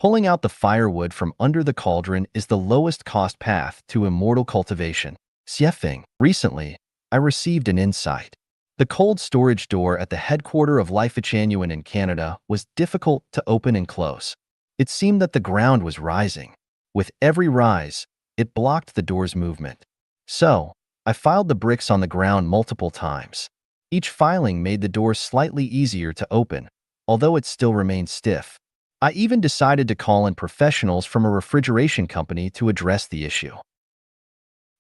Pulling out the firewood from under the cauldron is the lowest cost path to immortal cultivation. Xiefeng. Recently, I received an insight. The cold storage door at the headquarters of Life-Genuine in Canada was difficult to open and close. It seemed that the ground was rising. With every rise, it blocked the door's movement. So, I filed the bricks on the ground multiple times. Each filing made the door slightly easier to open, although it still remained stiff. I even decided to call in professionals from a refrigeration company to address the issue.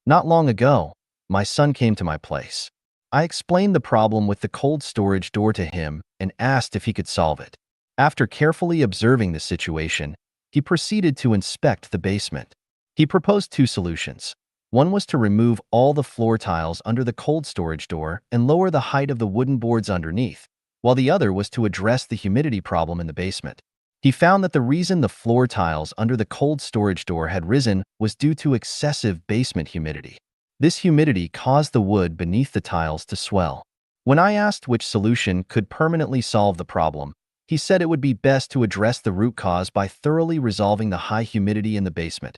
Not long ago, my son came to my place. I explained the problem with the cold storage door to him and asked if he could solve it. After carefully observing the situation, he proceeded to inspect the basement. He proposed two solutions. One was to remove all the floor tiles under the cold storage door and lower the height of the wooden boards underneath, while the other was to address the humidity problem in the basement. He found that the reason the floor tiles under the cold storage door had risen was due to excessive basement humidity. This humidity caused the wood beneath the tiles to swell. When I asked which solution could permanently solve the problem, he said it would be best to address the root cause by thoroughly resolving the high humidity in the basement.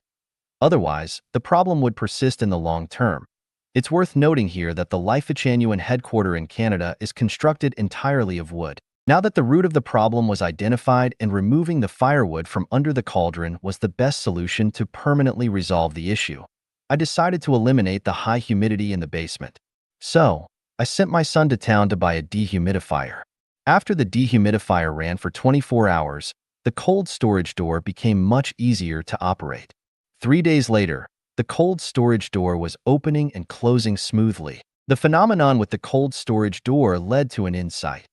Otherwise, the problem would persist in the long term. It's worth noting here that the Life-Genuine headquarters in Canada is constructed entirely of wood. Now that the root of the problem was identified and removing the firewood from under the cauldron was the best solution to permanently resolve the issue, I decided to eliminate the high humidity in the basement. So, I sent my son to town to buy a dehumidifier. After the dehumidifier ran for 24 hours, the cold storage door became much easier to operate. 3 days later, the cold storage door was opening and closing smoothly. The phenomenon with the cold storage door led to an insight.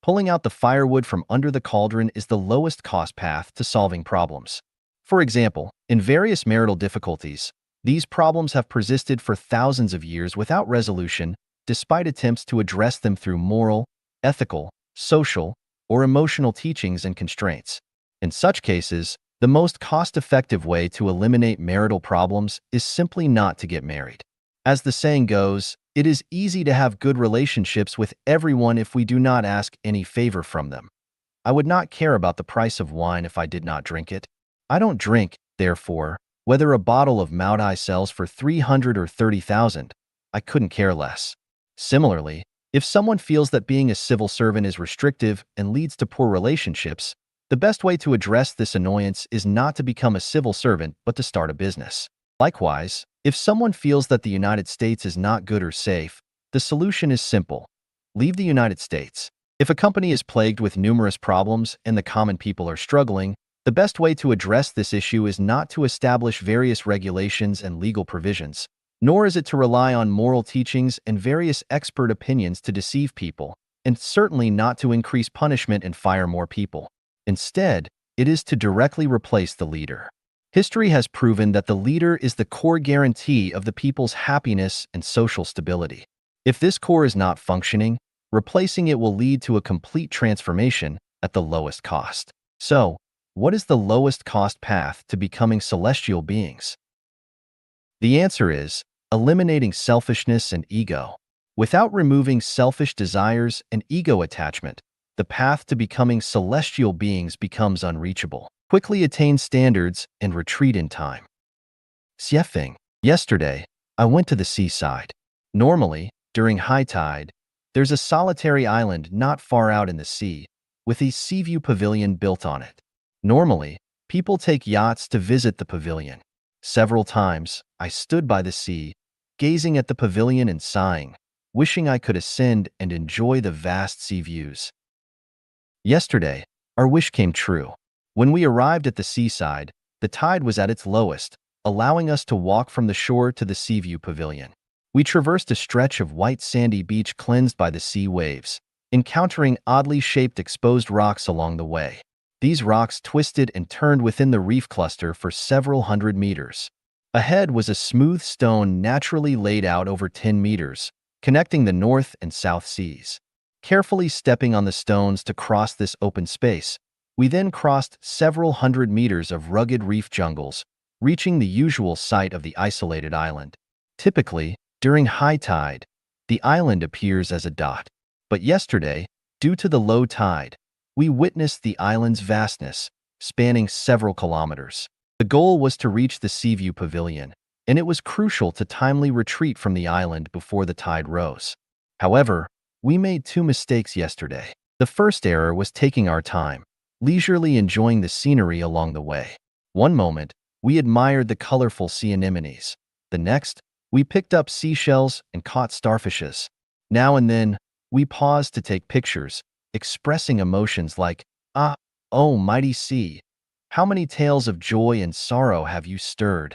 Pulling out the firewood from under the cauldron is the lowest cost path to solving problems. For example, in various marital difficulties, these problems have persisted for thousands of years without resolution, despite attempts to address them through moral, ethical, social, or emotional teachings and constraints. In such cases, the most cost-effective way to eliminate marital problems is simply not to get married. As the saying goes, it is easy to have good relationships with everyone if we do not ask any favor from them. I would not care about the price of wine if I did not drink it. I don't drink, therefore, whether a bottle of Maudai sells for 300 or 30,000, I couldn't care less. Similarly, if someone feels that being a civil servant is restrictive and leads to poor relationships, the best way to address this annoyance is not to become a civil servant but to start a business. Likewise, if someone feels that the United States is not good or safe, the solution is simple. Leave the United States. If a company is plagued with numerous problems and the common people are struggling, the best way to address this issue is not to establish various regulations and legal provisions, nor is it to rely on moral teachings and various expert opinions to deceive people, and certainly not to increase punishment and fire more people. Instead, it is to directly replace the leader. History has proven that the leader is the core guarantee of the people's happiness and social stability. If this core is not functioning, replacing it will lead to a complete transformation at the lowest cost. So, what is the lowest cost path to becoming celestial beings? The answer is eliminating selfishness and ego. Without removing selfish desires and ego attachment, the path to becoming celestial beings becomes unreachable. Quickly attain standards and retreat in time. Xiefeng. Yesterday, I went to the seaside. Normally, during high tide, there's a solitary island not far out in the sea, with a sea view pavilion built on it. Normally, people take yachts to visit the pavilion. Several times, I stood by the sea, gazing at the pavilion and sighing, wishing I could ascend and enjoy the vast sea views. Yesterday, our wish came true. When we arrived at the seaside, the tide was at its lowest, allowing us to walk from the shore to the sea view pavilion. We traversed a stretch of white sandy beach cleansed by the sea waves, encountering oddly shaped exposed rocks along the way. These rocks twisted and turned within the reef cluster for several hundred meters. Ahead was a smooth stone naturally laid out over 10 meters, connecting the North and South Seas. Carefully stepping on the stones to cross this open space, we then crossed several hundred meters of rugged reef jungles, reaching the usual site of the isolated island. Typically, during high tide, the island appears as a dot. But yesterday, due to the low tide, we witnessed the island's vastness, spanning several kilometers. The goal was to reach the Seaview Pavilion, and it was crucial to timely retreat from the island before the tide rose. However, we made two mistakes yesterday. The first error was taking our time, leisurely enjoying the scenery along the way. One moment, we admired the colorful sea anemones. The next, we picked up seashells and caught starfishes. Now and then, we paused to take pictures, expressing emotions like, "Ah, oh mighty sea, how many tales of joy and sorrow have you stirred?"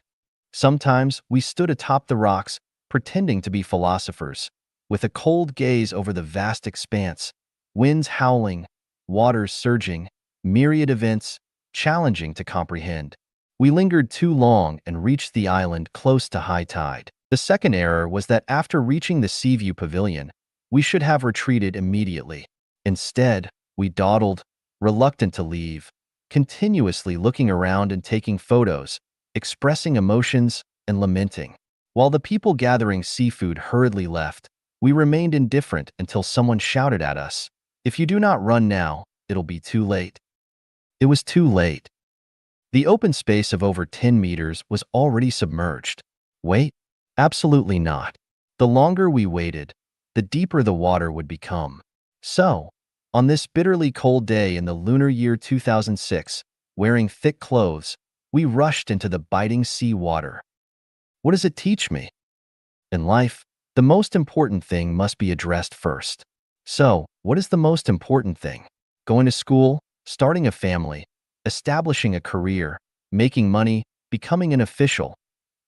Sometimes we stood atop the rocks, pretending to be philosophers, with a cold gaze over the vast expanse, winds howling, waters surging, myriad events challenging to comprehend. We lingered too long and reached the island close to high tide. The second error was that after reaching the Seaview Pavilion, we should have retreated immediately. Instead, we dawdled, reluctant to leave, continuously looking around and taking photos, expressing emotions and lamenting. While the people gathering seafood hurriedly left, we remained indifferent until someone shouted at us, "If you do not run now, it'll be too late." It was too late. The open space of over 10 meters was already submerged. Wait? Absolutely not. The longer we waited, the deeper the water would become. So, on this bitterly cold day in the lunar year 2006, wearing thick clothes, we rushed into the biting sea water. What does it teach me? In life, the most important thing must be addressed first. So, what is the most important thing? Going to school, starting a family, establishing a career, making money, becoming an official,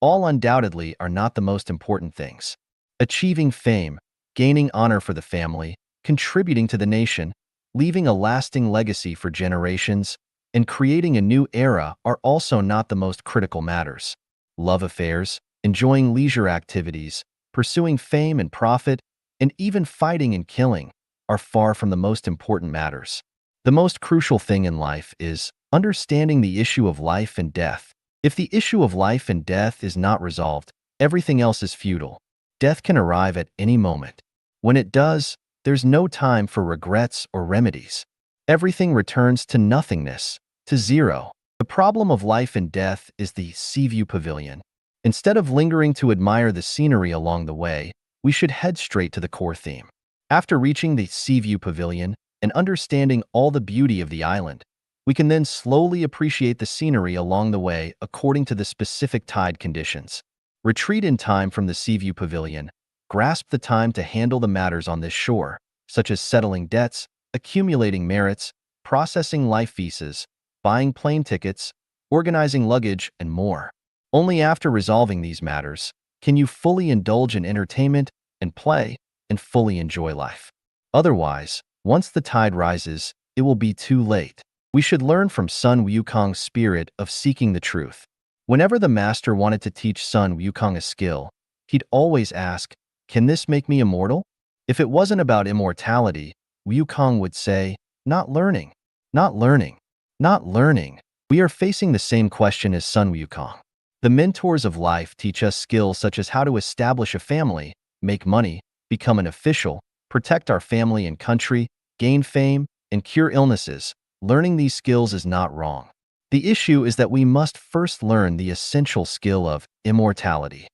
all undoubtedly are not the most important things. Achieving fame, gaining honor for the family, contributing to the nation, leaving a lasting legacy for generations, and creating a new era are also not the most critical matters. Love affairs, enjoying leisure activities, pursuing fame and profit, and even fighting and killing are far from the most important matters. The most crucial thing in life is understanding the issue of life and death. If the issue of life and death is not resolved, everything else is futile. Death can arrive at any moment. When it does, there's no time for regrets or remedies. Everything returns to nothingness, to zero. The problem of life and death is the Seaview Pavilion. Instead of lingering to admire the scenery along the way, we should head straight to the core theme. After reaching the Seaview Pavilion and understanding all the beauty of the island, we can then slowly appreciate the scenery along the way according to the specific tide conditions. Retreat in time from the Seaview Pavilion. Grasp the time to handle the matters on this shore, such as settling debts, accumulating merits, processing life visas, buying plane tickets, organizing luggage, and more. Only after resolving these matters can you fully indulge in entertainment and play and fully enjoy life. Otherwise, once the tide rises, it will be too late. We should learn from Sun Wukong's spirit of seeking the truth. Whenever the master wanted to teach Sun Wukong a skill, he'd always ask, "Can this make me immortal?" If it wasn't about immortality, Wukong would say, "Not learning, not learning, not learning." We are facing the same question as Sun Wukong. The mentors of life teach us skills such as how to establish a family, make money, become an official, protect our family and country, gain fame, and cure illnesses. Learning these skills is not wrong. The issue is that we must first learn the essential skill of immortality.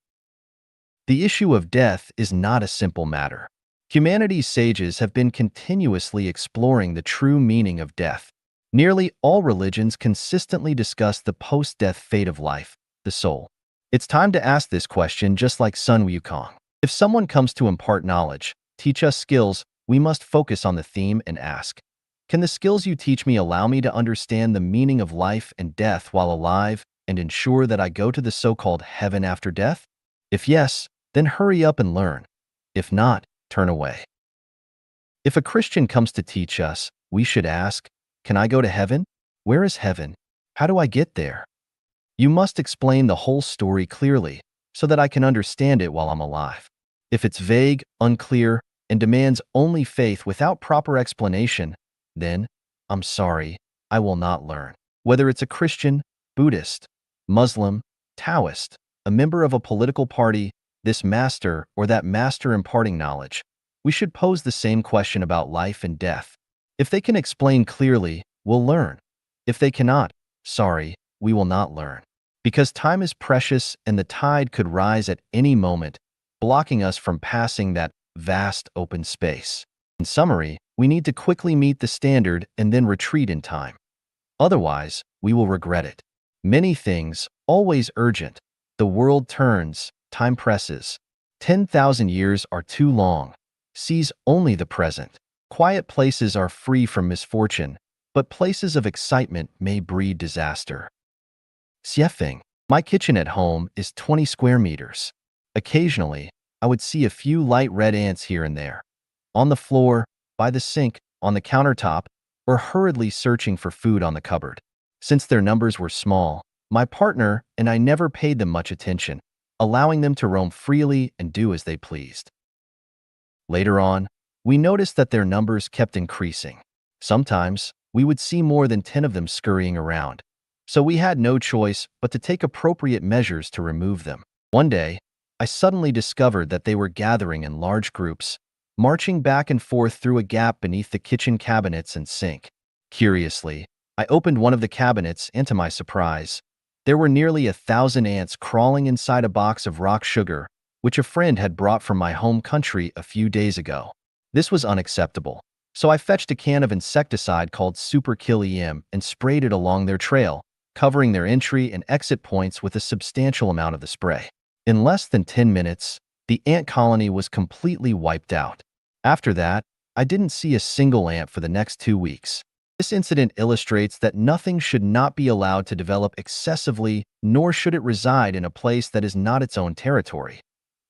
The issue of death is not a simple matter. Humanity's sages have been continuously exploring the true meaning of death. Nearly all religions consistently discuss the post-death fate of life, the soul. It's time to ask this question just like Sun Wukong. If someone comes to impart knowledge, teach us skills, we must focus on the theme and ask, can the skills you teach me allow me to understand the meaning of life and death while alive and ensure that I go to the so-called heaven after death? If yes, then hurry up and learn. If not, turn away. If a Christian comes to teach us, we should ask, can I go to heaven? Where is heaven? How do I get there? You must explain the whole story clearly so that I can understand it while I'm alive. If it's vague, unclear, and demands only faith without proper explanation, then, I'm sorry, I will not learn. Whether it's a Christian, Buddhist, Muslim, Taoist, a member of a political party, this master or that master imparting knowledge, we should pose the same question about life and death. If they can explain clearly, we'll learn. If they cannot, Sorry, we will not learn. Because time is precious and the tide could rise at any moment, blocking us from passing that vast open space. In summary, we need to quickly meet the standard and then retreat in time. Otherwise, we will regret it. Many things, always urgent. The world turns, time presses. 10,000 years are too long. Seize only the present. Quiet places are free from misfortune, but places of excitement may breed disaster. Xiefeng. My kitchen at home is 20 square meters. Occasionally, I would see a few light red ants here and there. On the floor, by the sink, on the countertop, or hurriedly searching for food on the cupboard. Since their numbers were small, my partner and I never paid them much attention, allowing them to roam freely and do as they pleased. Later on, we noticed that their numbers kept increasing. Sometimes, we would see more than 10 of them scurrying around, so we had no choice but to take appropriate measures to remove them. One day, I suddenly discovered that they were gathering in large groups, marching back and forth through a gap beneath the kitchen cabinets and sink. Curiously, I opened one of the cabinets and to my surprise, there were nearly 1,000 ants crawling inside a box of rock sugar, which a friend had brought from my home country a few days ago. This was unacceptable, so I fetched a can of insecticide called Super Kill EM and sprayed it along their trail, covering their entry and exit points with a substantial amount of the spray. In less than 10 minutes, the ant colony was completely wiped out. After that, I didn't see a single ant for the next 2 weeks. This incident illustrates that nothing should not be allowed to develop excessively, nor should it reside in a place that is not its own territory.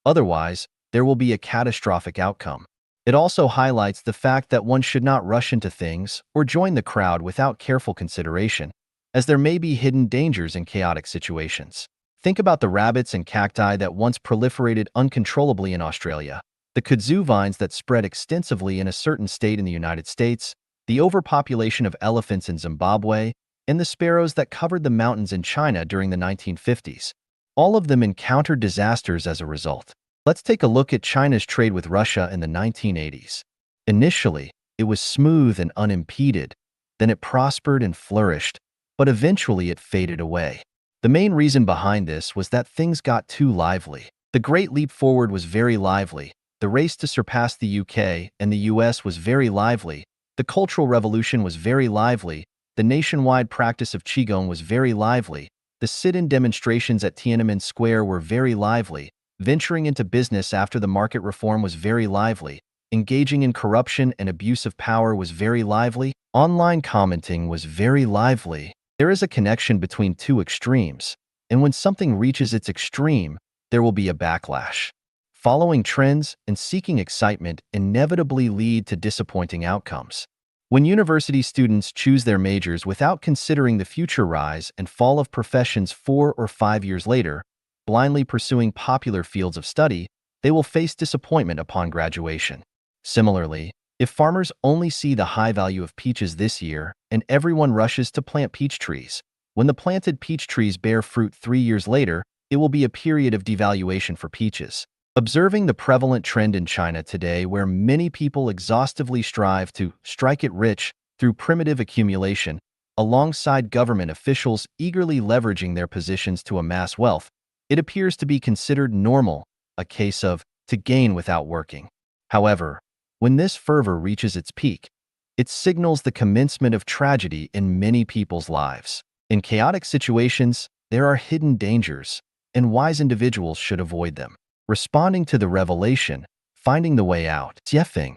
Otherwise, there will be a catastrophic outcome. It also highlights the fact that one should not rush into things or join the crowd without careful consideration, as there may be hidden dangers in chaotic situations. Think about the rabbits and cacti that once proliferated uncontrollably in Australia, the kudzu vines that spread extensively in a certain state in the United States, the overpopulation of elephants in Zimbabwe, and the sparrows that covered the mountains in China during the 1950s. All of them encountered disasters as a result. Let's take a look at China's trade with Russia in the 1980s. Initially, it was smooth and unimpeded. Then it prospered and flourished, but eventually it faded away. The main reason behind this was that things got too lively. The Great Leap Forward was very lively. The race to surpass the UK and the US was very lively. The Cultural Revolution was very lively. The nationwide practice of Qigong was very lively. The sit-in demonstrations at Tiananmen Square were very lively. Venturing into business after the market reform was very lively. Engaging in corruption and abuse of power was very lively. Online commenting was very lively. There is a connection between two extremes, and when something reaches its extreme, there will be a backlash. Following trends and seeking excitement inevitably lead to disappointing outcomes. When university students choose their majors without considering the future rise and fall of professions 4 or 5 years later, blindly pursuing popular fields of study, they will face disappointment upon graduation. Similarly, if farmers only see the high value of peaches this year and everyone rushes to plant peach trees, when the planted peach trees bear fruit 3 years later, it will be a period of devaluation for peaches. Observing the prevalent trend in China today where many people exhaustively strive to strike it rich through primitive accumulation, alongside government officials eagerly leveraging their positions to amass wealth, it appears to be considered normal, a case of to gain without working. However, when this fervor reaches its peak, it signals the commencement of tragedy in many people's lives. In chaotic situations, there are hidden dangers, and wise individuals should avoid them. Responding to the revelation, finding the way out. Xiefeng.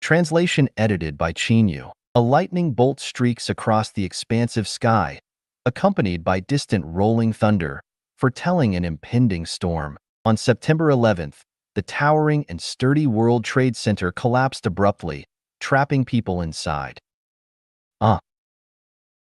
Translation edited by Qinyu. A lightning bolt streaks across the expansive sky, accompanied by distant rolling thunder, foretelling an impending storm. On September 11th, the towering and sturdy World Trade Center collapsed abruptly, trapping people inside.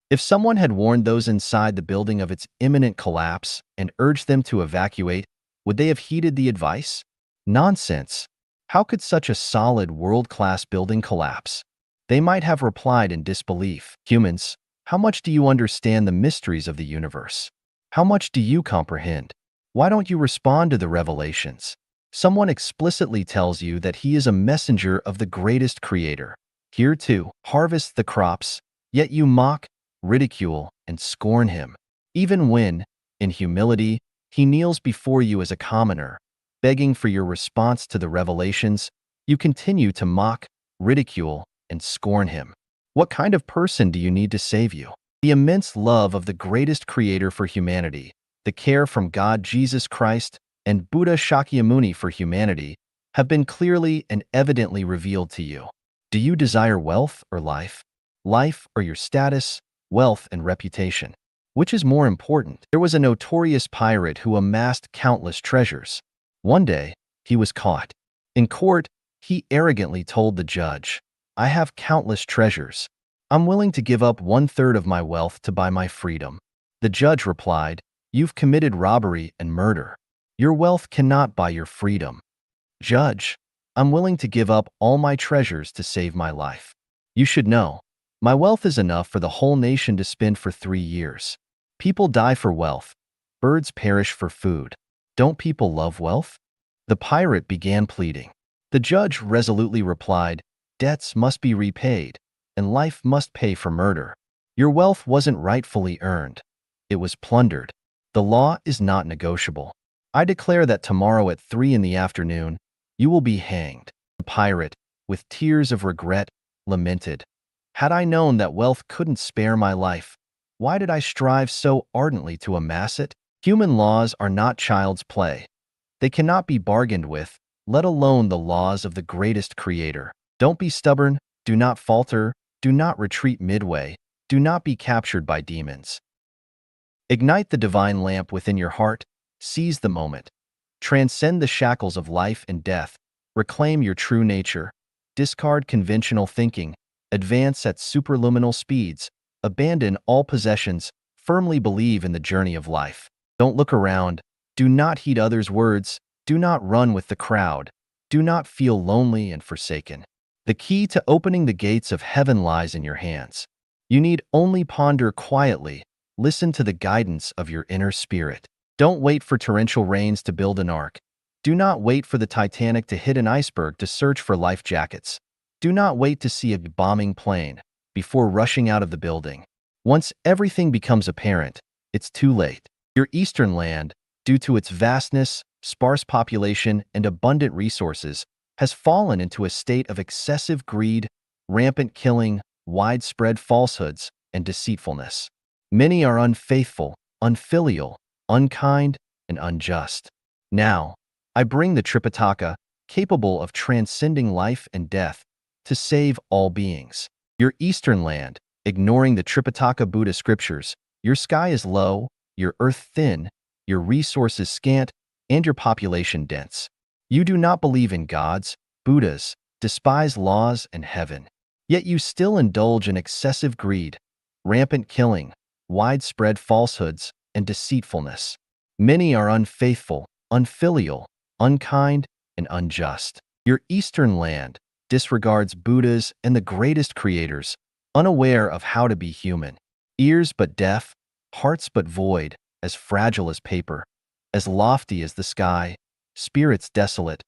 If someone had warned those inside the building of its imminent collapse and urged them to evacuate, would they have heeded the advice? Nonsense. How could such a solid, world-class building collapse? They might have replied in disbelief. Humans, how much do you understand the mysteries of the universe? How much do you comprehend? Why don't you respond to the revelations? Someone explicitly tells you that he is a messenger of the greatest creator, here to harvest the crops, yet you mock, ridicule, and scorn him. Even when, in humility, he kneels before you as a commoner, begging for your response to the revelations, you continue to mock, ridicule, and scorn him. What kind of person do you need to save you? The immense love of the greatest creator for humanity, the care from God Jesus Christ, and Buddha Shakyamuni for humanity have been clearly and evidently revealed to you. Do you desire wealth or life? Life or your status, wealth and reputation? Which is more important? There was a notorious pirate who amassed countless treasures. One day, he was caught. In court, he arrogantly told the judge, "I have countless treasures. I'm willing to give up 1/3 of my wealth to buy my freedom." The judge replied, "You've committed robbery and murder. Your wealth cannot buy your freedom." "Judge, I'm willing to give up all my treasures to save my life. You should know, my wealth is enough for the whole nation to spend for 3 years. People die for wealth. Birds perish for food. Don't people love wealth?" The pirate began pleading. The judge resolutely replied, "Debts must be repaid, and life must pay for murder. Your wealth wasn't rightfully earned. It was plundered. The law is not negotiable. I declare that tomorrow at 3 in the afternoon, you will be hanged." The pirate, with tears of regret, lamented, "Had I known that wealth couldn't spare my life, why did I strive so ardently to amass it?" Human laws are not child's play. They cannot be bargained with, let alone the laws of the greatest creator. Don't be stubborn, do not falter, do not retreat midway, do not be captured by demons. Ignite the divine lamp within your heart, seize the moment. Transcend the shackles of life and death, reclaim your true nature, discard conventional thinking, advance at superluminal speeds, abandon all possessions, firmly believe in the journey of life. Don't look around, do not heed others' words, do not run with the crowd, do not feel lonely and forsaken. The key to opening the gates of heaven lies in your hands. You need only ponder quietly, listen to the guidance of your inner spirit. Don't wait for torrential rains to build an ark. Do not wait for the Titanic to hit an iceberg to search for life jackets. Do not wait to see a bombing plane before rushing out of the building. Once everything becomes apparent, it's too late. Your eastern land, due to its vastness, sparse population, and abundant resources, has fallen into a state of excessive greed, rampant killing, widespread falsehoods, and deceitfulness. Many are unfaithful, unfilial, unkind, and unjust. Now, I bring the Tripitaka, capable of transcending life and death, to save all beings. Your eastern land, ignoring the Tripitaka Buddha scriptures, your sky is low, your earth thin, your resources scant, and your population dense. You do not believe in gods, Buddhas, despise laws and heaven. Yet you still indulge in excessive greed, rampant killing, widespread falsehoods, and deceitfulness. Many are unfaithful, unfilial, unkind, and unjust. Your eastern land disregards Buddhas and the greatest creators, unaware of how to be human. Ears but deaf, hearts but void, as fragile as paper, as lofty as the sky, spirits desolate,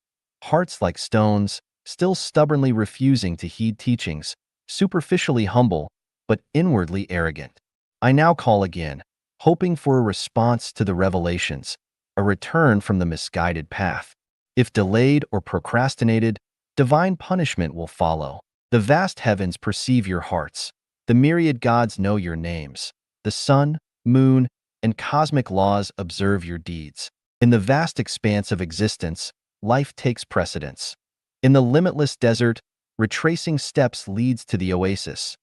hearts like stones, still stubbornly refusing to heed teachings, superficially humble, but inwardly arrogant. I now call again, hoping for a response to the revelations, a return from the misguided path. If delayed or procrastinated, divine punishment will follow. The vast heavens perceive your hearts. The myriad gods know your names. The sun, moon, and cosmic laws observe your deeds. In the vast expanse of existence, life takes precedence. In the limitless desert, retracing steps leads to the oasis.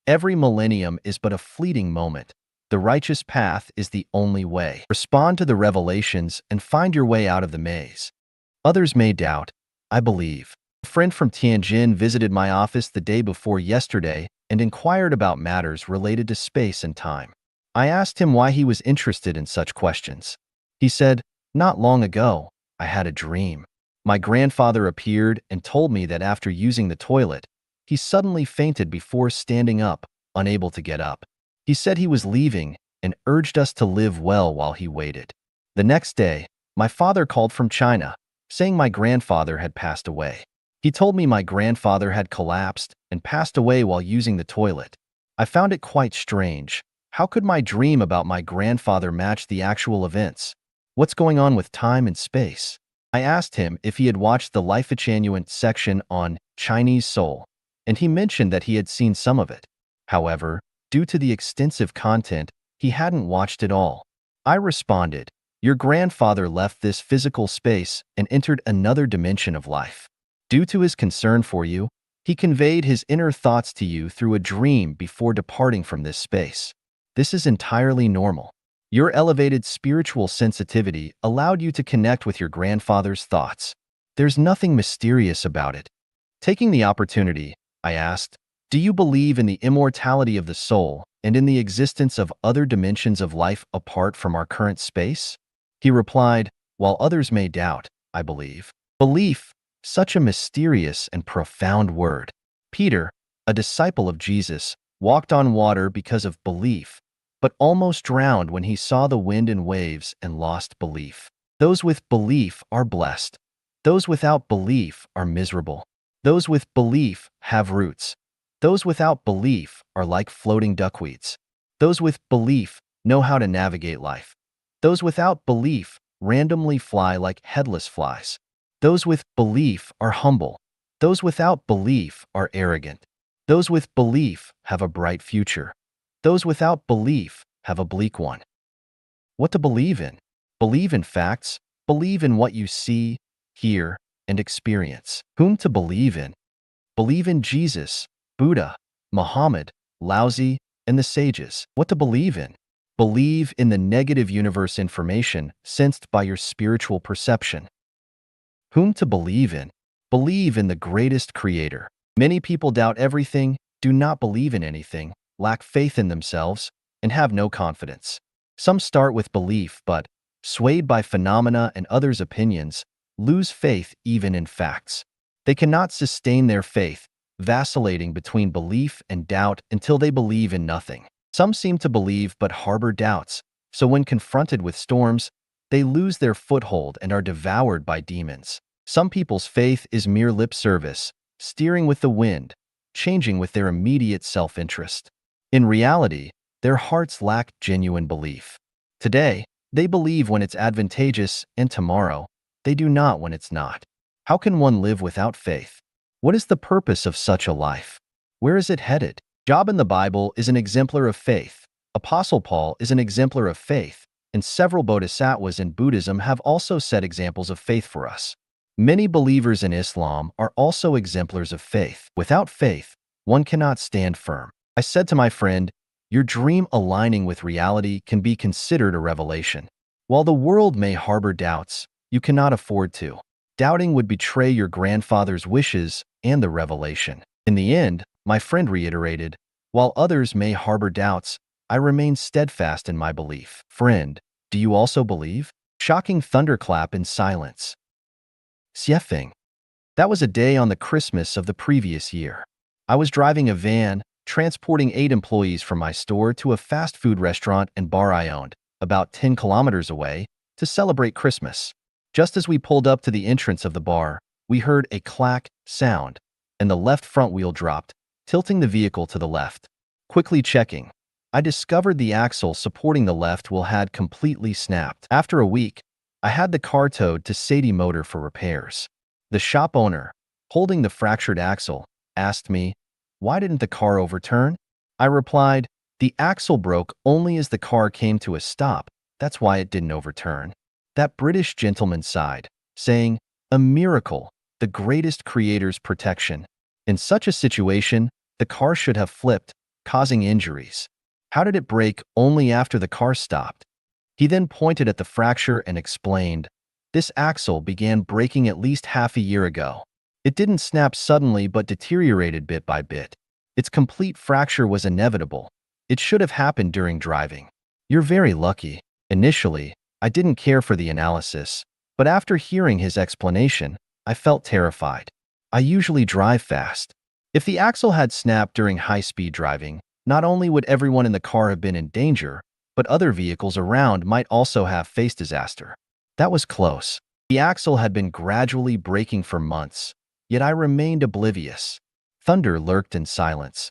Every millennium is but a fleeting moment. The righteous path is the only way. Respond to the revelations and find your way out of the maze. Others may doubt. I believe. A friend from Tianjin visited my office the day before yesterday and inquired about matters related to space and time. I asked him why he was interested in such questions. He said, "Not long ago, I had a dream. My grandfather appeared and told me that after using the toilet, he suddenly fainted before standing up, unable to get up. He said he was leaving and urged us to live well while he waited. The next day, my father called from China, saying my grandfather had passed away. He told me my grandfather had collapsed and passed away while using the toilet. I found it quite strange. How could my dream about my grandfather match the actual events? What's going on with time and space? I asked him if he had watched the Life Genuine section on Chinese Soul, and he mentioned that he had seen some of it. However, due to the extensive content, he hadn't watched it all. I responded, "Your grandfather left this physical space and entered another dimension of life. Due to his concern for you, he conveyed his inner thoughts to you through a dream before departing from this space. This is entirely normal. Your elevated spiritual sensitivity allowed you to connect with your grandfather's thoughts. There's nothing mysterious about it." Taking the opportunity, I asked, "Do you believe in the immortality of the soul and in the existence of other dimensions of life apart from our current space?" He replied, "While others may doubt, I believe." Belief, such a mysterious and profound word. Peter, a disciple of Jesus, walked on water because of belief, but almost drowned when he saw the wind and waves and lost belief. Those with belief are blessed. Those without belief are miserable. Those with belief have roots. Those without belief are like floating duckweeds. Those with belief know how to navigate life. Those without belief randomly fly like headless flies. Those with belief are humble. Those without belief are arrogant. Those with belief have a bright future. Those without belief have a bleak one. What to believe in? Believe in facts. Believe in what you see, hear, and experience. Whom to believe in? Believe in Jesus, Buddha, Muhammad, Laozi, and the sages. What to believe in? Believe in the negative universe information sensed by your spiritual perception. Whom to believe in? Believe in the greatest creator. Many people doubt everything, do not believe in anything, lack faith in themselves, and have no confidence. Some start with belief, but, swayed by phenomena and others' opinions, lose faith even in facts. They cannot sustain their faith, vacillating between belief and doubt until they believe in nothing. Some seem to believe but harbor doubts, so when confronted with storms, they lose their foothold and are devoured by demons. Some people's faith is mere lip service, steering with the wind, changing with their immediate self-interest. In reality, their hearts lack genuine belief. Today, they believe when it's advantageous, and tomorrow, they do not when it's not. How can one live without faith? What is the purpose of such a life? Where is it headed? Job in the Bible is an exemplar of faith. Apostle Paul is an exemplar of faith, and several bodhisattvas in Buddhism have also set examples of faith for us. Many believers in Islam are also exemplars of faith. Without faith, one cannot stand firm. I said to my friend, "Your dream aligning with reality can be considered a revelation. While the world may harbor doubts, you cannot afford to. Doubting would betray your grandfather's wishes and the revelation." In the end, my friend reiterated, "While others may harbor doubts, I remain steadfast in my belief." Friend, do you also believe? Shocking thunderclap in silence. Xiefeng. That was a day on the Christmas of the previous year. I was driving a van, transporting 8 employees from my store to a fast food restaurant and bar I owned, about 10 kilometers away, to celebrate Christmas. Just as we pulled up to the entrance of the bar, we heard a clack sound, and the left front wheel dropped, tilting the vehicle to the left. Quickly checking, I discovered the axle supporting the left wheel had completely snapped. After a week, I had the car towed to Sadie Motor for repairs. The shop owner, holding the fractured axle, asked me, "Why didn't the car overturn?" I replied, "The axle broke only as the car came to a stop. That's why it didn't overturn." That British gentleman sighed, saying, "A miracle, the greatest creator's protection. In such a situation, the car should have flipped, causing injuries. How did it break only after the car stopped?" He then pointed at the fracture and explained, "This axle began breaking at least half a year ago. It didn't snap suddenly but deteriorated bit by bit. Its complete fracture was inevitable. It should have happened during driving. You're very lucky." Initially, I didn't care for the analysis, but after hearing his explanation, I felt terrified. I usually drive fast. If the axle had snapped during high-speed driving, not only would everyone in the car have been in danger, but other vehicles around might also have faced disaster. That was close. The axle had been gradually breaking for months, yet I remained oblivious. Thunder lurked in silence.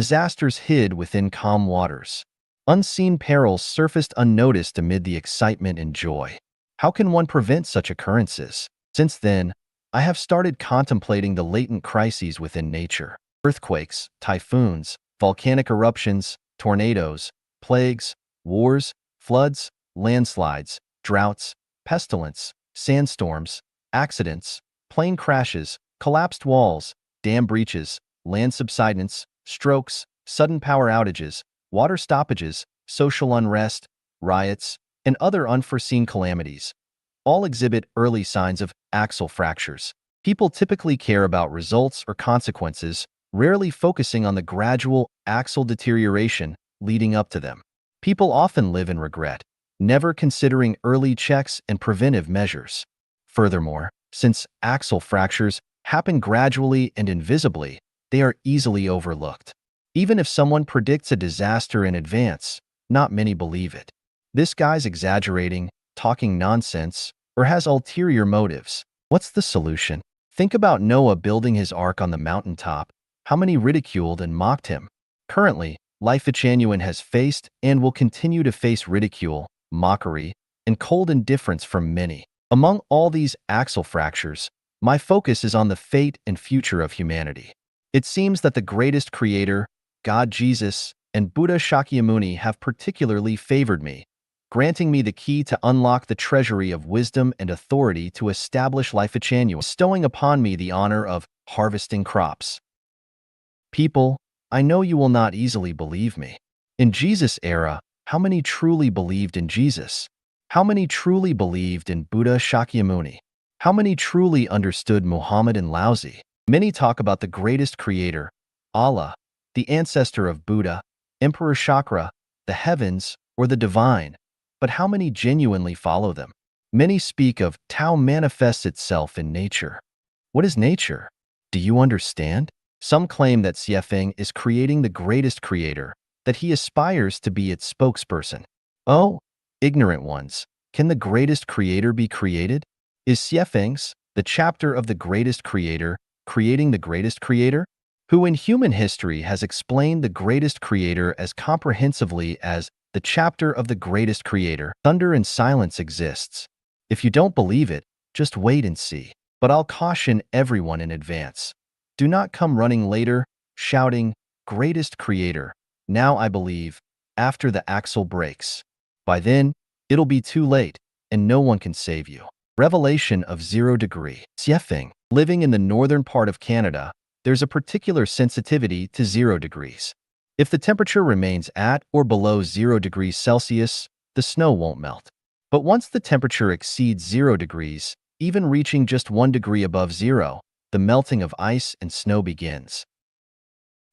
Disasters hid within calm waters. Unseen perils surfaced unnoticed amid the excitement and joy. How can one prevent such occurrences? Since then, I have started contemplating the latent crises within nature. Earthquakes, typhoons, volcanic eruptions, tornadoes, plagues, wars, floods, landslides, droughts, pestilence, sandstorms, accidents, plane crashes, collapsed walls, dam breaches, land subsidence, strokes, sudden power outages, water stoppages, social unrest, riots, and other unforeseen calamities all exhibit early signs of axial fractures. People typically care about results or consequences, rarely focusing on the gradual axial deterioration leading up to them. People often live in regret, never considering early checks and preventive measures. Furthermore, since axial fractures happen gradually and invisibly, they are easily overlooked. Even if someone predicts a disaster in advance, not many believe it. This guy's exaggerating, talking nonsense, or has ulterior motives. What's the solution? Think about Noah building his ark on the mountaintop. How many ridiculed and mocked him? Currently, Life Genuine has faced and will continue to face ridicule, mockery, and cold indifference from many. Among all these axial fractures, my focus is on the fate and future of humanity. It seems that the greatest creator, God Jesus, and Buddha Shakyamuni have particularly favored me, granting me the key to unlock the treasury of wisdom and authority to establish Life Genuine, bestowing upon me the honor of harvesting crops. People, I know you will not easily believe me. In Jesus' era, how many truly believed in Jesus? How many truly believed in Buddha Shakyamuni? How many truly understood Muhammad and Laozi? Many talk about the greatest creator, Allah, the ancestor of Buddha, Emperor Chakra, the heavens, or the divine, but how many genuinely follow them? Many speak of Tao manifests itself in nature. What is nature? Do you understand? Some claim that Xiefeng is creating the greatest creator, that he aspires to be its spokesperson. Oh, ignorant ones, can the greatest creator be created? Is Xiefeng's, the chapter of the greatest creator, creating the greatest creator? Who in human history has explained the greatest creator as comprehensively as the chapter of the greatest creator? Thunder and silence exists. If you don't believe it, just wait and see. But I'll caution everyone in advance. Do not come running later, shouting, "Greatest creator, now I believe," after the axle breaks. By then, it'll be too late, and no one can save you. Revelation of 0 degree. Xiefeng. Living in the northern part of Canada, there's a particular sensitivity to 0 degrees. If the temperature remains at or below 0 degrees Celsius, the snow won't melt. But once the temperature exceeds 0 degrees, even reaching just 1 degree above zero, the melting of ice and snow begins.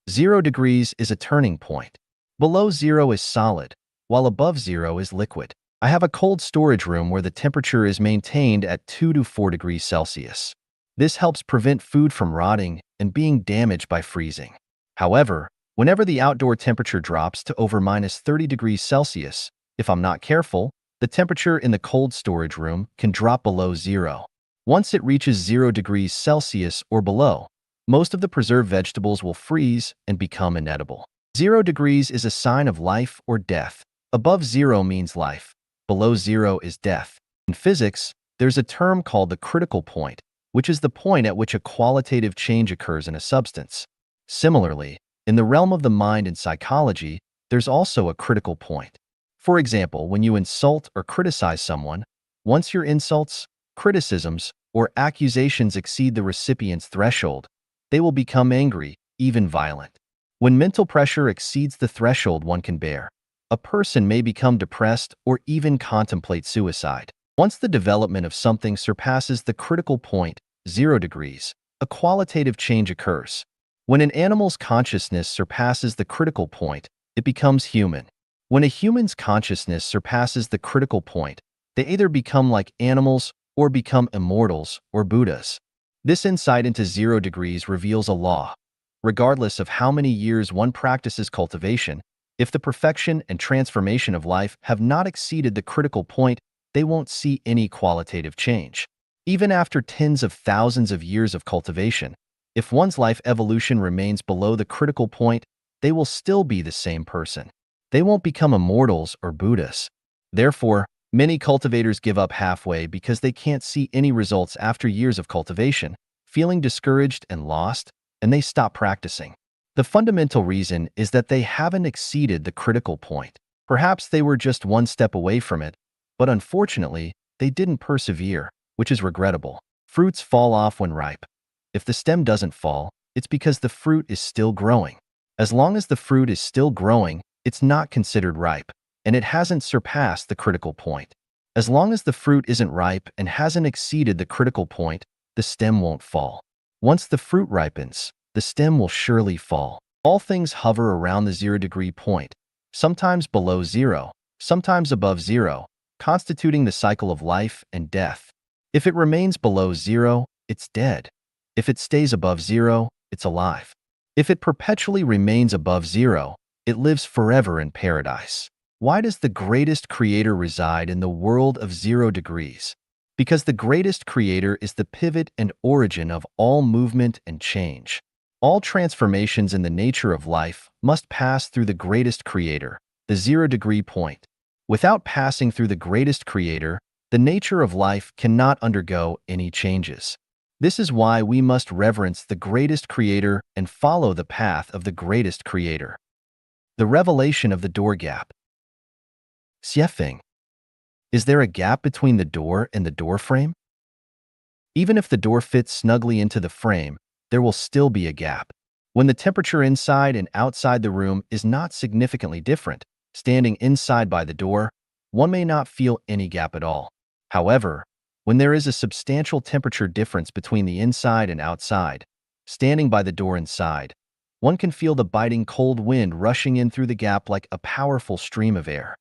0 degrees is a turning point. Below zero is solid, while above zero is liquid. I have a cold storage room where the temperature is maintained at 2 to 4 degrees Celsius. This helps prevent food from rotting and being damaged by freezing. However, whenever the outdoor temperature drops to over minus 30 degrees Celsius, if I'm not careful, the temperature in the cold storage room can drop below zero. Once it reaches 0 degrees Celsius or below, most of the preserved vegetables will freeze and become inedible. 0 degrees is a sign of life or death. Above zero means life. Below zero is death. In physics, there's a term called the critical point, which is the point at which a qualitative change occurs in a substance. Similarly, in the realm of the mind and psychology, there's also a critical point. For example, when you insult or criticize someone, once your insults, criticisms, or accusations exceed the recipient's threshold, they will become angry, even violent. When mental pressure exceeds the threshold one can bear, a person may become depressed or even contemplate suicide. Once the development of something surpasses the critical point, 0 degrees, a qualitative change occurs. When an animal's consciousness surpasses the critical point, it becomes human. When a human's consciousness surpasses the critical point, they either become like animals or become immortals or Buddhas. This insight into 0 degrees reveals a law. Regardless of how many years one practices cultivation, if the perfection and transformation of life have not exceeded the critical point, they won't see any qualitative change. Even after tens of thousands of years of cultivation, if one's life evolution remains below the critical point, they will still be the same person. They won't become immortals or Buddhas. Therefore, many cultivators give up halfway because they can't see any results after years of cultivation, feeling discouraged and lost, and they stop practicing. The fundamental reason is that they haven't exceeded the critical point. Perhaps they were just one step away from it, but unfortunately, they didn't persevere, which is regrettable. Fruits fall off when ripe. If the stem doesn't fall, it's because the fruit is still growing. As long as the fruit is still growing, it's not considered ripe, and it hasn't surpassed the critical point. As long as the fruit isn't ripe and hasn't exceeded the critical point, the stem won't fall. Once the fruit ripens, the stem will surely fall. All things hover around the 0-degree point, sometimes below zero, sometimes above zero, constituting the cycle of life and death. If it remains below zero, it's dead. If it stays above zero, it's alive. If it perpetually remains above zero, it lives forever in paradise. Why does the greatest creator reside in the world of 0 degrees? Because the greatest creator is the pivot and origin of all movement and change. All transformations in the nature of life must pass through the greatest creator, the 0-degree point. Without passing through the greatest creator, the nature of life cannot undergo any changes. This is why we must reverence the greatest creator and follow the path of the greatest creator. The revelation of the door gap. Xiefeng. Is there a gap between the door and the door frame? Even if the door fits snugly into the frame, there will still be a gap. When the temperature inside and outside the room is not significantly different, standing inside by the door, one may not feel any gap at all. However, when there is a substantial temperature difference between the inside and outside, standing by the door inside, one can feel the biting cold wind rushing in through the gap like a powerful stream of air.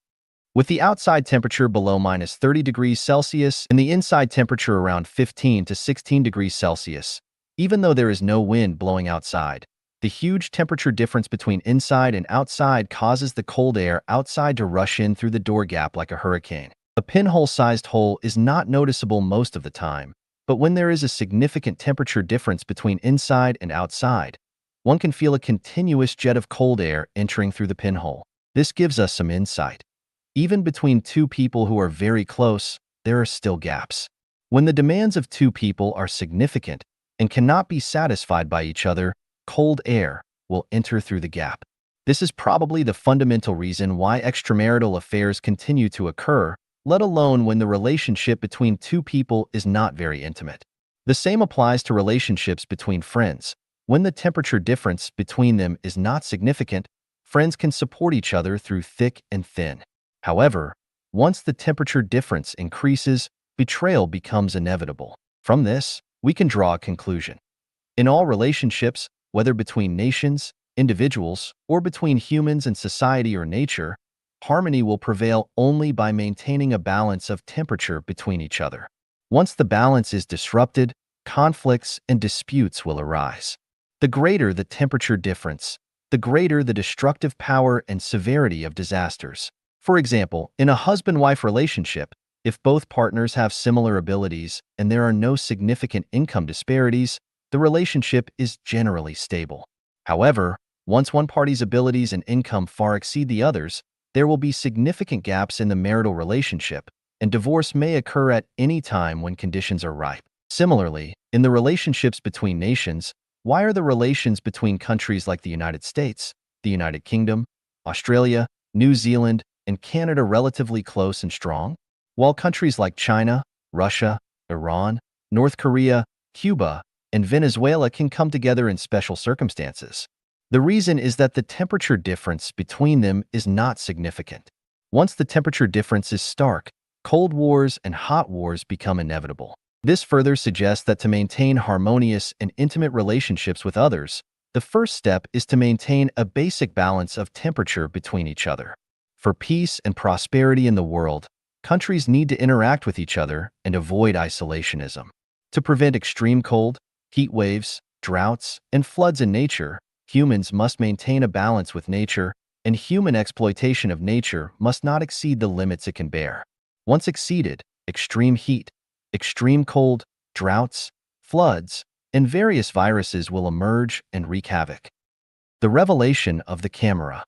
With the outside temperature below -30 degrees Celsius and the inside temperature around 15 to 16 degrees Celsius, even though there is no wind blowing outside, the huge temperature difference between inside and outside causes the cold air outside to rush in through the door gap like a hurricane. A pinhole-sized hole is not noticeable most of the time, but when there is a significant temperature difference between inside and outside, one can feel a continuous jet of cold air entering through the pinhole. This gives us some insight. Even between two people who are very close, there are still gaps. When the demands of two people are significant and cannot be satisfied by each other, cold air will enter through the gap. This is probably the fundamental reason why extramarital affairs continue to occur, let alone when the relationship between two people is not very intimate. The same applies to relationships between friends. When the temperature difference between them is not significant, friends can support each other through thick and thin. However, once the temperature difference increases, betrayal becomes inevitable. From this, we can draw a conclusion. In all relationships, whether between nations, individuals, or between humans and society or nature, harmony will prevail only by maintaining a balance of temperature between each other. Once the balance is disrupted, conflicts and disputes will arise. The greater the temperature difference, the greater the destructive power and severity of disasters. For example, in a husband-wife relationship, if both partners have similar abilities and there are no significant income disparities, the relationship is generally stable. However, once one party's abilities and income far exceed the others, there will be significant gaps in the marital relationship, and divorce may occur at any time when conditions are ripe. Similarly, in the relationships between nations, why are the relations between countries like the United States, the United Kingdom, Australia, New Zealand, and Canada relatively close and strong? While countries like China, Russia, Iran, North Korea, Cuba, and Venezuela can come together in special circumstances. The reason is that the temperature difference between them is not significant. Once the temperature difference is stark, cold wars and hot wars become inevitable. This further suggests that to maintain harmonious and intimate relationships with others, the first step is to maintain a basic balance of temperature between each other. For peace and prosperity in the world, countries need to interact with each other and avoid isolationism. To prevent extreme cold, heat waves, droughts, and floods in nature, humans must maintain a balance with nature, and human exploitation of nature must not exceed the limits it can bear. Once exceeded, extreme heat, extreme cold, droughts, floods, and various viruses will emerge and wreak havoc. The revelation of the camera.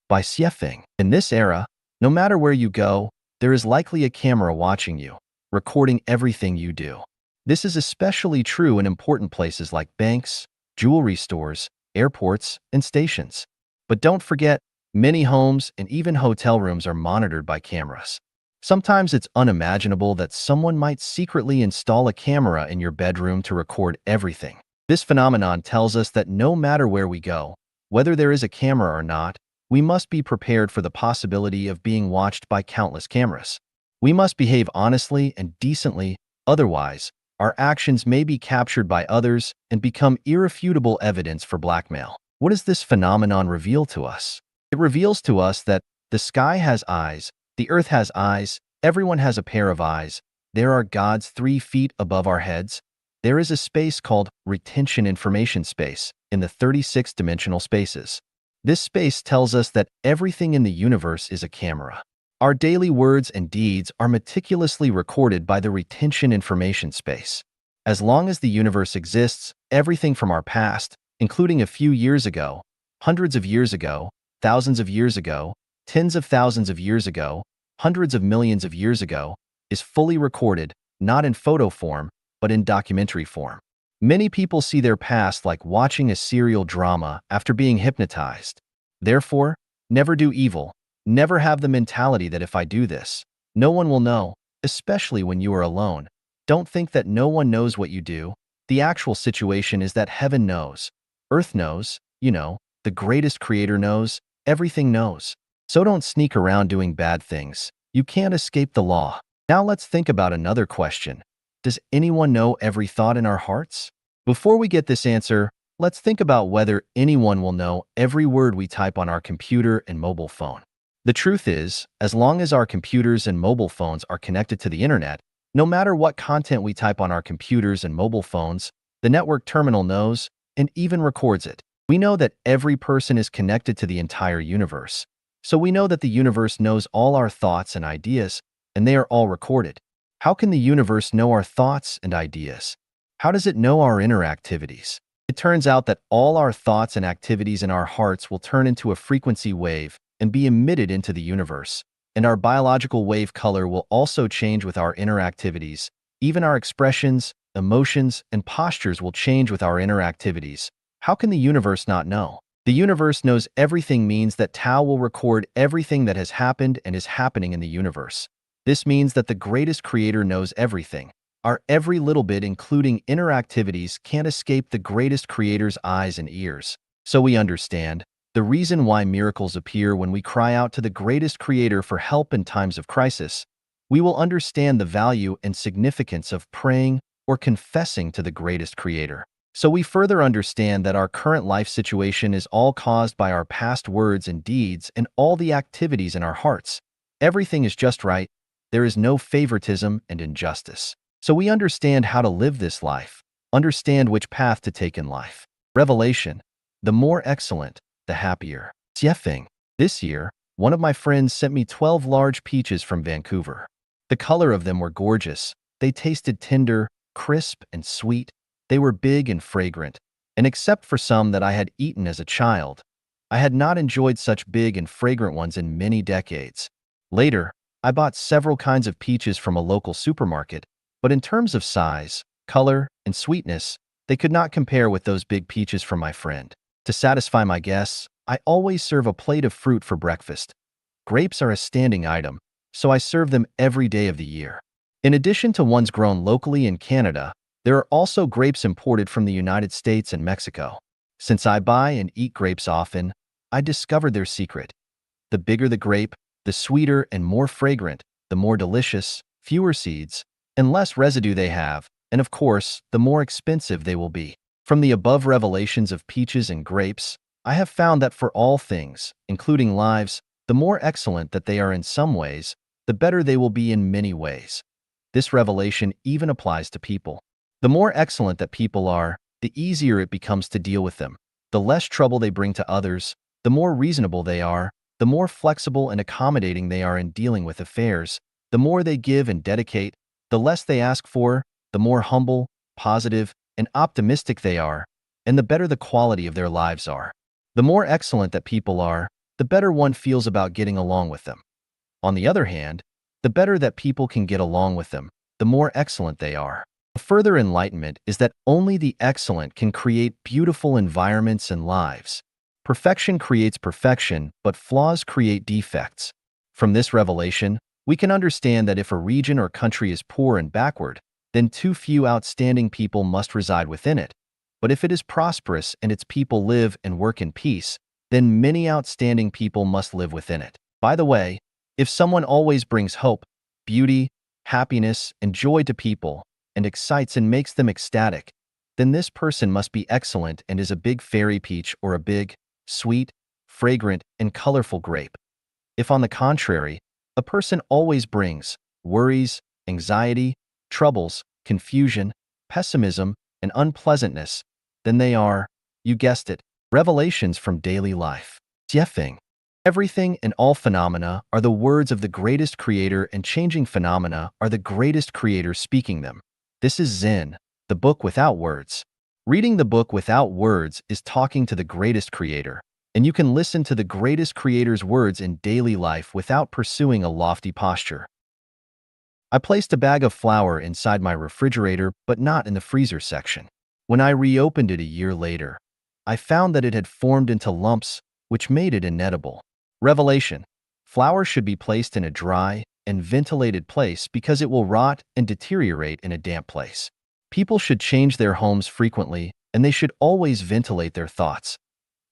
By Xiefeng. In this era, no matter where you go, there is likely a camera watching you, recording everything you do. This is especially true in important places like banks, jewelry stores, airports, and stations. But don't forget, many homes and even hotel rooms are monitored by cameras. Sometimes it's unimaginable that someone might secretly install a camera in your bedroom to record everything. This phenomenon tells us that no matter where we go, whether there is a camera or not, we must be prepared for the possibility of being watched by countless cameras. We must behave honestly and decently, otherwise, our actions may be captured by others and become irrefutable evidence for blackmail. What does this phenomenon reveal to us? It reveals to us that the sky has eyes, the earth has eyes, everyone has a pair of eyes, there are gods 3 feet above our heads, there is a space called retention information space in the 36-dimensional spaces. This space tells us that everything in the universe is a camera. Our daily words and deeds are meticulously recorded by the retention information space. As long as the universe exists, everything from our past, including a few years ago, hundreds of years ago, thousands of years ago, tens of thousands of years ago, hundreds of millions of years ago, is fully recorded, not in photo form, but in documentary form. Many people see their past like watching a serial drama after being hypnotized. Therefore, never do evil. Never have the mentality that if I do this, no one will know, especially when you are alone. Don't think that no one knows what you do. The actual situation is that heaven knows, earth knows, the greatest creator knows, everything knows. So don't sneak around doing bad things. You can't escape the law. Now let's think about another question. Does anyone know every thought in our hearts? Before we get this answer, let's think about whether anyone will know every word we type on our computer and mobile phone. The truth is, as long as our computers and mobile phones are connected to the internet, no matter what content we type on our computers and mobile phones, the network terminal knows and even records it. We know that every person is connected to the entire universe. So we know that the universe knows all our thoughts and ideas, and they are all recorded. How can the universe know our thoughts and ideas? How does it know our inner activities? It turns out that all our thoughts and activities in our hearts will turn into a frequency wave and be emitted into the universe, and our biological wave color will also change with our inner activities. Even our expressions, emotions, and postures will change with our inner activities. How can the universe not know? The universe knows everything means that Tao will record everything that has happened and is happening in the universe. This means that the greatest creator knows everything. Our every little bit, including inner activities, can't escape the greatest creator's eyes and ears. So we understand the reason why miracles appear when we cry out to the greatest creator for help in times of crisis. We will understand the value and significance of praying or confessing to the greatest creator. So we further understand that our current life situation is all caused by our past words and deeds and all the activities in our hearts. Everything is just right. There is no favoritism and injustice. So we understand how to live this life, understand which path to take in life. Revelation. The more excellent, the happier. Xiefeng. This year, one of my friends sent me 12 large peaches from Vancouver. The color of them were gorgeous. They tasted tender, crisp, and sweet. They were big and fragrant, and except for some that I had eaten as a child, I had not enjoyed such big and fragrant ones in many decades. Later, I bought several kinds of peaches from a local supermarket, but in terms of size, color, and sweetness, they could not compare with those big peaches from my friend. To satisfy my guests, I always serve a plate of fruit for breakfast. Grapes are a standing item, so I serve them every day of the year. In addition to ones grown locally in Canada, there are also grapes imported from the United States and Mexico. Since I buy and eat grapes often, I discovered their secret. The bigger the grape, the sweeter and more fragrant, the more delicious, fewer seeds, and less residue they have, and of course, the more expensive they will be. From the above revelations of peaches and grapes, I have found that for all things, including lives, the more excellent that they are in some ways, the better they will be in many ways. This revelation even applies to people. The more excellent that people are, the easier it becomes to deal with them. The less trouble they bring to others, the more reasonable they are, the more flexible and accommodating they are in dealing with affairs, the more they give and dedicate, the less they ask for, the more humble, positive, and optimistic they are, and the better the quality of their lives are. The more excellent that people are, the better one feels about getting along with them. On the other hand, the better that people can get along with them, the more excellent they are. A further enlightenment is that only the excellent can create beautiful environments and lives. Perfection creates perfection, but flaws create defects. From this revelation, we can understand that if a region or country is poor and backward, then too few outstanding people must reside within it. But if it is prosperous and its people live and work in peace, then many outstanding people must live within it. By the way, if someone always brings hope, beauty, happiness, and joy to people, and excites and makes them ecstatic, then this person must be excellent and is a big fairy peach or a big, sweet, fragrant, and colorful grape. If, on the contrary, a person always brings worries, anxiety, troubles, confusion, pessimism, and unpleasantness, then they are, you guessed it, revelations from daily life. Xiefeng. Everything and all phenomena are the words of the greatest creator, and changing phenomena are the greatest creator speaking them. This is Zen, the book without words. Reading the book without words is talking to the greatest creator, and you can listen to the greatest creator's words in daily life without pursuing a lofty posture. I placed a bag of flour inside my refrigerator, but not in the freezer section. When I reopened it a year later, I found that it had formed into lumps, which made it inedible. Revelation. Flour should be placed in a dry and ventilated place because it will rot and deteriorate in a damp place. People should change their homes frequently, and they should always ventilate their thoughts.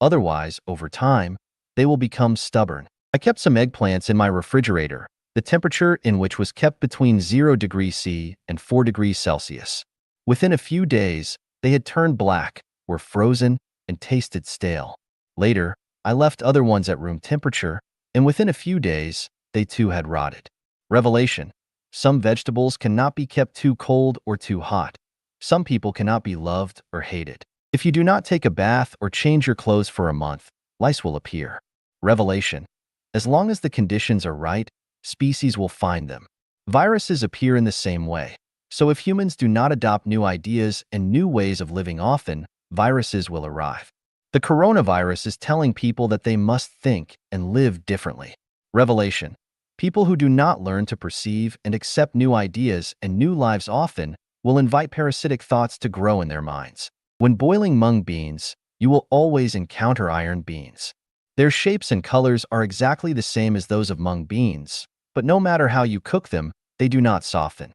Otherwise, over time, they will become stubborn. I kept some eggplants in my refrigerator, the temperature in which was kept between 0 degrees C and 4 degrees Celsius. Within a few days, they had turned black, were frozen, and tasted stale. Later, I left other ones at room temperature, and within a few days, they too had rotted. Revelation. Some vegetables cannot be kept too cold or too hot. Some people cannot be loved or hated. If you do not take a bath or change your clothes for a month, lice will appear. Revelation. As long as the conditions are right, species will find them. Viruses appear in the same way. So if humans do not adopt new ideas and new ways of living often, viruses will arrive. The coronavirus is telling people that they must think and live differently. Revelation. People who do not learn to perceive and accept new ideas and new lives often will invite parasitic thoughts to grow in their minds. When boiling mung beans, you will always encounter iron beans. Their shapes and colors are exactly the same as those of mung beans, but no matter how you cook them, they do not soften.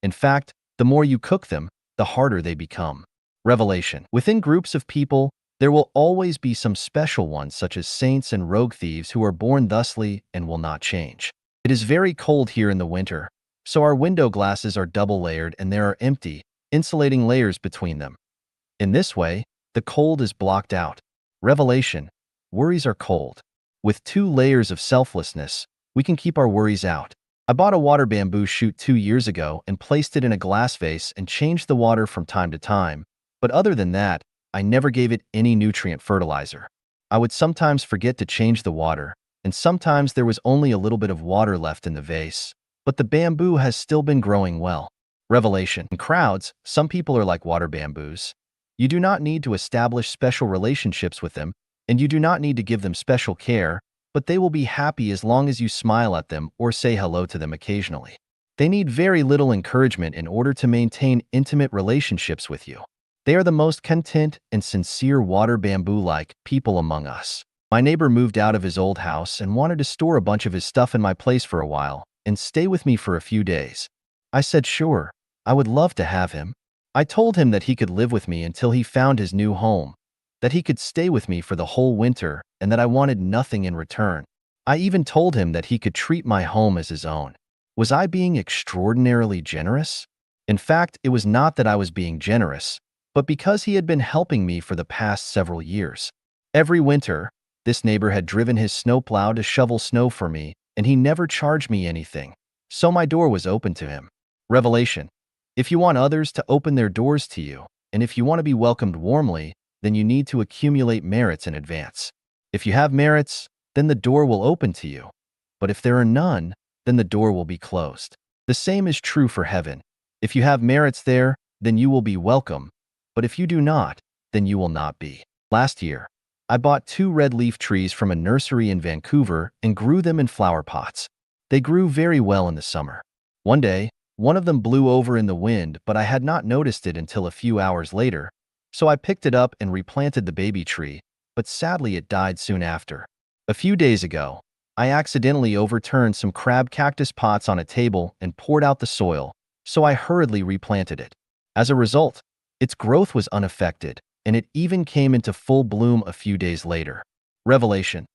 In fact, the more you cook them, the harder they become. Revelation. Within groups of people, there will always be some special ones such as saints and rogue thieves who are born thusly and will not change. It is very cold here in the winter, so our window glasses are double layered and there are empty, insulating layers between them. In this way, the cold is blocked out. Revelation. Worries are cold. With 2 layers of selflessness, we can keep our worries out. I bought a water bamboo shoot 2 years ago and placed it in a glass vase and changed the water from time to time, but other than that, I never gave it any nutrient fertilizer. I would sometimes forget to change the water, and sometimes there was only a little bit of water left in the vase, but the bamboo has still been growing well. Revelation. In crowds, some people are like water bamboos. You do not need to establish special relationships with them, and you do not need to give them special care, but they will be happy as long as you smile at them or say hello to them occasionally. They need very little encouragement in order to maintain intimate relationships with you. They are the most content and sincere water bamboo-like people among us. My neighbor moved out of his old house and wanted to store a bunch of his stuff in my place for a while and stay with me for a few days. I said sure, I would love to have him. I told him that he could live with me until he found his new home, that he could stay with me for the whole winter, and that I wanted nothing in return. I even told him that he could treat my home as his own. Was I being extraordinarily generous? In fact, it was not that I was being generous, but because he had been helping me for the past several years. Every winter, this neighbor had driven his snowplow to shovel snow for me, and he never charged me anything, so my door was open to him. Revelation. If you want others to open their doors to you, and if you want to be welcomed warmly, then you need to accumulate merits in advance. If you have merits, then the door will open to you. But if there are none, then the door will be closed. The same is true for heaven. If you have merits there, then you will be welcome. But if you do not, then you will not be. Last year, I bought 2 red leaf trees from a nursery in Vancouver and grew them in flower pots. They grew very well in the summer. One day, one of them blew over in the wind, but I had not noticed it until a few hours later, so I picked it up and replanted the baby tree, but sadly it died soon after. A few days ago, I accidentally overturned some crab cactus pots on a table and poured out the soil, so I hurriedly replanted it. As a result, its growth was unaffected, and it even came into full bloom a few days later. Revelation.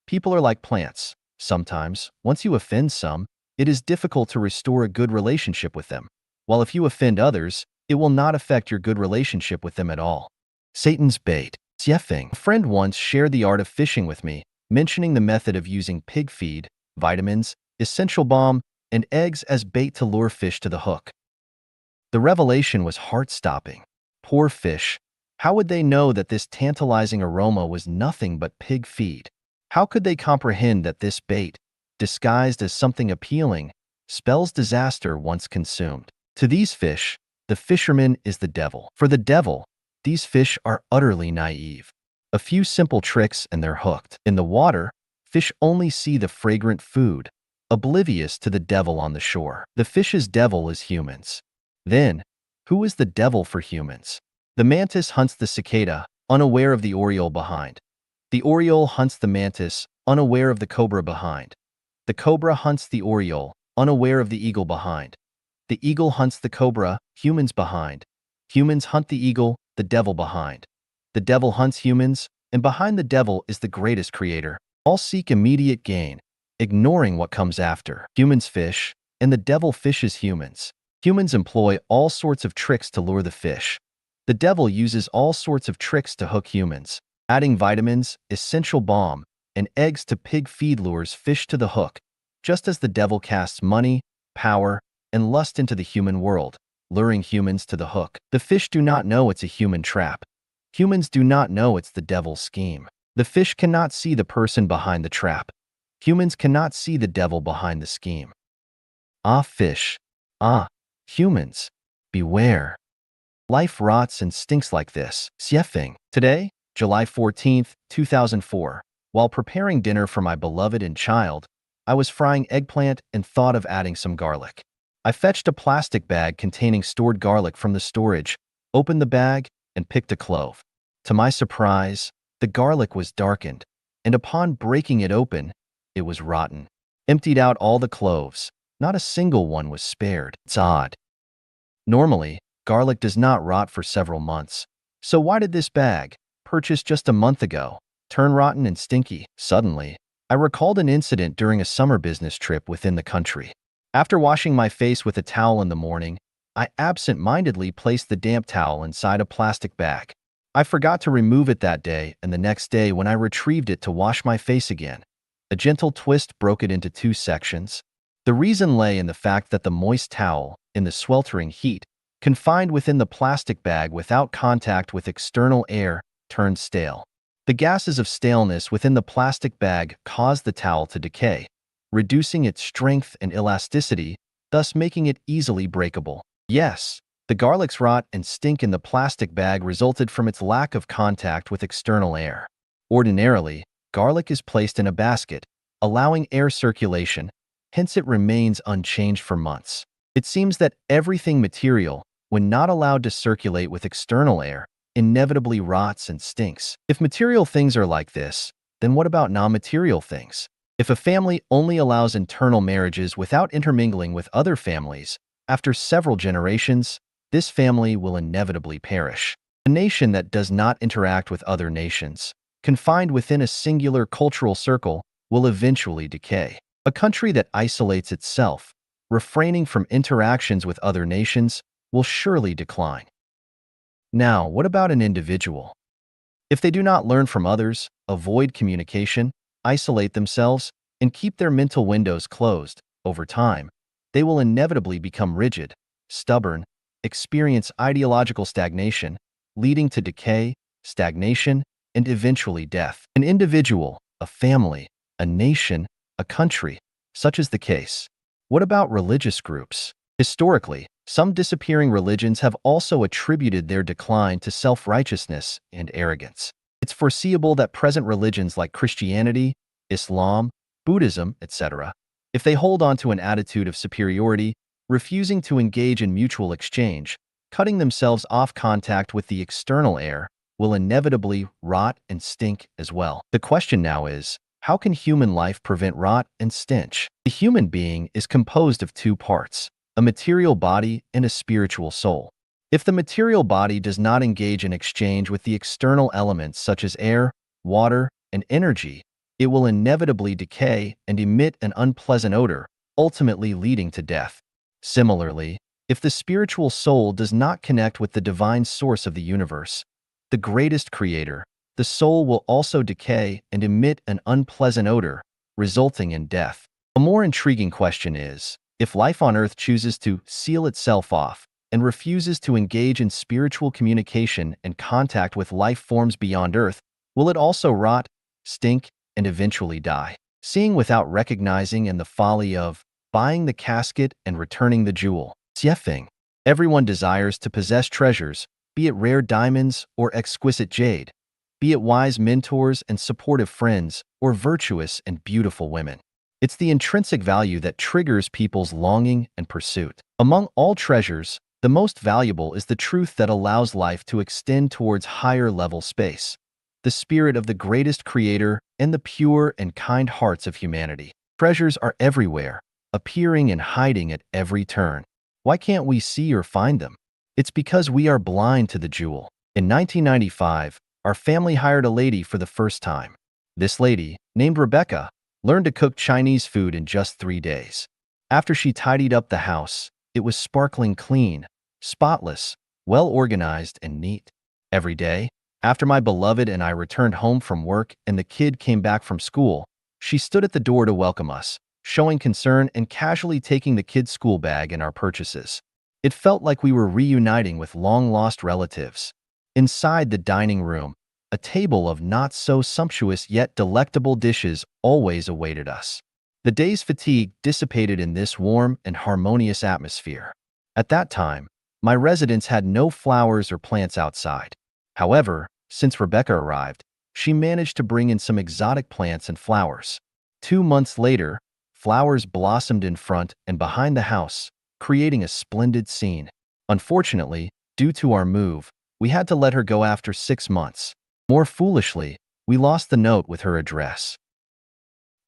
People are like plants. Sometimes, once you offend some, it is difficult to restore a good relationship with them, while if you offend others, it will not affect your good relationship with them at all. Satan's bait. Xiefeng. A friend once shared the art of fishing with me, mentioning the method of using pig feed, vitamins, essential balm, and eggs as bait to lure fish to the hook. The revelation was heart-stopping. Poor fish. How would they know that this tantalizing aroma was nothing but pig feed? How could they comprehend that this bait, disguised as something appealing, spells disaster once consumed? To these fish, the fisherman is the devil. For the devil, these fish are utterly naive. A few simple tricks and they're hooked. In the water, fish only see the fragrant food, oblivious to the devil on the shore. The fish's devil is humans. Then, who is the devil for humans? The mantis hunts the cicada, unaware of the oriole behind. The oriole hunts the mantis, unaware of the cobra behind. The cobra hunts the oriole, unaware of the eagle behind. The eagle hunts the cobra, humans behind. Humans hunt the eagle, the devil behind. The devil hunts humans, and behind the devil is the greatest creator. All seek immediate gain, ignoring what comes after. Humans fish, and the devil fishes humans. Humans employ all sorts of tricks to lure the fish. The devil uses all sorts of tricks to hook humans. Adding vitamins, essential balm, and eggs to pig feed lures fish to the hook, just as the devil casts money, power, and lust into the human world, luring humans to the hook. The fish do not know it's a human trap. Humans do not know it's the devil's scheme. The fish cannot see the person behind the trap. Humans cannot see the devil behind the scheme. Ah, fish. Ah, humans. Beware. Life rots and stinks like this. Xiefeng. Today, July 14th, 2004, while preparing dinner for my beloved and child, I was frying eggplant and thought of adding some garlic. I fetched a plastic bag containing stored garlic from the storage, opened the bag, and picked a clove. To my surprise, the garlic was darkened, and upon breaking it open, it was rotten. Emptied out all the cloves. Not a single one was spared. It's odd. Normally, garlic does not rot for several months. So why did this bag, purchased just a month ago, turn rotten and stinky? Suddenly, I recalled an incident during a summer business trip within the country. After washing my face with a towel in the morning, I absent-mindedly placed the damp towel inside a plastic bag. I forgot to remove it that day, and the next day when I retrieved it to wash my face again, a gentle twist broke it into 2 sections. The reason lay in the fact that the moist towel, in the sweltering heat, confined within the plastic bag without contact with external air, turned stale. The gases of staleness within the plastic bag caused the towel to decay, reducing its strength and elasticity, thus making it easily breakable. Yes, the garlic's rot and stink in the plastic bag resulted from its lack of contact with external air. Ordinarily, garlic is placed in a basket, allowing air circulation, hence it remains unchanged for months. It seems that everything material, when not allowed to circulate with external air, inevitably rots and stinks. If material things are like this, then what about non-material things? If a family only allows internal marriages without intermingling with other families, after several generations, this family will inevitably perish. A nation that does not interact with other nations, confined within a singular cultural circle, will eventually decay. A country that isolates itself, refraining from interactions with other nations, will surely decline. Now, what about an individual? If they do not learn from others, avoid communication, isolate themselves, and keep their mental windows closed, over time, they will inevitably become rigid, stubborn, experience ideological stagnation, leading to decay, stagnation, and eventually death. An individual, a family, a nation, a country, such is the case. What about religious groups? Historically, some disappearing religions have also attributed their decline to self-righteousness and arrogance. It's foreseeable that present religions like Christianity, Islam, Buddhism, etc., if they hold on to an attitude of superiority, refusing to engage in mutual exchange, cutting themselves off contact with the external air, will inevitably rot and stink as well. The question now is, how can human life prevent rot and stench? The human being is composed of two parts, a material body and a spiritual soul. If the material body does not engage in exchange with the external elements such as air, water, and energy, it will inevitably decay and emit an unpleasant odor, ultimately leading to death. Similarly, if the spiritual soul does not connect with the divine source of the universe, the greatest creator, the soul will also decay and emit an unpleasant odor, resulting in death. A more intriguing question is, if life on Earth chooses to seal itself off and refuses to engage in spiritual communication and contact with life forms beyond Earth, will it also rot, stink, and eventually die? Seeing without recognizing and the folly of buying the casket and returning the jewel. Xiefeng. Everyone desires to possess treasures, be it rare diamonds or exquisite jade, be it wise mentors and supportive friends, or virtuous and beautiful women. It's the intrinsic value that triggers people's longing and pursuit. Among all treasures, the most valuable is the truth that allows life to extend towards higher level space, the spirit of the greatest creator and the pure and kind hearts of humanity. Treasures are everywhere, appearing and hiding at every turn. Why can't we see or find them? It's because we are blind to the jewel. In 1995, our family hired a lady for the first time. This lady, named Rebecca, learned to cook Chinese food in just 3 days. After she tidied up the house, it was sparkling clean, spotless, well organized, and neat. Every day, after my beloved and I returned home from work and the kid came back from school, she stood at the door to welcome us, showing concern and casually taking the kid's school bag and our purchases. It felt like we were reuniting with long-lost relatives. Inside the dining room, a table of not-so-sumptuous yet delectable dishes always awaited us. The day's fatigue dissipated in this warm and harmonious atmosphere. At that time, my residence had no flowers or plants outside. However, since Rebecca arrived, she managed to bring in some exotic plants and flowers. 2 months later, flowers blossomed in front and behind the house, creating a splendid scene. Unfortunately, due to our move, we had to let her go after 6 months. More foolishly, we lost the note with her address.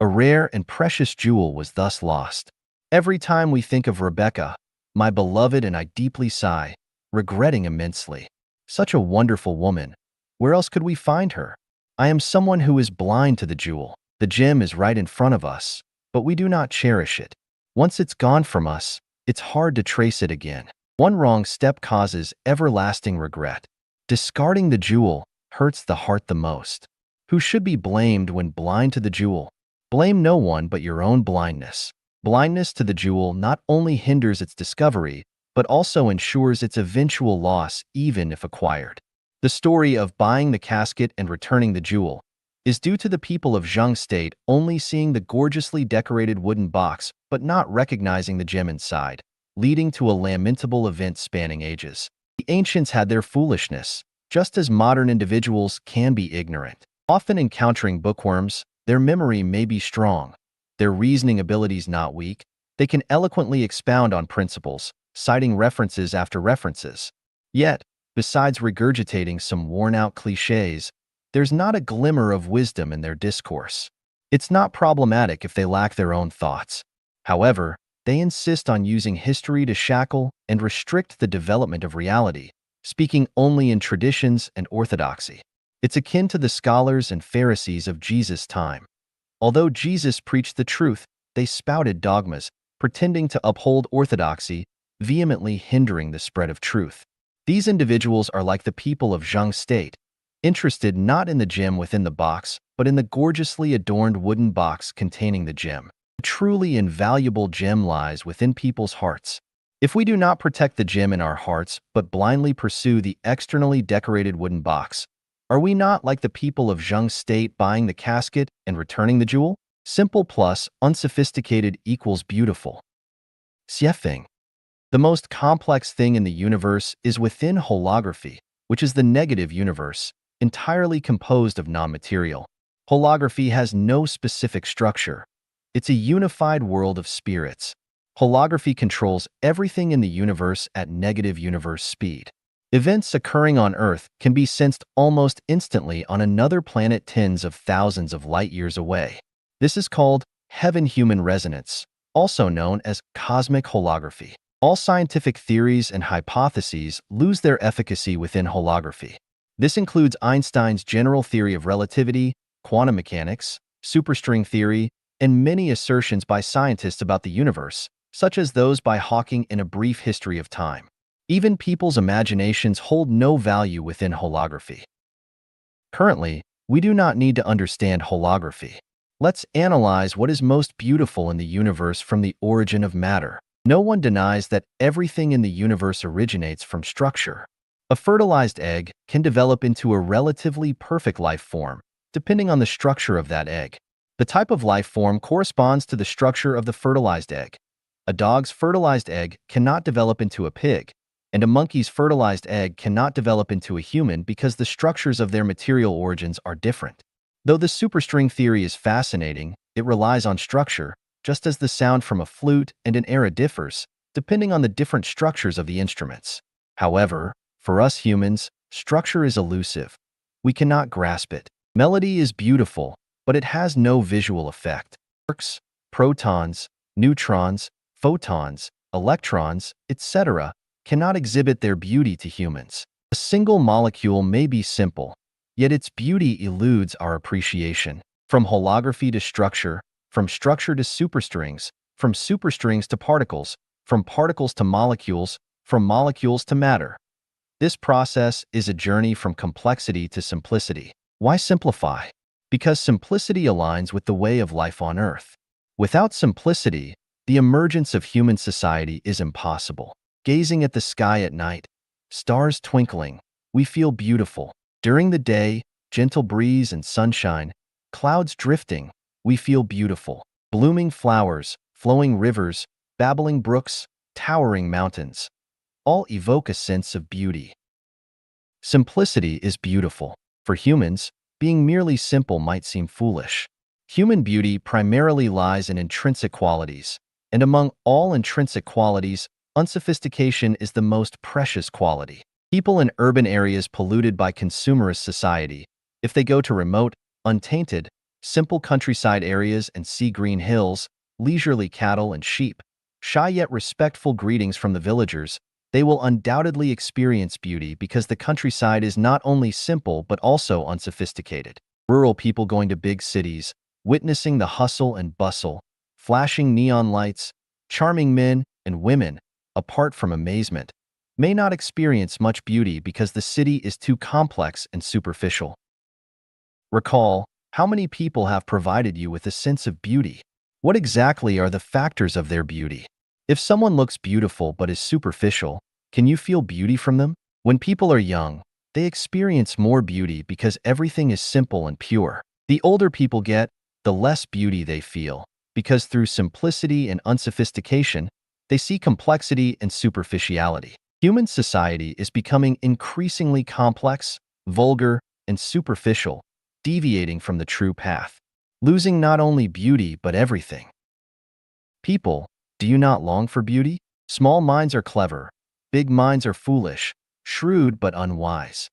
A rare and precious jewel was thus lost. Every time we think of Rebecca, my beloved and I deeply sigh, regretting immensely. Such a wonderful woman. Where else could we find her? I am someone who is blind to the jewel. The gem is right in front of us, but we do not cherish it. Once it's gone from us, it's hard to trace it again. One wrong step causes everlasting regret. Discarding the jewel hurts the heart the most. Who should be blamed when blind to the jewel? Blame no one but your own blindness. Blindness to the jewel not only hinders its discovery, but also ensures its eventual loss even if acquired. The story of buying the casket and returning the jewel is due to the people of Zhang State only seeing the gorgeously decorated wooden box but not recognizing the gem inside, leading to a lamentable event spanning ages. The ancients had their foolishness, just as modern individuals can be ignorant. Often encountering bookworms, their memory may be strong, their reasoning abilities not weak. They can eloquently expound on principles, citing references after references. Yet, besides regurgitating some worn-out cliches, there's not a glimmer of wisdom in their discourse. It's not problematic if they lack their own thoughts. However, they insist on using history to shackle and restrict the development of reality, speaking only in traditions and orthodoxy. It's akin to the scholars and Pharisees of Jesus' time. Although Jesus preached the truth, they spouted dogmas, pretending to uphold orthodoxy, vehemently hindering the spread of truth. These individuals are like the people of Zhang State, interested not in the gem within the box, but in the gorgeously adorned wooden box containing the gem. A truly invaluable gem lies within people's hearts. If we do not protect the gem in our hearts, but blindly pursue the externally decorated wooden box, are we not like the people of Zhang State buying the casket and returning the jewel? Simple plus unsophisticated equals beautiful. Xiefeng. The most complex thing in the universe is within holography, which is the negative universe, entirely composed of non-material. Holography has no specific structure. It's a unified world of spirits. Holography controls everything in the universe at negative universe speed. Events occurring on Earth can be sensed almost instantly on another planet tens of thousands of light years away. This is called heaven-human resonance, also known as cosmic holography. All scientific theories and hypotheses lose their efficacy within holography. This includes Einstein's general theory of relativity, quantum mechanics, superstring theory, and many assertions by scientists about the universe, such as those by Hawking in A Brief History of Time. Even people's imaginations hold no value within holography. Currently, we do not need to understand holography. Let's analyze what is most beautiful in the universe from the origin of matter. No one denies that everything in the universe originates from structure. A fertilized egg can develop into a relatively perfect life form, depending on the structure of that egg. The type of life form corresponds to the structure of the fertilized egg. A dog's fertilized egg cannot develop into a pig, and a monkey's fertilized egg cannot develop into a human because the structures of their material origins are different. Though the superstring theory is fascinating, it relies on structure, just as the sound from a flute and an era differs, depending on the different structures of the instruments. However, for us humans, structure is elusive. We cannot grasp it. Melody is beautiful, but it has no visual effect. Quarks, protons, neutrons, photons, electrons, etc., cannot exhibit their beauty to humans. A single molecule may be simple, yet its beauty eludes our appreciation. From holography to structure, from structure to superstrings, from superstrings to particles, from particles to molecules, from molecules to matter. This process is a journey from complexity to simplicity. Why simplify? Because simplicity aligns with the way of life on Earth. Without simplicity, the emergence of human society is impossible. Gazing at the sky at night, stars twinkling, we feel beautiful. During the day, gentle breeze and sunshine, clouds drifting, we feel beautiful. Blooming flowers, flowing rivers, babbling brooks, towering mountains, all evoke a sense of beauty. Simplicity is beautiful. For humans, being merely simple might seem foolish. Human beauty primarily lies in intrinsic qualities, and among all intrinsic qualities, unsophistication is the most precious quality. People in urban areas polluted by consumerist society, if they go to remote, untainted, simple countryside areas and see green hills, leisurely cattle and sheep, shy yet respectful greetings from the villagers, they will undoubtedly experience beauty because the countryside is not only simple but also unsophisticated. Rural people going to big cities, witnessing the hustle and bustle, flashing neon lights, charming men and women, apart from amazement, may not experience much beauty because the city is too complex and superficial. Recall, how many people have provided you with a sense of beauty? What exactly are the factors of their beauty? If someone looks beautiful but is superficial, can you feel beauty from them? When people are young, they experience more beauty because everything is simple and pure. The older people get, the less beauty they feel, because through simplicity and unsophistication, they see complexity and superficiality. Human society is becoming increasingly complex, vulgar, and superficial, deviating from the true path, losing not only beauty but everything. People, do you not long for beauty? Small minds are clever, big minds are foolish, shrewd but unwise.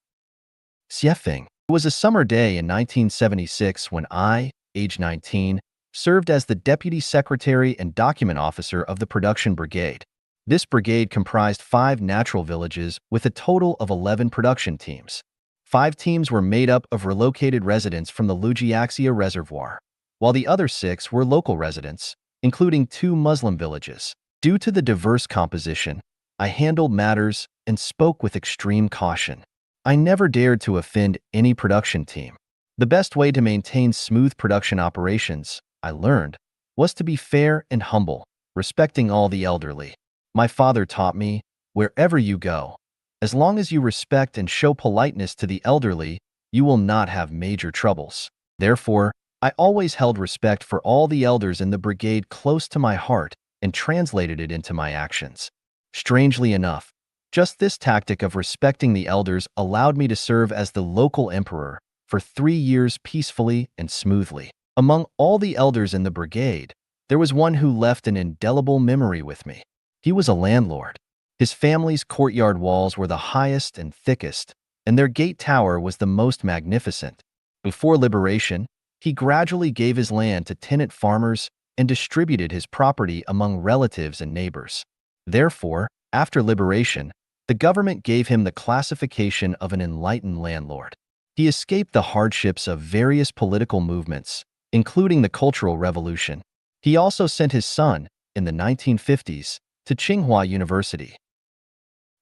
Xie Feng. It was a summer day in 1976 when I, age 19, served as the Deputy Secretary and Document Officer of the Production Brigade. This brigade comprised 5 natural villages with a total of 11 production teams. 5 teams were made up of relocated residents from the Lujiaxia Reservoir, while the other 6 were local residents, including 2 Muslim villages. Due to the diverse composition, I handled matters and spoke with extreme caution. I never dared to offend any production team. The best way to maintain smooth production operations, I learned, was to be fair and humble, respecting all the elderly. My father taught me, wherever you go, as long as you respect and show politeness to the elderly, you will not have major troubles. Therefore, I always held respect for all the elders in the brigade close to my heart and translated it into my actions. Strangely enough, Just this tactic of respecting the elders allowed me to serve as the local emperor for 3 years peacefully and smoothly. Among all the elders in the brigade, there was one who left an indelible memory with me. He was a landlord. His family's courtyard walls were the highest and thickest, and their gate tower was the most magnificent. Before liberation, he gradually gave his land to tenant farmers and distributed his property among relatives and neighbors. Therefore, after liberation, the government gave him the classification of an enlightened landlord. He escaped the hardships of various political movements, including the Cultural Revolution. He also sent his son, in the 1950s, to Tsinghua University.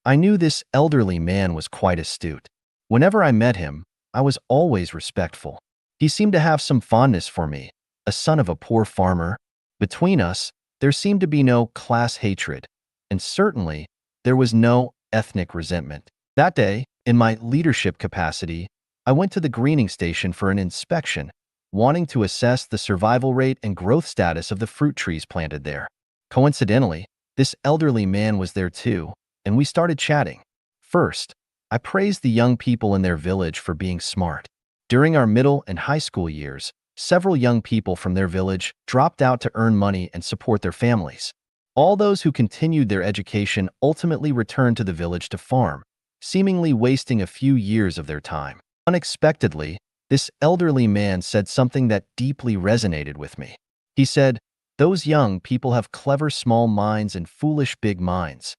I knew this elderly man was quite astute. Whenever I met him, I was always respectful. He seemed to have some fondness for me, a son of a poor farmer. Between us, there seemed to be no class hatred, and certainly there was no ethnic resentment. That day, in my leadership capacity, I went to the greening station for an inspection, wanting to assess the survival rate and growth status of the fruit trees planted there. Coincidentally, this elderly man was there too, and we started chatting. First, I praised the young people in their village for being smart. During our middle and high school years, several young people from their village dropped out to earn money and support their families. All those who continued their education ultimately returned to the village to farm, seemingly wasting a few years of their time. Unexpectedly, this elderly man said something that deeply resonated with me. He said, "Those young people have clever small minds and foolish big minds."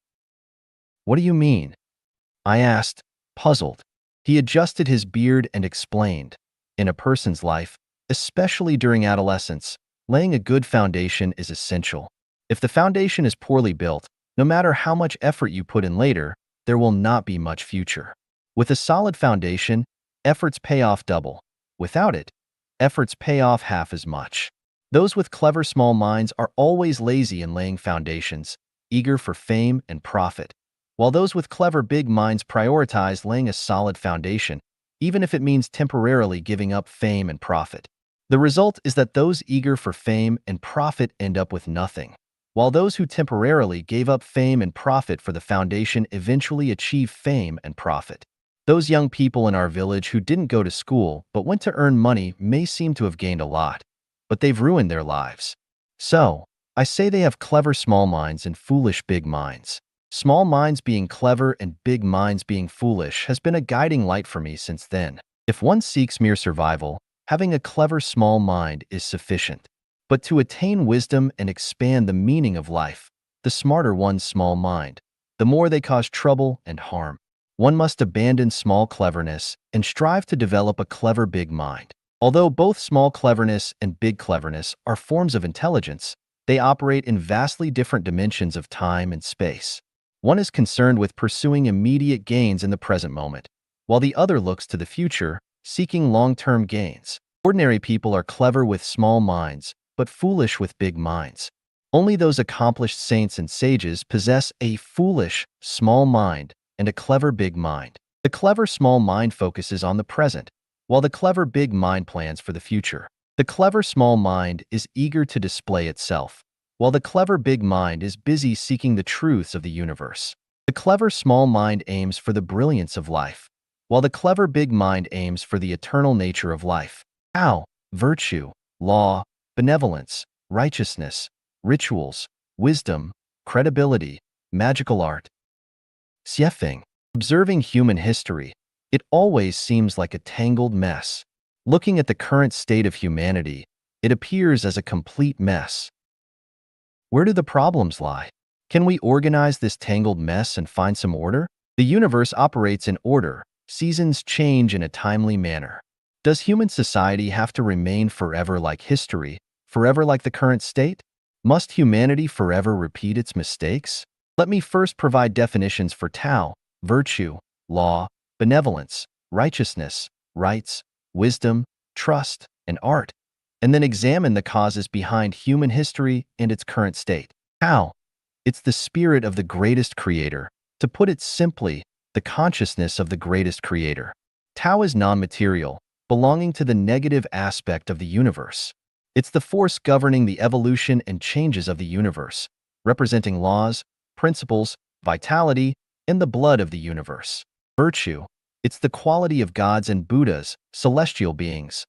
"What do you mean?" I asked, puzzled. He adjusted his beard and explained, "In a person's life, especially during adolescence, laying a good foundation is essential. If the foundation is poorly built, no matter how much effort you put in later, there will not be much future. With a solid foundation, efforts pay off double. Without it, efforts pay off half as much." Those with clever small minds are always lazy in laying foundations, eager for fame and profit, while those with clever big minds prioritize laying a solid foundation, even if it means temporarily giving up fame and profit. The result is that those eager for fame and profit end up with nothing, while those who temporarily gave up fame and profit for the foundation eventually achieve fame and profit. Those young people in our village who didn't go to school but went to earn money may seem to have gained a lot, but they've ruined their lives. So, I say they have clever small minds and foolish big minds. Small minds being clever and big minds being foolish has been a guiding light for me since then. If one seeks mere survival, having a clever small mind is sufficient. But to attain wisdom and expand the meaning of life, the smarter one's small mind, the more they cause trouble and harm. One must abandon small cleverness and strive to develop a clever big mind. Although both small cleverness and big cleverness are forms of intelligence, they operate in vastly different dimensions of time and space. One is concerned with pursuing immediate gains in the present moment, while the other looks to the future, seeking long-term gains. Ordinary people are clever with small minds, but foolish with big minds. Only those accomplished saints and sages possess a foolish, small mind and a clever big mind. The clever small mind focuses on the present, while the clever big mind plans for the future. The clever small mind is eager to display itself, while the clever big mind is busy seeking the truths of the universe. The clever small mind aims for the brilliance of life, while the clever big mind aims for the eternal nature of life. How? Virtue, law, benevolence, righteousness, rituals, wisdom, credibility, magical art. Xiefeng. Observing human history, it always seems like a tangled mess. Looking at the current state of humanity, it appears as a complete mess. Where do the problems lie? Can we organize this tangled mess and find some order? The universe operates in order. Seasons change in a timely manner. Does human society have to remain forever like history, forever like the current state? Must humanity forever repeat its mistakes? Let me first provide definitions for Tao, virtue, law, benevolence, righteousness, rights, wisdom, trust, and art, and then examine the causes behind human history and its current state. Tao. It's the spirit of the greatest creator. To put it simply, the consciousness of the greatest creator. Tao is non-material, belonging to the negative aspect of the universe. It's the force governing the evolution and changes of the universe, representing laws, principles, vitality, and the blood of the universe. Virtue. It's the quality of gods and Buddhas, celestial beings.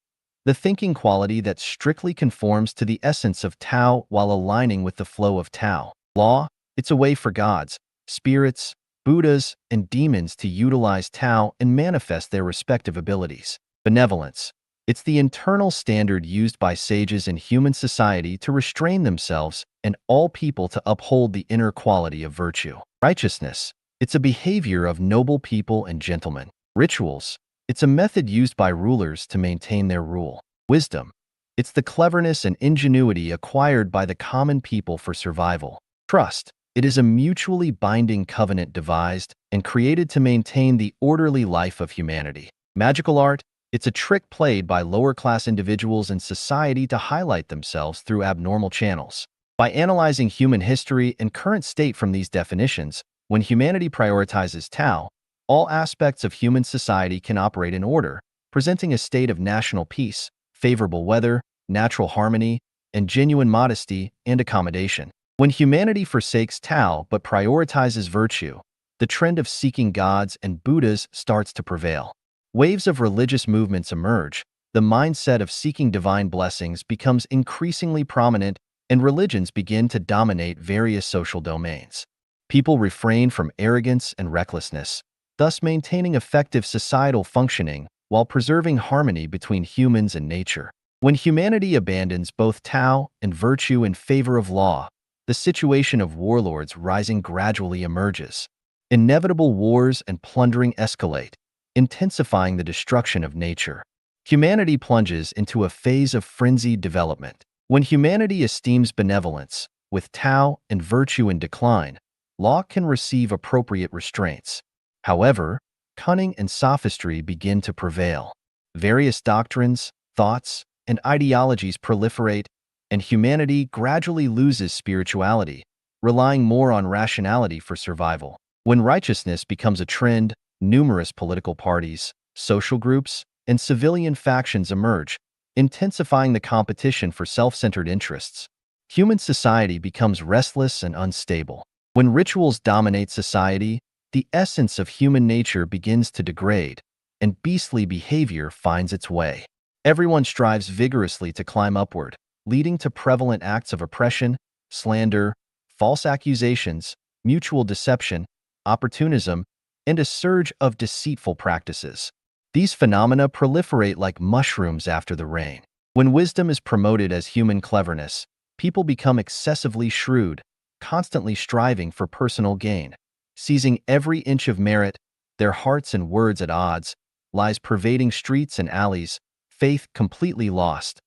The thinking quality that strictly conforms to the essence of Tao while aligning with the flow of Tao. Law. It's a way for gods, spirits, Buddhas, and demons to utilize Tao and manifest their respective abilities. Benevolence. It's the internal standard used by sages in human society to restrain themselves and all people to uphold the inner quality of virtue. Righteousness. It's a behavior of noble people and gentlemen. Rituals. It's a method used by rulers to maintain their rule. Wisdom. It's the cleverness and ingenuity acquired by the common people for survival. Trust. It is a mutually binding covenant devised and created to maintain the orderly life of humanity. Magical art. It's a trick played by lower-class individuals in society to highlight themselves through abnormal channels. By analyzing human history and current state from these definitions, when humanity prioritizes Tao, all aspects of human society can operate in order, presenting a state of national peace, favorable weather, natural harmony, and genuine modesty and accommodation. When humanity forsakes Tao but prioritizes virtue, the trend of seeking gods and Buddhas starts to prevail. Waves of religious movements emerge, the mindset of seeking divine blessings becomes increasingly prominent, and religions begin to dominate various social domains. People refrain from arrogance and recklessness, thus maintaining effective societal functioning while preserving harmony between humans and nature. When humanity abandons both Tao and virtue in favor of law, the situation of warlords rising gradually emerges. Inevitable wars and plundering escalate, intensifying the destruction of nature. Humanity plunges into a phase of frenzied development. When humanity esteems benevolence, with Tao and virtue in decline, law can receive appropriate restraints. However, cunning and sophistry begin to prevail. Various doctrines, thoughts, and ideologies proliferate, and humanity gradually loses spirituality, relying more on rationality for survival. When righteousness becomes a trend, numerous political parties, social groups, and civilian factions emerge, intensifying the competition for self-centered interests. Human society becomes restless and unstable. When rituals dominate society, the essence of human nature begins to degrade, and beastly behavior finds its way. Everyone strives vigorously to climb upward, leading to prevalent acts of oppression, slander, false accusations, mutual deception, opportunism, and a surge of deceitful practices. These phenomena proliferate like mushrooms after the rain. When wisdom is promoted as human cleverness, people become excessively shrewd, constantly striving for personal gain. Seizing every inch of merit, their hearts and words at odds, lies pervading streets and alleys, faith completely lost.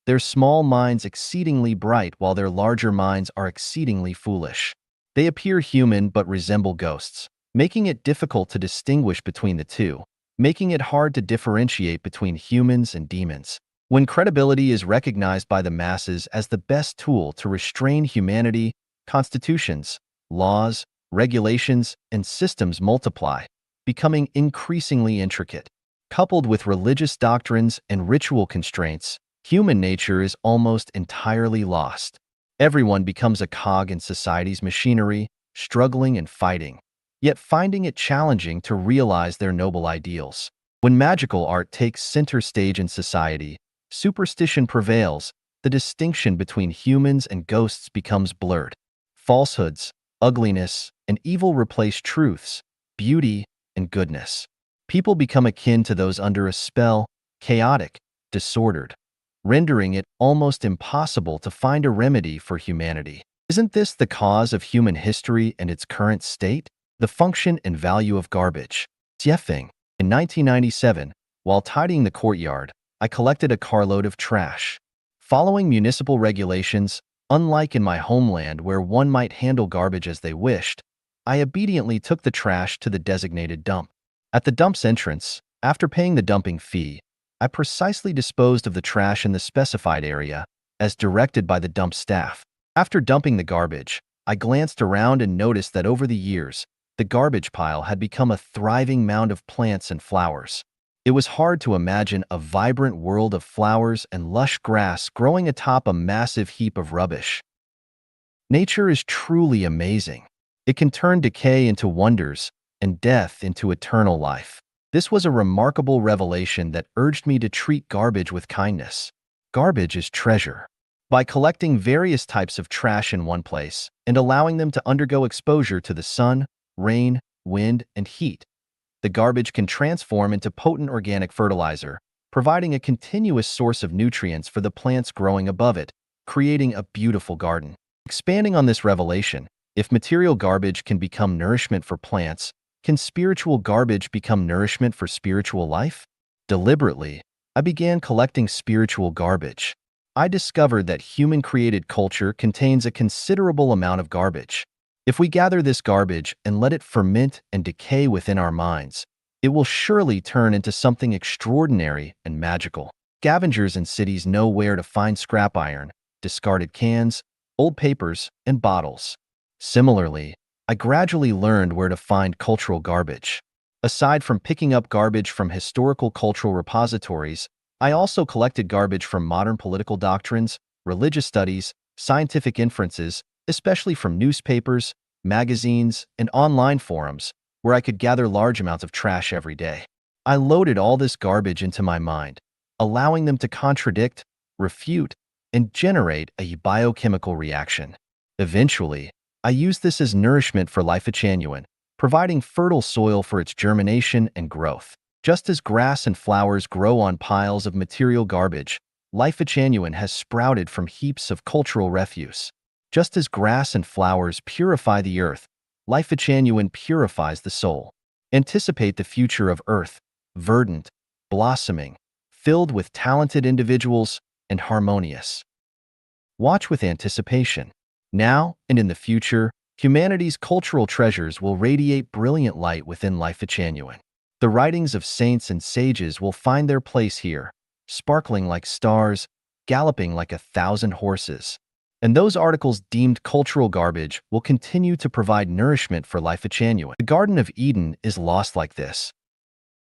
Their small minds exceedingly bright while their larger minds are exceedingly foolish. They appear human but resemble ghosts, making it difficult to distinguish between the two, making it hard to differentiate between humans and demons. When credibility is recognized by the masses as the best tool to restrain humanity, constitutions, laws, regulations, and systems multiply, becoming increasingly intricate. Coupled with religious doctrines and ritual constraints, human nature is almost entirely lost. Everyone becomes a cog in society's machinery, struggling and fighting, yet finding it challenging to realize their noble ideals. When magical art takes center stage in society, superstition prevails, the distinction between humans and ghosts becomes blurred. Falsehoods, ugliness, and evil replace truths, beauty, and goodness. People become akin to those under a spell, chaotic, disordered, rendering it almost impossible to find a remedy for humanity. Isn't this the cause of human history and its current state? The function and value of garbage. Xiefeng. In 1997, while tidying the courtyard, I collected a carload of trash. Following municipal regulations, unlike in my homeland where one might handle garbage as they wished, I obediently took the trash to the designated dump. At the dump's entrance, after paying the dumping fee, I precisely disposed of the trash in the specified area, as directed by the dump staff. After dumping the garbage, I glanced around and noticed that over the years, the garbage pile had become a thriving mound of plants and flowers. It was hard to imagine a vibrant world of flowers and lush grass growing atop a massive heap of rubbish. Nature is truly amazing. It can turn decay into wonders, and death into eternal life. This was a remarkable revelation that urged me to treat garbage with kindness. Garbage is treasure. By collecting various types of trash in one place and allowing them to undergo exposure to the sun, rain, wind, and heat, the garbage can transform into potent organic fertilizer, providing a continuous source of nutrients for the plants growing above it, creating a beautiful garden. Expanding on this revelation, if material garbage can become nourishment for plants, can spiritual garbage become nourishment for spiritual life? Deliberately, I began collecting spiritual garbage. I discovered that human-created culture contains a considerable amount of garbage. If we gather this garbage and let it ferment and decay within our minds, it will surely turn into something extraordinary and magical. Scavengers in cities know where to find scrap iron, discarded cans, old papers, and bottles. Similarly, I gradually learned where to find cultural garbage. Aside from picking up garbage from historical cultural repositories, I also collected garbage from modern political doctrines, religious studies, scientific inferences, especially from newspapers, magazines, and online forums, where I could gather large amounts of trash every day. I loaded all this garbage into my mind, allowing them to contradict, refute, and generate a biochemical reaction. Eventually, I used this as nourishment for Life Genuine, providing fertile soil for its germination and growth. Just as grass and flowers grow on piles of material garbage, Life Genuine has sprouted from heaps of cultural refuse. Just as grass and flowers purify the earth, Life Genuine purifies the soul. Anticipate the future of Earth, verdant, blossoming, filled with talented individuals, and harmonious. Watch with anticipation. Now and in the future, humanity's cultural treasures will radiate brilliant light within Life Genuine. The writings of saints and sages will find their place here, sparkling like stars, galloping like 1,000 horses. And those articles deemed cultural garbage will continue to provide nourishment for Life Genuine. The Garden of Eden is lost like this.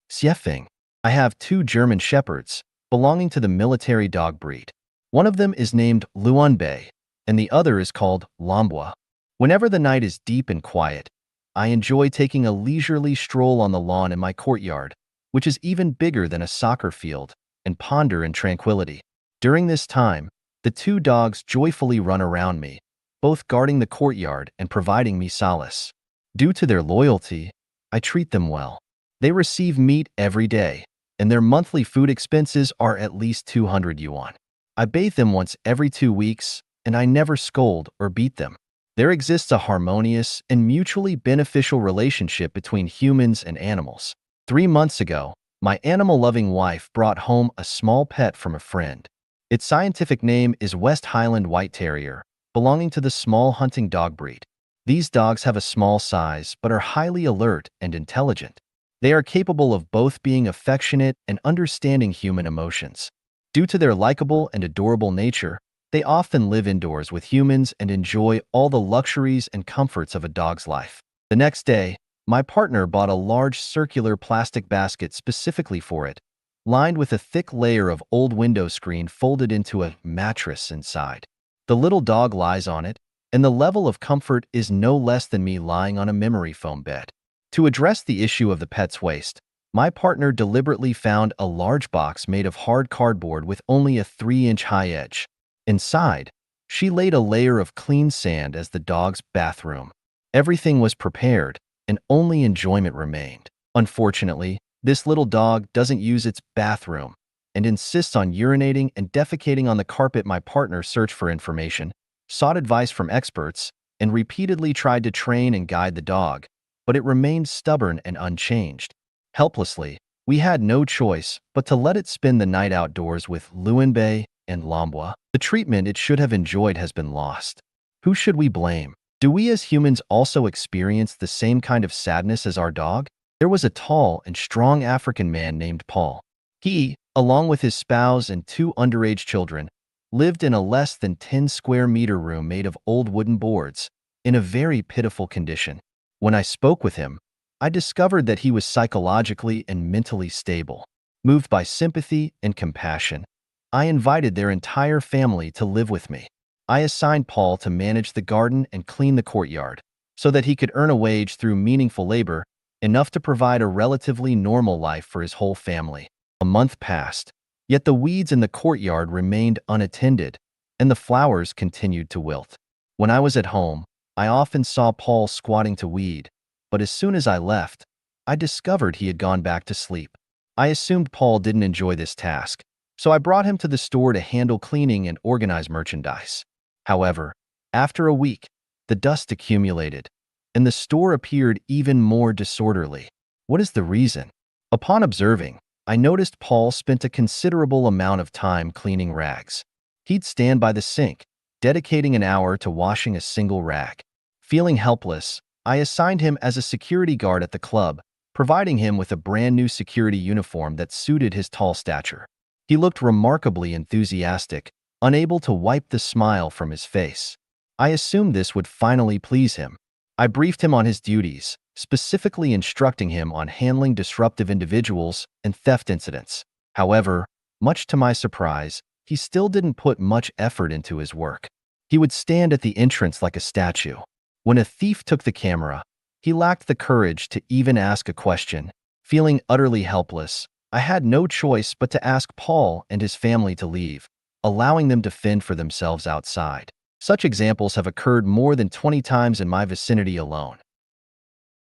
Siefing. I have 2 German shepherds, belonging to the military dog breed. One of them is named Luanbei, and the other is called Lambwa. Whenever the night is deep and quiet, I enjoy taking a leisurely stroll on the lawn in my courtyard, which is even bigger than a soccer field, and ponder in tranquility. During this time, the 2 dogs joyfully run around me, both guarding the courtyard and providing me solace. Due to their loyalty, I treat them well. They receive meat every day, and their monthly food expenses are at least 200 yuan. I bathe them once every 2 weeks, and I never scold or beat them. There exists a harmonious and mutually beneficial relationship between humans and animals. 3 months ago, my animal-loving wife brought home a small pet from a friend. Its scientific name is West Highland White Terrier, belonging to the small hunting dog breed. These dogs have a small size but are highly alert and intelligent. They are capable of both being affectionate and understanding human emotions. Due to their likable and adorable nature, they often live indoors with humans and enjoy all the luxuries and comforts of a dog's life. The next day, my partner bought a large circular plastic basket specifically for it, lined with a thick layer of old window screen folded into a mattress inside. The little dog lies on it, and the level of comfort is no less than me lying on a memory foam bed. To address the issue of the pet's waste, my partner deliberately found a large box made of hard cardboard with only a 3-inch high edge. Inside, she laid a layer of clean sand as the dog's bathroom. Everything was prepared, and only enjoyment remained. Unfortunately, this little dog doesn't use its bathroom and insists on urinating and defecating on the carpet. My partner searched for information, sought advice from experts, and repeatedly tried to train and guide the dog, but it remained stubborn and unchanged. Helplessly, we had no choice but to let it spend the night outdoors with Luanbei and Lambwa. The treatment it should have enjoyed has been lost. Who should we blame? Do we as humans also experience the same kind of sadness as our dog? There was a tall and strong African man named Paul. He, along with his spouse and 2 underage children, lived in a less than 10 square meter room made of old wooden boards, in a very pitiful condition. When I spoke with him, I discovered that he was psychologically and mentally stable. Moved by sympathy and compassion, I invited their entire family to live with me. I assigned Paul to manage the garden and clean the courtyard, so that he could earn a wage through meaningful labor enough to provide a relatively normal life for his whole family. A month passed, yet the weeds in the courtyard remained unattended, and the flowers continued to wilt. When I was at home, I often saw Paul squatting to weed, but as soon as I left, I discovered he had gone back to sleep. I assumed Paul didn't enjoy this task, so I brought him to the store to handle cleaning and organize merchandise. However, after a week, the dust accumulated, and the store appeared even more disorderly. What is the reason? Upon observing, I noticed Paul spent a considerable amount of time cleaning rags. He'd stand by the sink, dedicating an hour to washing a single rag. Feeling helpless, I assigned him as a security guard at the club, providing him with a brand new security uniform that suited his tall stature. He looked remarkably enthusiastic, unable to wipe the smile from his face. I assumed this would finally please him. I briefed him on his duties, specifically instructing him on handling disruptive individuals and theft incidents. However, much to my surprise, he still didn't put much effort into his work. He would stand at the entrance like a statue. When a thief took the camera, he lacked the courage to even ask a question. Feeling utterly helpless, I had no choice but to ask Paul and his family to leave, allowing them to fend for themselves outside. Such examples have occurred more than 20 times in my vicinity alone.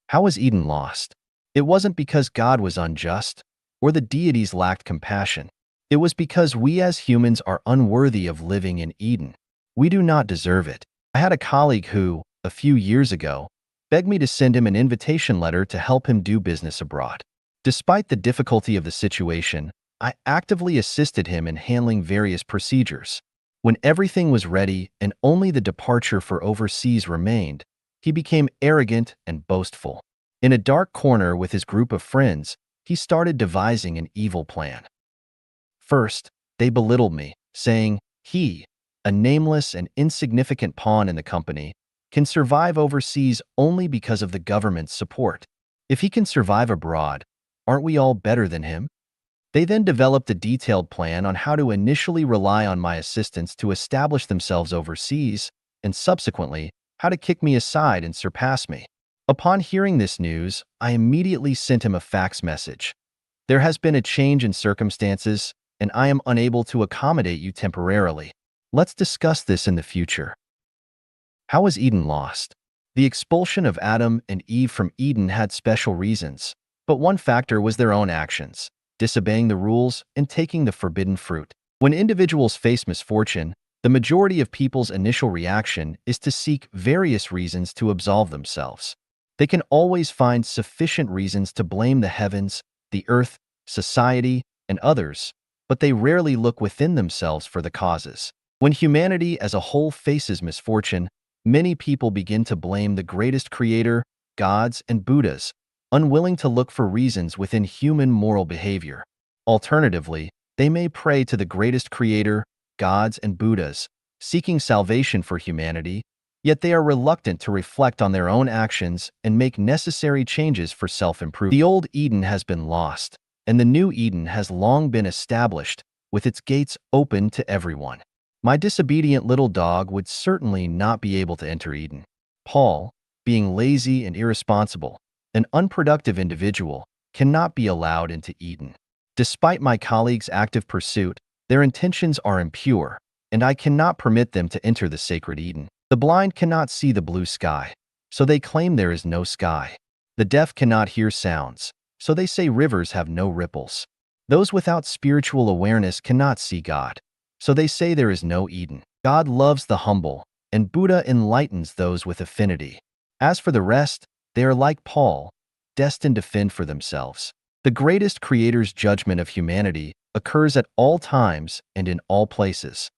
How was Eden lost? It wasn't because God was unjust or the deities lacked compassion. It was because we as humans are unworthy of living in Eden. We do not deserve it. I had a colleague who, a few years ago, begged me to send him an invitation letter to help him do business abroad. Despite the difficulty of the situation, I actively assisted him in handling various procedures. When everything was ready and only the departure for overseas remained, he became arrogant and boastful. In a dark corner with his group of friends, he started devising an evil plan. First, they belittled me, saying, he, a nameless and insignificant pawn in the company, can survive overseas only because of the government's support. If he can survive abroad, aren't we all better than him? They then developed a detailed plan on how to initially rely on my assistance to establish themselves overseas, and subsequently, how to kick me aside and surpass me. Upon hearing this news, I immediately sent him a fax message. There has been a change in circumstances, and I am unable to accommodate you temporarily. Let's discuss this in the future. How was Eden lost? The expulsion of Adam and Eve from Eden had special reasons, but one factor was their own actions, disobeying the rules and taking the forbidden fruit. When individuals face misfortune, the majority of people's initial reaction is to seek various reasons to absolve themselves. They can always find sufficient reasons to blame the heavens, the earth, society, and others, but they rarely look within themselves for the causes. When humanity as a whole faces misfortune, many people begin to blame the greatest creator, gods, and Buddhas, unwilling to look for reasons within human moral behavior. Alternatively, they may pray to the greatest creator, gods, and Buddhas, seeking salvation for humanity, yet they are reluctant to reflect on their own actions and make necessary changes for self-improvement. The old Eden has been lost, and the new Eden has long been established, with its gates open to everyone. My disobedient little dog would certainly not be able to enter Eden. Paul, being lazy and irresponsible, an unproductive individual, cannot be allowed into Eden. Despite my colleagues' active pursuit, their intentions are impure, and I cannot permit them to enter the sacred Eden. The blind cannot see the blue sky, so they claim there is no sky. The deaf cannot hear sounds, so they say rivers have no ripples. Those without spiritual awareness cannot see God, so they say there is no Eden. God loves the humble, and Buddha enlightens those with affinity. As for the rest, they are like Paul, destined to fend for themselves. The greatest creator's judgment of humanity occurs at all times and in all places.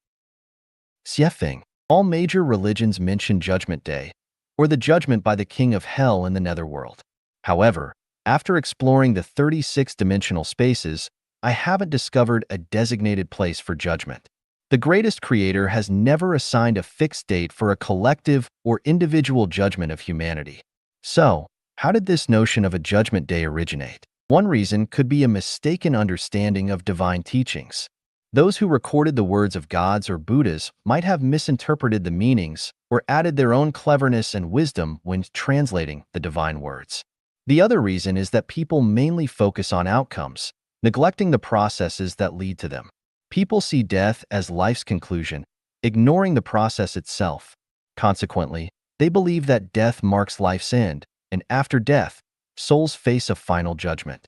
Xiefeng. All major religions mention Judgment Day, or the judgment by the king of hell in the netherworld. However, after exploring the 36-dimensional spaces, I haven't discovered a designated place for judgment. The greatest creator has never assigned a fixed date for a collective or individual judgment of humanity. So, how did this notion of a judgment day originate? One reason could be a mistaken understanding of divine teachings. Those who recorded the words of gods or Buddhas might have misinterpreted the meanings or added their own cleverness and wisdom when translating the divine words. The other reason is that people mainly focus on outcomes, neglecting the processes that lead to them. People see death as life's conclusion, ignoring the process itself. Consequently, they believe that death marks life's end, and after death, souls face a final judgment.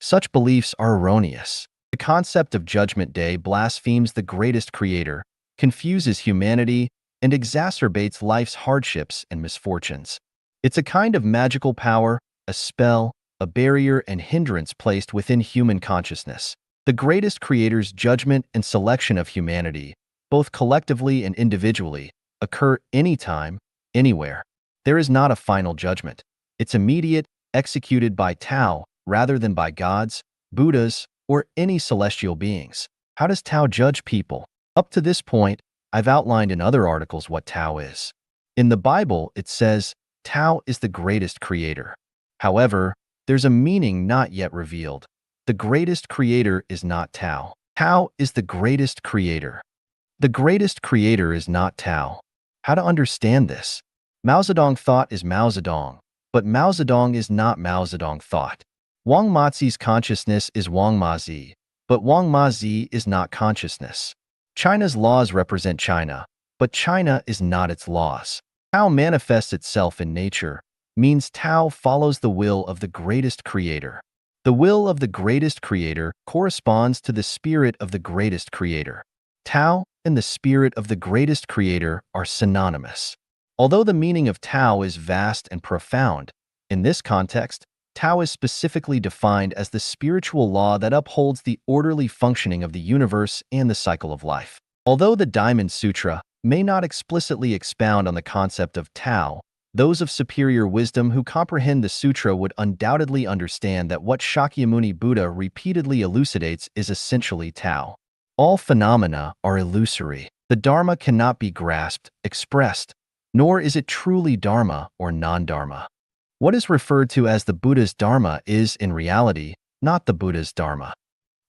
Such beliefs are erroneous. The concept of Judgment Day blasphemes the greatest creator, confuses humanity, and exacerbates life's hardships and misfortunes. It's a kind of magical power, a spell, a barrier and hindrance placed within human consciousness. The greatest creator's judgment and selection of humanity, both collectively and individually, occur anytime, anywhere. There is not a final judgment. It's immediate, executed by Tao rather than by gods, Buddhas, or any celestial beings. How does Tao judge people? Up to this point, I've outlined in other articles what Tao is. In the Bible, it says, Tao is the greatest creator. However, there's a meaning not yet revealed. The greatest creator is not Tao. Tao is the greatest creator. The greatest creator is not Tao. How to understand this? Mao Zedong thought is Mao Zedong, but Mao Zedong is not Mao Zedong thought. Wang Mazi's consciousness is Wang Mazi, but Wang Mazi is not consciousness. China's laws represent China, but China is not its laws. Tao manifests itself in nature, means Tao follows the will of the greatest creator. The will of the greatest creator corresponds to the spirit of the greatest creator. Tao and the spirit of the greatest creator are synonymous. Although the meaning of Tao is vast and profound, in this context, Tao is specifically defined as the spiritual law that upholds the orderly functioning of the universe and the cycle of life. Although the Diamond Sutra may not explicitly expound on the concept of Tao, those of superior wisdom who comprehend the sutra would undoubtedly understand that what Shakyamuni Buddha repeatedly elucidates is essentially Tao. All phenomena are illusory. The Dharma cannot be grasped, expressed, nor is it truly Dharma or non-Dharma. What is referred to as the Buddha's Dharma is, in reality, not the Buddha's Dharma.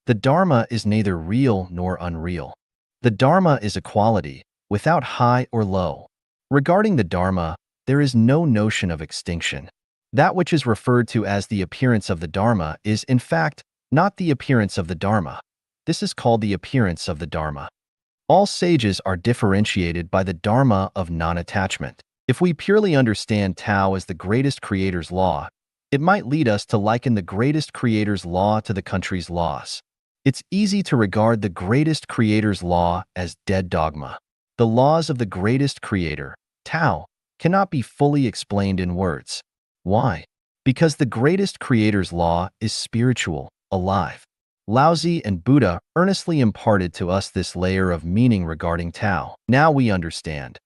The Dharma is neither real nor unreal. The Dharma is a quality, without high or low. Regarding the Dharma, there is no notion of extinction. That which is referred to as the appearance of the Dharma is, in fact, not the appearance of the Dharma. This is called the appearance of the Dharma. All sages are differentiated by the Dharma of non-attachment. If we purely understand Tao as the greatest creator's law, it might lead us to liken the greatest creator's law to the country's laws. It's easy to regard the greatest creator's law as dead dogma. The laws of the greatest creator, Tao, cannot be fully explained in words. Why? Because the greatest creator's law is spiritual, alive. Laozi and Buddha earnestly imparted to us this layer of meaning regarding Tao. Now we understand.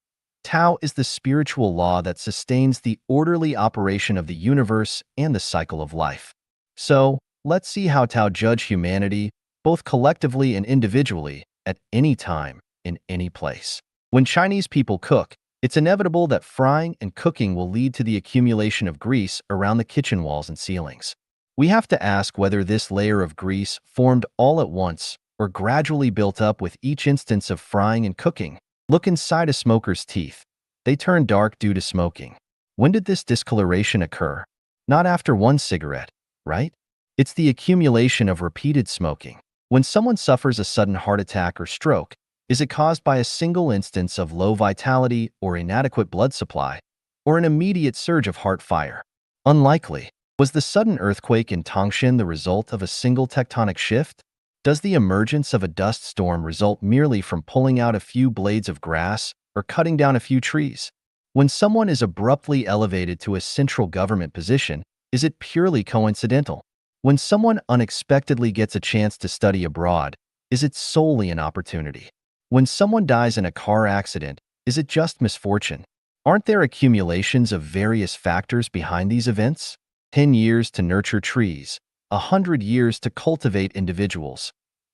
Tao is the spiritual law that sustains the orderly operation of the universe and the cycle of life. So, let's see how Tao judges humanity, both collectively and individually, at any time, in any place. When Chinese people cook, it's inevitable that frying and cooking will lead to the accumulation of grease around the kitchen walls and ceilings. We have to ask whether this layer of grease formed all at once or gradually built up with each instance of frying and cooking. Look inside a smoker's teeth. They turn dark due to smoking. When did this discoloration occur? Not after one cigarette, right? It's the accumulation of repeated smoking. When someone suffers a sudden heart attack or stroke, is it caused by a single instance of low vitality or inadequate blood supply, or an immediate surge of heart fire? Unlikely. Was the sudden earthquake in Tangshan the result of a single tectonic shift? Does the emergence of a dust storm result merely from pulling out a few blades of grass or cutting down a few trees? When someone is abruptly elevated to a central government position, is it purely coincidental? When someone unexpectedly gets a chance to study abroad, is it solely an opportunity? When someone dies in a car accident, is it just misfortune? Aren't there accumulations of various factors behind these events? 10 years to nurture trees, 100 years to cultivate individuals,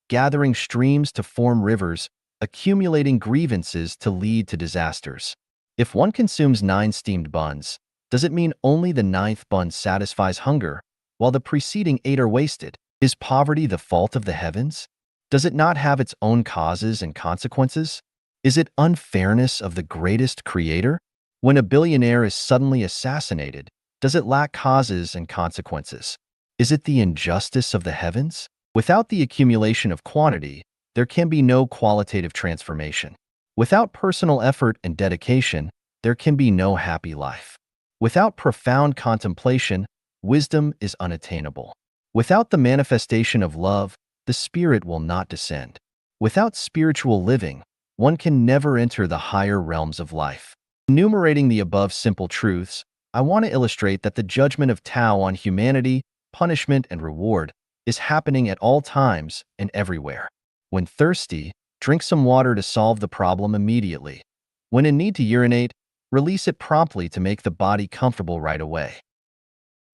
gathering streams to form rivers, accumulating grievances to lead to disasters. If one consumes 9 steamed buns, does it mean only the 9th bun satisfies hunger, while the preceding 8 are wasted? Is poverty the fault of the heavens? Does it not have its own causes and consequences? Is it unfairness of the greatest creator? When a billionaire is suddenly assassinated, Does it lack causes and consequences? Is it the injustice of the heavens? Without the accumulation of quantity, there can be no qualitative transformation. Without personal effort and dedication, there can be no happy life. Without profound contemplation, wisdom is unattainable. Without the manifestation of love, the Spirit will not descend. Without spiritual living, one can never enter the higher realms of life. Enumerating the above simple truths, I want to illustrate that the judgment of Tao on humanity, punishment, and reward is happening at all times and everywhere. When thirsty, drink some water to solve the problem immediately. When in need to urinate, release it promptly to make the body comfortable right away.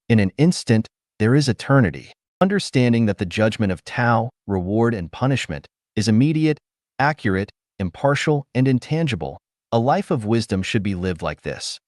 In an instant, there is eternity. Understanding that the judgment of Tao, reward, and punishment is immediate, accurate, impartial, and intangible, a life of wisdom should be lived like this.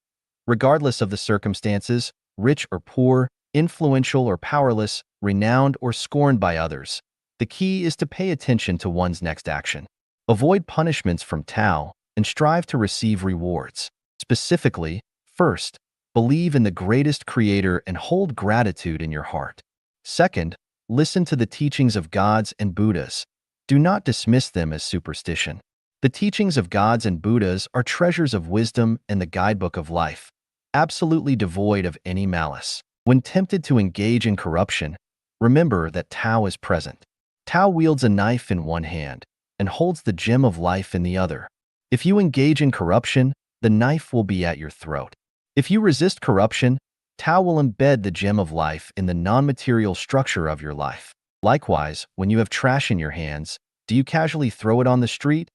Regardless of the circumstances, rich or poor, influential or powerless, renowned or scorned by others, the key is to pay attention to one's next action. Avoid punishments from Tao and strive to receive rewards. Specifically, first, believe in the greatest creator and hold gratitude in your heart. Second, listen to the teachings of gods and Buddhas. Do not dismiss them as superstition. The teachings of gods and Buddhas are treasures of wisdom and the guidebook of life, absolutely devoid of any malice. When tempted to engage in corruption, remember that Tao is present. Tao wields a knife in one hand and holds the gem of life in the other. If you engage in corruption, the knife will be at your throat. If you resist corruption, Tao will embed the gem of life in the non-material structure of your life. Likewise, when you have trash in your hands, do you casually throw it on the street?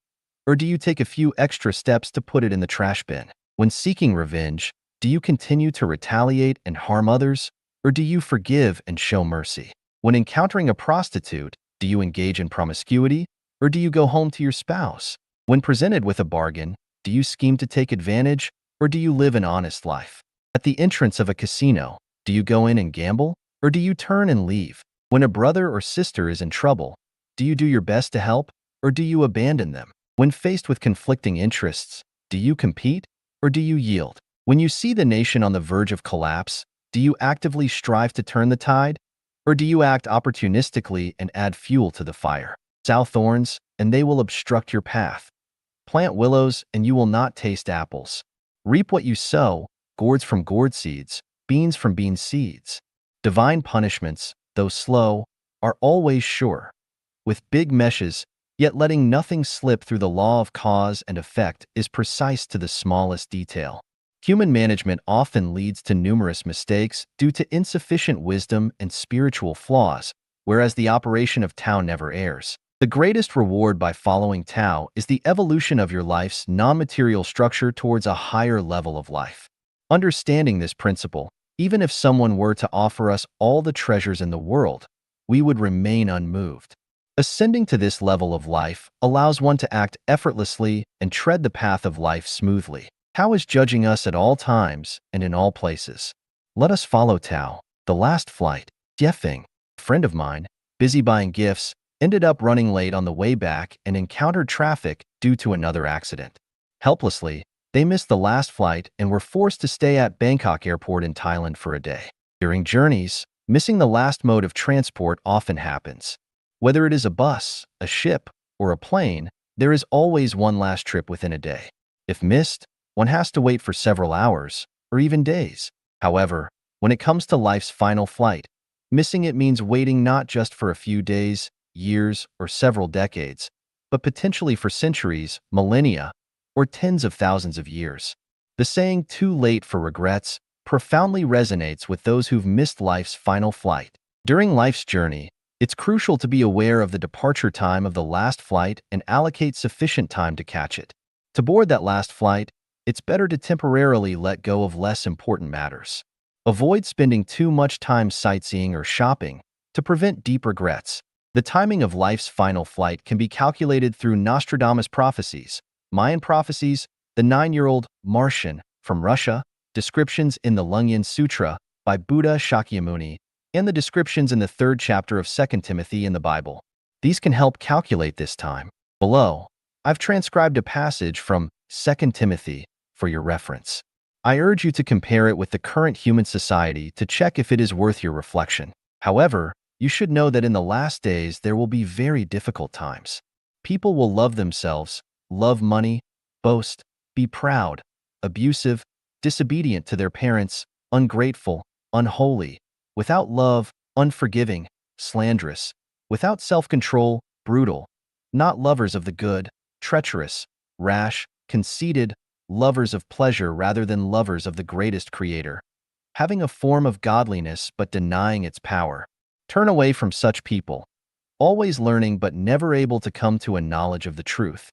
Or do you take a few extra steps to put it in the trash bin? When seeking revenge, do you continue to retaliate and harm others? Or do you forgive and show mercy? When encountering a prostitute, do you engage in promiscuity? Or do you go home to your spouse? When presented with a bargain, do you scheme to take advantage? Or do you live an honest life? At the entrance of a casino, do you go in and gamble? Or do you turn and leave? When a brother or sister is in trouble, do you do your best to help? Or do you abandon them? When faced with conflicting interests, do you compete? Or do you yield? When you see the nation on the verge of collapse, do you actively strive to turn the tide? Or do you act opportunistically and add fuel to the fire? Sow thorns, and they will obstruct your path. Plant willows, and you will not taste apples. Reap what you sow, gourds from gourd seeds, beans from bean seeds. Divine punishments, though slow, are always sure. With big meshes, yet letting nothing slip through the law of cause and effect is precise to the smallest detail. Human management often leads to numerous mistakes due to insufficient wisdom and spiritual flaws, whereas the operation of Tao never errs. The greatest reward by following Tao is the evolution of your life's non-material structure towards a higher level of life. Understanding this principle, even if someone were to offer us all the treasures in the world, we would remain unmoved. Ascending to this level of life allows one to act effortlessly and tread the path of life smoothly. Tao is judging us at all times and in all places. Let us follow Tao. The last flight, Jiefeng, a friend of mine, busy buying gifts, ended up running late on the way back and encountered traffic due to another accident. Helplessly, they missed the last flight and were forced to stay at Bangkok Airport in Thailand for a day. During journeys, missing the last mode of transport often happens. Whether it is a bus, a ship, or a plane, there is always one last trip within a day. If missed, one has to wait for several hours, or even days. However, when it comes to life's final flight, missing it means waiting not just for a few days, years, or several decades, but potentially for centuries, millennia, or tens of thousands of years. The saying, "too late for regrets," profoundly resonates with those who've missed life's final flight. During life's journey, it's crucial to be aware of the departure time of the last flight and allocate sufficient time to catch it. To board that last flight, it's better to temporarily let go of less important matters. Avoid spending too much time sightseeing or shopping to prevent deep regrets. The timing of life's final flight can be calculated through Nostradamus prophecies, Mayan prophecies, the 9-year-old Martian from Russia, descriptions in the Lungyan Sutra by Buddha Shakyamuni, and the descriptions in the 3rd chapter of 2 Timothy in the Bible. These can help calculate this time. Below, I've transcribed a passage from 2 Timothy for your reference. I urge you to compare it with the current human society to check if it is worth your reflection. However, you should know that in the last days there will be very difficult times. People will love themselves, love money, boast, be proud, abusive, disobedient to their parents, ungrateful, unholy, without love, unforgiving, slanderous, without self-control, brutal, not lovers of the good, treacherous, rash, conceited, lovers of pleasure rather than lovers of the greatest Creator, having a form of godliness but denying its power. Turn away from such people, always learning but never able to come to a knowledge of the truth.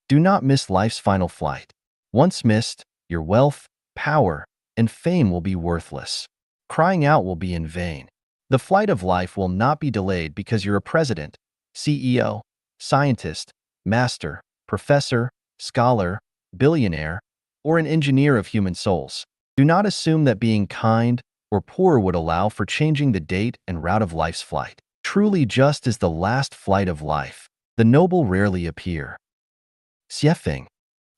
Do not miss life's final flight. Once missed, your wealth, power, and fame will be worthless. Crying out will be in vain. The flight of life will not be delayed because you're a president, CEO, scientist, master, professor, scholar, billionaire, or an engineer of human souls. Do not assume that being kind or poor would allow for changing the date and route of life's flight. Truly just as the last flight of life, the noble rarely appear. Xiefeng.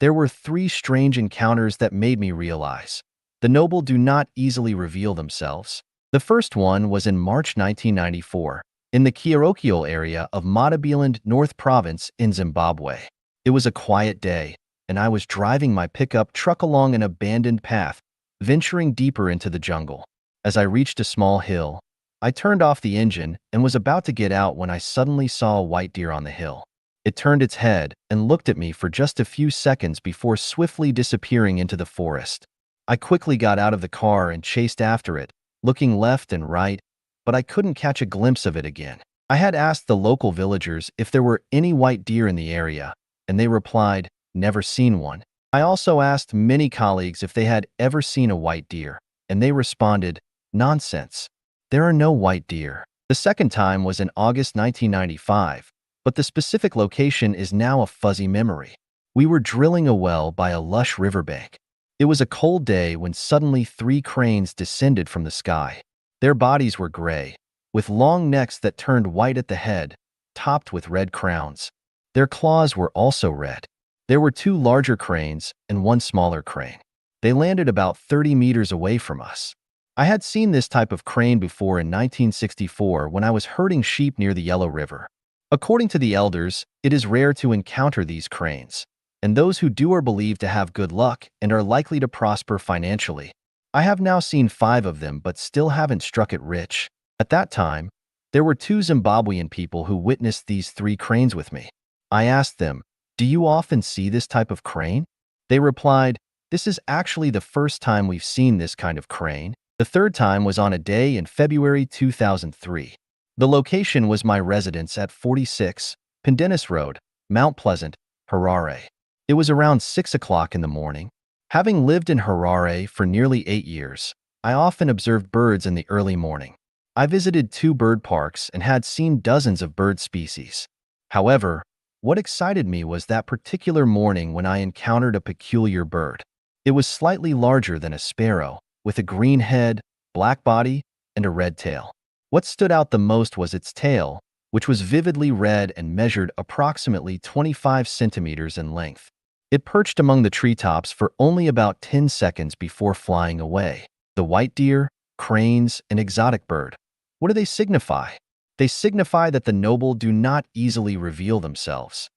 There were 3 strange encounters that made me realize the noble do not easily reveal themselves. The first one was in March 1994, in the Kiarokio area of Matabiland, North Province in Zimbabwe. It was a quiet day, and I was driving my pickup truck along an abandoned path, venturing deeper into the jungle. As I reached a small hill, I turned off the engine and was about to get out when I suddenly saw a white deer on the hill. It turned its head and looked at me for just a few seconds before swiftly disappearing into the forest. I quickly got out of the car and chased after it, looking left and right, but I couldn't catch a glimpse of it again. I had asked the local villagers if there were any white deer in the area, and they replied, "Never seen one." I also asked many colleagues if they had ever seen a white deer, and they responded, "Nonsense. There are no white deer." The second time was in August 1995, but the specific location is now a fuzzy memory. We were drilling a well by a lush riverbank. It was a cold day when suddenly 3 cranes descended from the sky. Their bodies were gray, with long necks that turned white at the head, topped with red crowns. Their claws were also red. There were 2 larger cranes and 1 smaller crane. They landed about 30 meters away from us. I had seen this type of crane before in 1964 when I was herding sheep near the Yellow River. According to the elders, it is rare to encounter these cranes, and those who do are believed to have good luck and are likely to prosper financially. I have now seen 5 of them but still haven't struck it rich. At that time, there were 2 Zimbabwean people who witnessed these 3 cranes with me. I asked them, "Do you often see this type of crane?" They replied, "This is actually the first time we've seen this kind of crane." The third time was on a day in February 2003. The location was my residence at 46 Pendennis Road, Mount Pleasant, Harare. It was around 6 o'clock in the morning. Having lived in Harare for nearly 8 years, I often observed birds in the early morning. I visited 2 bird parks and had seen dozens of bird species. However, what excited me was that particular morning when I encountered a peculiar bird. It was slightly larger than a sparrow, with a green head, black body, and a red tail. What stood out the most was its tail, which was vividly red and measured approximately 25 centimeters in length. It perched among the treetops for only about 10 seconds before flying away. The white deer, cranes, and exotic bird. What do they signify? They signify that the noble do not easily reveal themselves.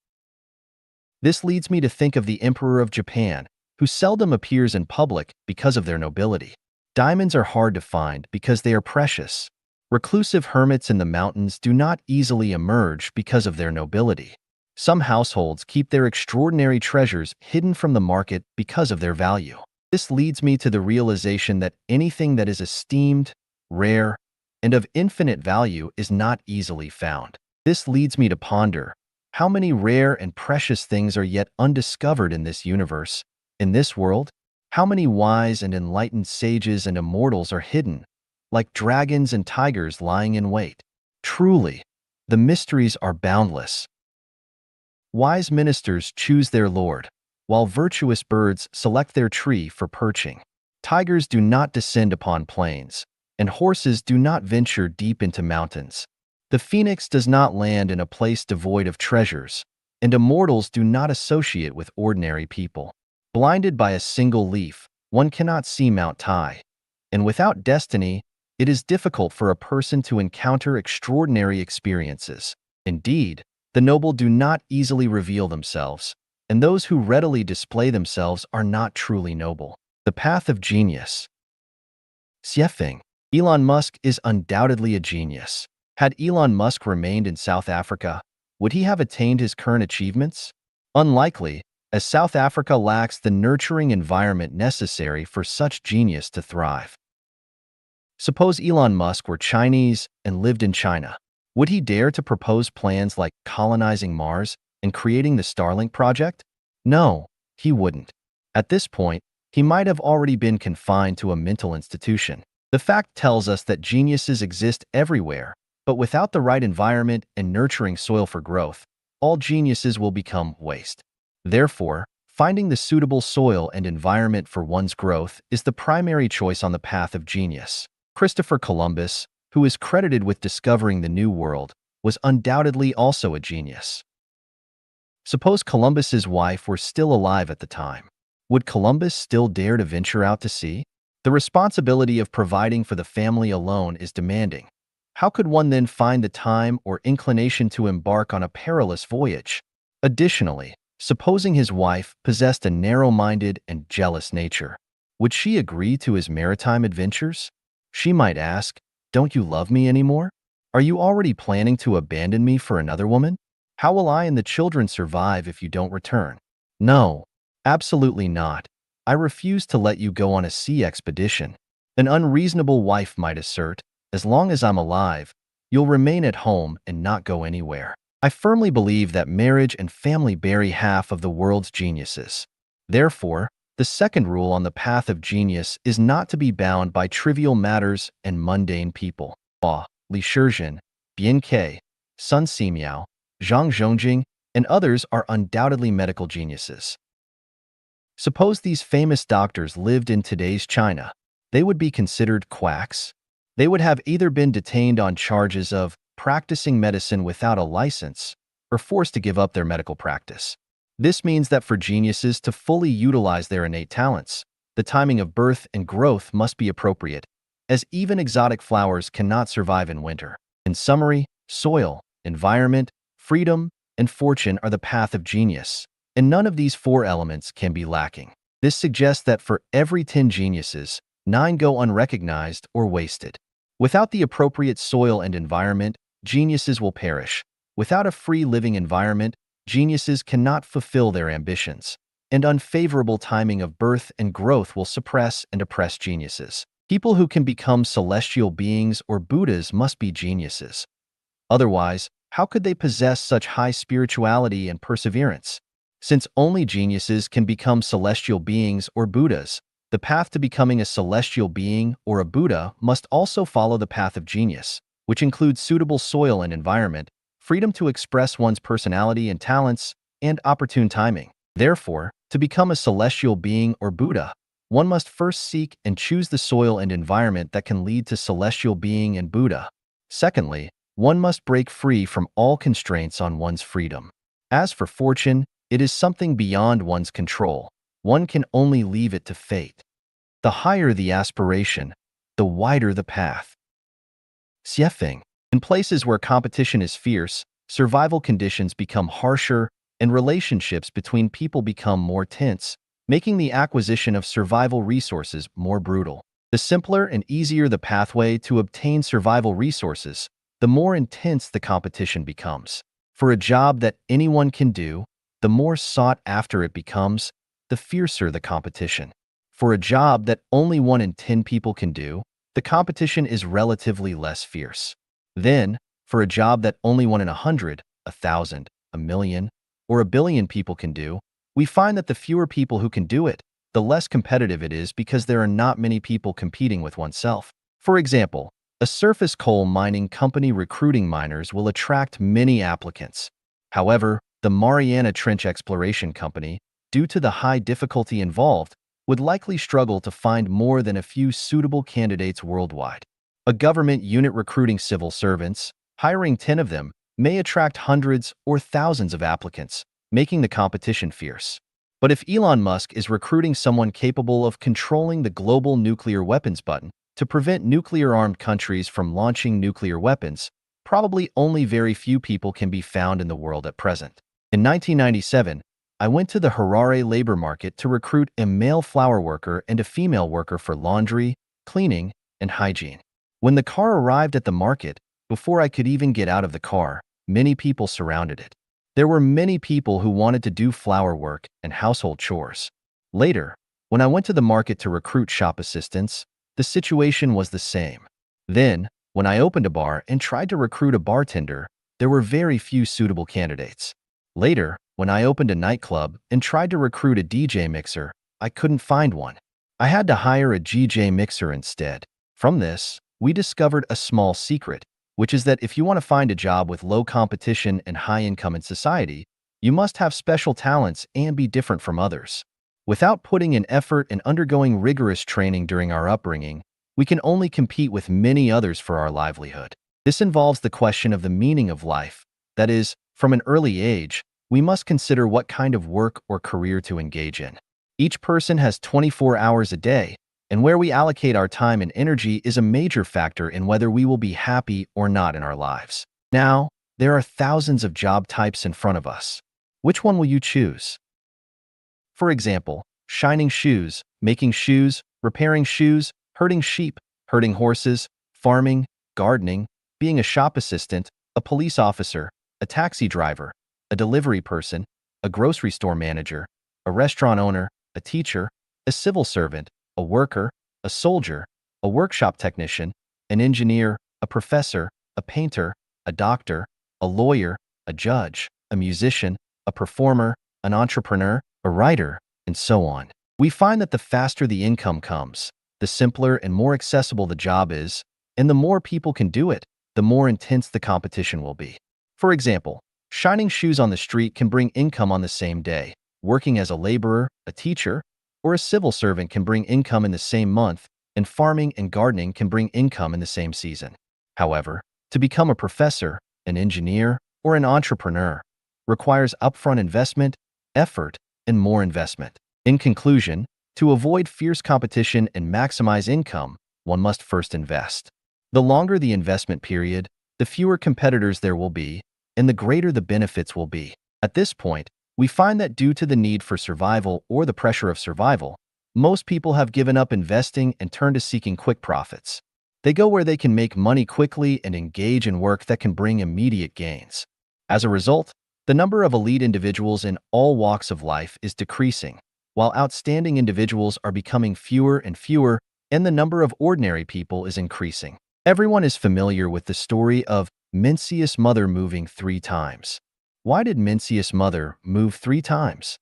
This leads me to think of the Emperor of Japan, who seldom appears in public because of their nobility. Diamonds are hard to find because they are precious. Reclusive hermits in the mountains do not easily emerge because of their nobility. Some households keep their extraordinary treasures hidden from the market because of their value. This leads me to the realization that anything that is esteemed, rare, and of infinite value is not easily found. This leads me to ponder, how many rare and precious things are yet undiscovered in this universe, in this world? How many wise and enlightened sages and immortals are hidden, like dragons and tigers lying in wait? Truly, the mysteries are boundless. Wise ministers choose their lord, while virtuous birds select their tree for perching. Tigers do not descend upon plains, and horses do not venture deep into mountains. The phoenix does not land in a place devoid of treasures, and immortals do not associate with ordinary people. Blinded by a single leaf, one cannot see Mount Tai. And without destiny, it is difficult for a person to encounter extraordinary experiences. Indeed, the noble do not easily reveal themselves, and those who readily display themselves are not truly noble. The path of genius. Xiefeng. Elon Musk is undoubtedly a genius. Had Elon Musk remained in South Africa, would he have attained his current achievements? Unlikely, as South Africa lacks the nurturing environment necessary for such genius to thrive. Suppose Elon Musk were Chinese and lived in China. Would he dare to propose plans like colonizing Mars and creating the Starlink project? No, he wouldn't. At this point, he might have already been confined to a mental institution. The fact tells us that geniuses exist everywhere, but without the right environment and nurturing soil for growth, all geniuses will become waste. Therefore, finding the suitable soil and environment for one's growth is the primary choice on the path of genius. Christopher Columbus, who is credited with discovering the New World, was undoubtedly also a genius. Suppose Columbus's wife were still alive at the time. Would Columbus still dare to venture out to sea? The responsibility of providing for the family alone is demanding. How could one then find the time or inclination to embark on a perilous voyage? Additionally, supposing his wife possessed a narrow-minded and jealous nature, would she agree to his maritime adventures? She might ask, "Don't you love me anymore? Are you already planning to abandon me for another woman? How will I and the children survive if you don't return?" No, absolutely not. I refuse to let you go on a sea expedition. An unreasonable wife might assert, "As long as I'm alive, you'll remain at home and not go anywhere." I firmly believe that marriage and family bury half of the world's geniuses. Therefore, the second rule on the path of genius is not to be bound by trivial matters and mundane people. Li Shizhen, Bian Ke, Sun Simiao, Zhang Zhongjing, and others are undoubtedly medical geniuses. Suppose these famous doctors lived in today's China. They would be considered quacks. They would have either been detained on charges of practicing medicine without a license or forced to give up their medical practice. This means that for geniuses to fully utilize their innate talents, the timing of birth and growth must be appropriate, as even exotic flowers cannot survive in winter. In summary, soil, environment, freedom, and fortune are the path of genius, and none of these four elements can be lacking. This suggests that for every 10 geniuses, 9 go unrecognized or wasted. Without the appropriate soil and environment, geniuses will perish. Without a free living environment, geniuses cannot fulfill their ambitions, and unfavorable timing of birth and growth will suppress and oppress geniuses. People who can become celestial beings or Buddhas must be geniuses. Otherwise, how could they possess such high spirituality and perseverance? Since only geniuses can become celestial beings or Buddhas, the path to becoming a celestial being or a Buddha must also follow the path of genius, which includes suitable soil and environment, freedom to express one's personality and talents, and opportune timing. Therefore, to become a celestial being or Buddha, one must first seek and choose the soil and environment that can lead to celestial being and Buddha. Secondly, one must break free from all constraints on one's freedom. As for fortune, it is something beyond one's control. One can only leave it to fate. The higher the aspiration, the wider the path. Xiefeng. In places where competition is fierce, survival conditions become harsher and relationships between people become more tense, making the acquisition of survival resources more brutal. The simpler and easier the pathway to obtain survival resources, the more intense the competition becomes. For a job that anyone can do, the more sought after it becomes, the fiercer the competition. For a job that only 1 in 10 people can do, the competition is relatively less fierce. Then, for a job that only 1 in 100, 1,000, 1,000,000, or 1,000,000,000 people can do, we find that the fewer people who can do it, the less competitive it is because there are not many people competing with oneself. For example, a surface coal mining company recruiting miners will attract many applicants. However, the Mariana Trench Exploration Company, due to the high difficulty involved, would likely struggle to find more than a few suitable candidates worldwide. A government unit recruiting civil servants, hiring 10 of them, may attract hundreds or thousands of applicants, making the competition fierce. But if Elon Musk is recruiting someone capable of controlling the global nuclear weapons button to prevent nuclear-armed countries from launching nuclear weapons, probably only very few people can be found in the world at present. In 1997, I went to the Harare labor market to recruit a male flower worker and a female worker for laundry, cleaning, and hygiene. When the car arrived at the market, before I could even get out of the car, many people surrounded it. There were many people who wanted to do flower work and household chores. Later, when I went to the market to recruit shop assistants, the situation was the same. Then, when I opened a bar and tried to recruit a bartender, there were very few suitable candidates. Later, when I opened a nightclub and tried to recruit a DJ mixer, I couldn't find one. I had to hire a DJ mixer instead. From this, we discovered a small secret, which is that if you want to find a job with low competition and high income in society, you must have special talents and be different from others. Without putting in effort and undergoing rigorous training during our upbringing, we can only compete with many others for our livelihood. This involves the question of the meaning of life. That is, from an early age, we must consider what kind of work or career to engage in. Each person has 24 hours a day, and where we allocate our time and energy is a major factor in whether we will be happy or not in our lives. Now, there are thousands of job types in front of us. Which one will you choose? For example, shining shoes, making shoes, repairing shoes, herding sheep, herding horses, farming, gardening, being a shop assistant, a police officer, a taxi driver, a delivery person, a grocery store manager, a restaurant owner, a teacher, a civil servant, a worker, a soldier, a workshop technician, an engineer, a professor, a painter, a doctor, a lawyer, a judge, a musician, a performer, an entrepreneur, a writer, and so on. We find that the faster the income comes, the simpler and more accessible the job is, and the more people can do it, the more intense the competition will be. For example, shining shoes on the street can bring income on the same day. Working as a laborer, a teacher, or a civil servant can bring income in the same month, and farming and gardening can bring income in the same season. However, to become a professor, an engineer, or an entrepreneur requires upfront investment, effort, and more investment. In conclusion, to avoid fierce competition and maximize income, one must first invest. The longer the investment period, the fewer competitors there will be, and the greater the benefits will be. At this point, we find that due to the need for survival or the pressure of survival, most people have given up investing and turned to seeking quick profits. They go where they can make money quickly and engage in work that can bring immediate gains. As a result, the number of elite individuals in all walks of life is decreasing, while outstanding individuals are becoming fewer and fewer, and the number of ordinary people is increasing. Everyone is familiar with the story of Mencius' mother moving 3 times. Why did Mencius' mother move 3 times?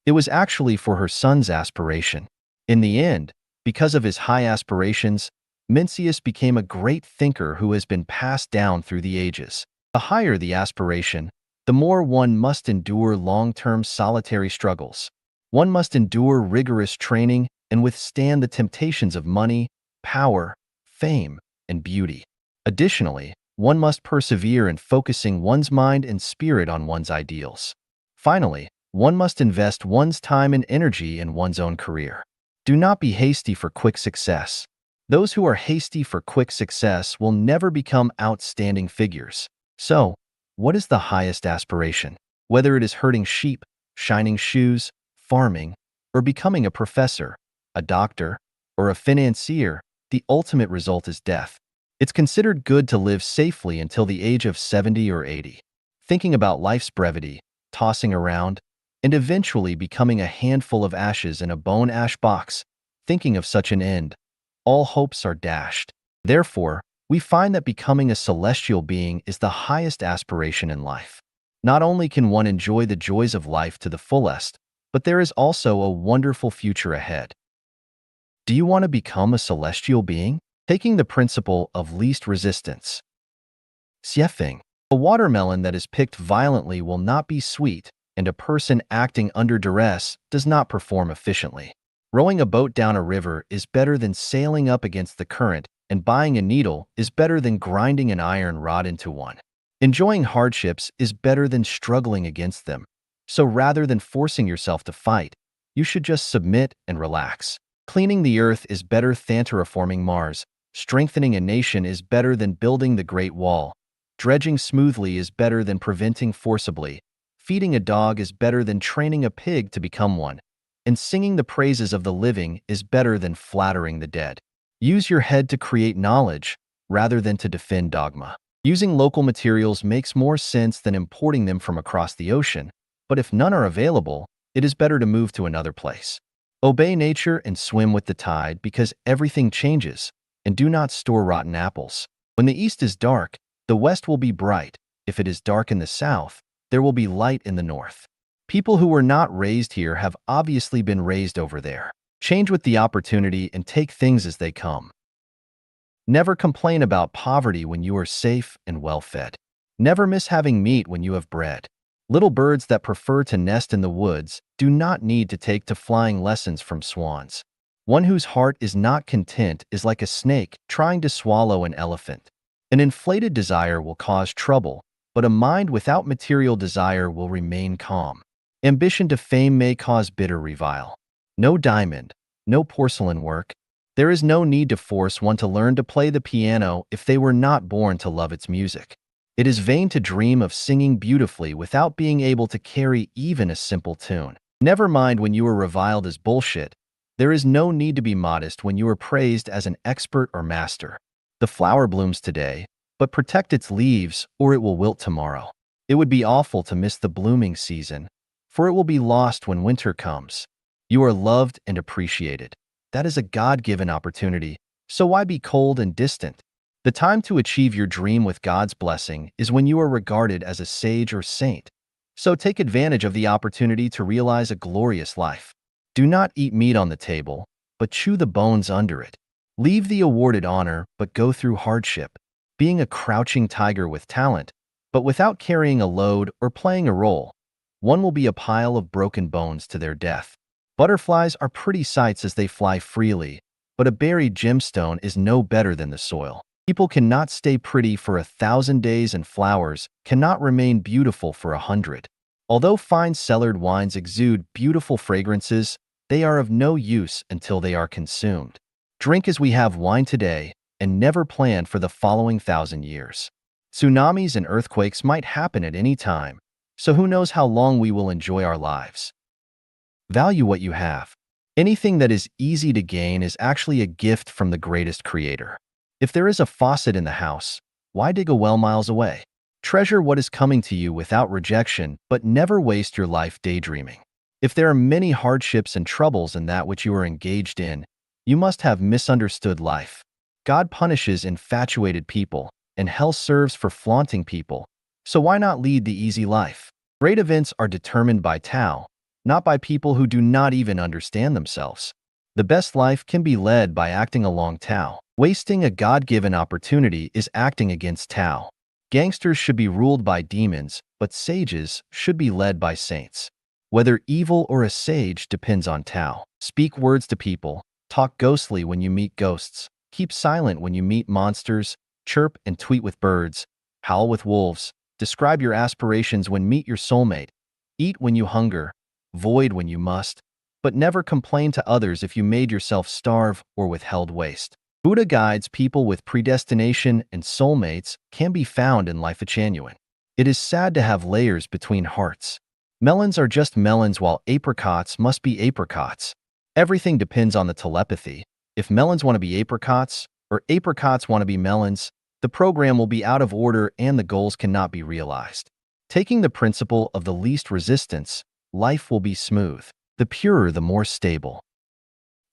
It was actually for her son's aspiration. In the end, because of his high aspirations, Mencius became a great thinker who has been passed down through the ages. The higher the aspiration, the more one must endure long-term solitary struggles. One must endure rigorous training and withstand the temptations of money, power, fame, and beauty. Additionally, one must persevere in focusing one's mind and spirit on one's ideals. Finally, one must invest one's time and energy in one's own career. Do not be hasty for quick success. Those who are hasty for quick success will never become outstanding figures. So, what is the highest aspiration? Whether it is herding sheep, shining shoes, farming, or becoming a professor, a doctor, or a financier, the ultimate result is death. It's considered good to live safely until the age of 70 or 80, thinking about life's brevity, tossing around, and eventually becoming a handful of ashes in a bone ash box. Thinking of such an end, all hopes are dashed. Therefore, we find that becoming a celestial being is the highest aspiration in life. Not only can one enjoy the joys of life to the fullest, but there is also a wonderful future ahead. Do you want to become a celestial being? Taking the principle of least resistance. Xiefeng. A watermelon that is picked violently will not be sweet, and a person acting under duress does not perform efficiently. Rowing a boat down a river is better than sailing up against the current, and buying a needle is better than grinding an iron rod into one. Enjoying hardships is better than struggling against them. So rather than forcing yourself to fight, you should just submit and relax. Cleaning the earth is better than terraforming Mars. Strengthening a nation is better than building the Great Wall. Dredging smoothly is better than preventing forcibly. Feeding a dog is better than training a pig to become one. And singing the praises of the living is better than flattering the dead. Use your head to create knowledge rather than to defend dogma. Using local materials makes more sense than importing them from across the ocean, but if none are available, it is better to move to another place. Obey nature and swim with the tide because everything changes, and do not store rotten apples. When the east is dark, the west will be bright. If it is dark in the south, there will be light in the north. People who were not raised here have obviously been raised over there. Change with the opportunity and take things as they come. Never complain about poverty when you are safe and well-fed. Never miss having meat when you have bread. Little birds that prefer to nest in the woods do not need to take to flying lessons from swans. One whose heart is not content is like a snake trying to swallow an elephant. An inflated desire will cause trouble, but a mind without material desire will remain calm. Ambition to fame may cause bitter revile. No diamond, no porcelain work. There is no need to force one to learn to play the piano if they were not born to love its music. It is vain to dream of singing beautifully without being able to carry even a simple tune. Never mind when you are reviled as bullshit. There is no need to be modest when you are praised as an expert or master. The flower blooms today, but protect its leaves or it will wilt tomorrow. It would be awful to miss the blooming season, for it will be lost when winter comes. You are loved and appreciated. That is a God-given opportunity, so why be cold and distant? The time to achieve your dream with God's blessing is when you are regarded as a sage or saint. So take advantage of the opportunity to realize a glorious life. Do not eat meat on the table, but chew the bones under it. Leave the awarded honor, but go through hardship. Being a crouching tiger with talent, but without carrying a load or playing a role, one will be a pile of broken bones to their death. Butterflies are pretty sights as they fly freely, but a buried gemstone is no better than the soil. People cannot stay pretty for 1,000 days and flowers cannot remain beautiful for 100. Although fine cellared wines exude beautiful fragrances, they are of no use until they are consumed. Drink as we have wine today and never plan for the following 1,000 years. Tsunamis and earthquakes might happen at any time, so who knows how long we will enjoy our lives. Value what you have. Anything that is easy to gain is actually a gift from the greatest creator. If there is a faucet in the house, why dig a well miles away? Treasure what is coming to you without rejection, but never waste your life daydreaming. If there are many hardships and troubles in that which you are engaged in, you must have misunderstood life. God punishes infatuated people, and hell serves for flaunting people. So why not lead the easy life? Great events are determined by Tao, not by people who do not even understand themselves. The best life can be led by acting along Tao. Wasting a God-given opportunity is acting against Tao. Gangsters should be ruled by demons, but sages should be led by saints. Whether evil or a sage depends on Tao. Speak words to people, talk ghostly when you meet ghosts, keep silent when you meet monsters, chirp and tweet with birds, howl with wolves, describe your aspirations when meet your soulmate, eat when you hunger, void when you must, but never complain to others if you made yourself starve or withheld waste. Buddha guides people with predestination and soulmates can be found in Life of Genuine. It is sad to have layers between hearts. Melons are just melons while apricots must be apricots. Everything depends on the telepathy. If melons want to be apricots or apricots want to be melons, the program will be out of order and the goals cannot be realized. Taking the principle of the least resistance, life will be smooth. The purer, the more stable.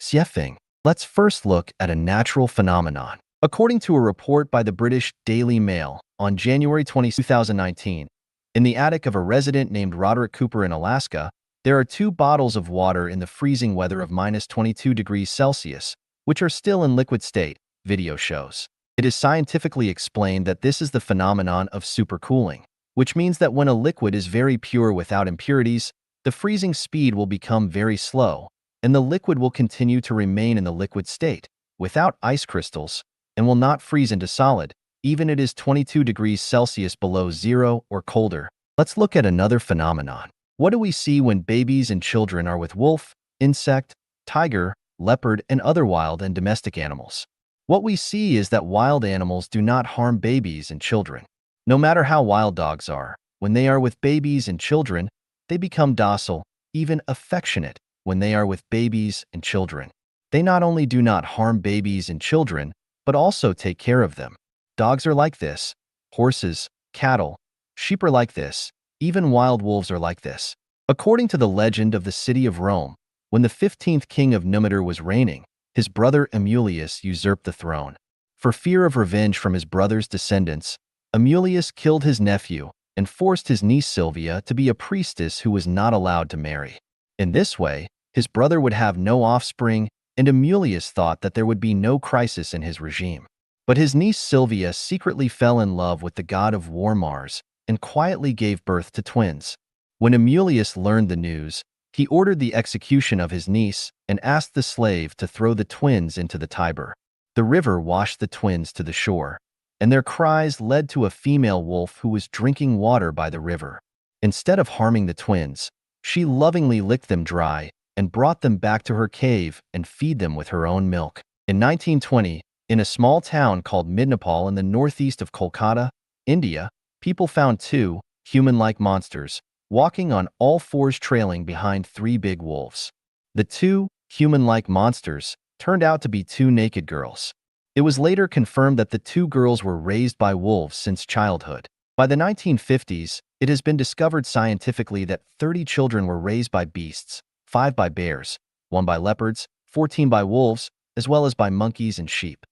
Xiefeng. Let's first look at a natural phenomenon. According to a report by the British Daily Mail on January 20, 2019, in the attic of a resident named Roderick Cooper in Alaska, there are 2 bottles of water in the freezing weather of -22 degrees Celsius, which are still in liquid state, video shows. It is scientifically explained that this is the phenomenon of supercooling, which means that when a liquid is very pure without impurities, the freezing speed will become very slow, and the liquid will continue to remain in the liquid state, without ice crystals, and will not freeze into solid, even it is 22 degrees Celsius below zero or colder. Let's look at another phenomenon. What do we see when babies and children are with wolf, insect, tiger, leopard, and other wild and domestic animals? What we see is that wild animals do not harm babies and children. No matter how wild dogs are, when they are with babies and children, they become docile, even affectionate, when they are with babies and children. They not only do not harm babies and children, but also take care of them. Dogs are like this. Horses, cattle, sheep are like this. Even wild wolves are like this. According to the legend of the city of Rome, when the 15th king of Numitor was reigning, his brother Amulius usurped the throne. For fear of revenge from his brother's descendants, Amulius killed his nephew and forced his niece Silvia to be a priestess who was not allowed to marry. In this way, his brother would have no offspring, and Amulius thought that there would be no crisis in his regime. But his niece Silvia secretly fell in love with the god of war Mars and quietly gave birth to twins. When Amulius learned the news, he ordered the execution of his niece and asked the slave to throw the twins into the Tiber. The river washed the twins to the shore, and their cries led to a female wolf who was drinking water by the river. Instead of harming the twins, she lovingly licked them dry and brought them back to her cave and feed them with her own milk. In 1920, in a small town called Midnapal in the northeast of Kolkata, India, people found two human-like monsters walking on all fours trailing behind three big wolves. The two human-like monsters turned out to be two naked girls. It was later confirmed that the two girls were raised by wolves since childhood. By the 1950s, it has been discovered scientifically that 30 children were raised by beasts, 5 by bears, 1 by leopards, 14 by wolves, as well as by monkeys and sheep.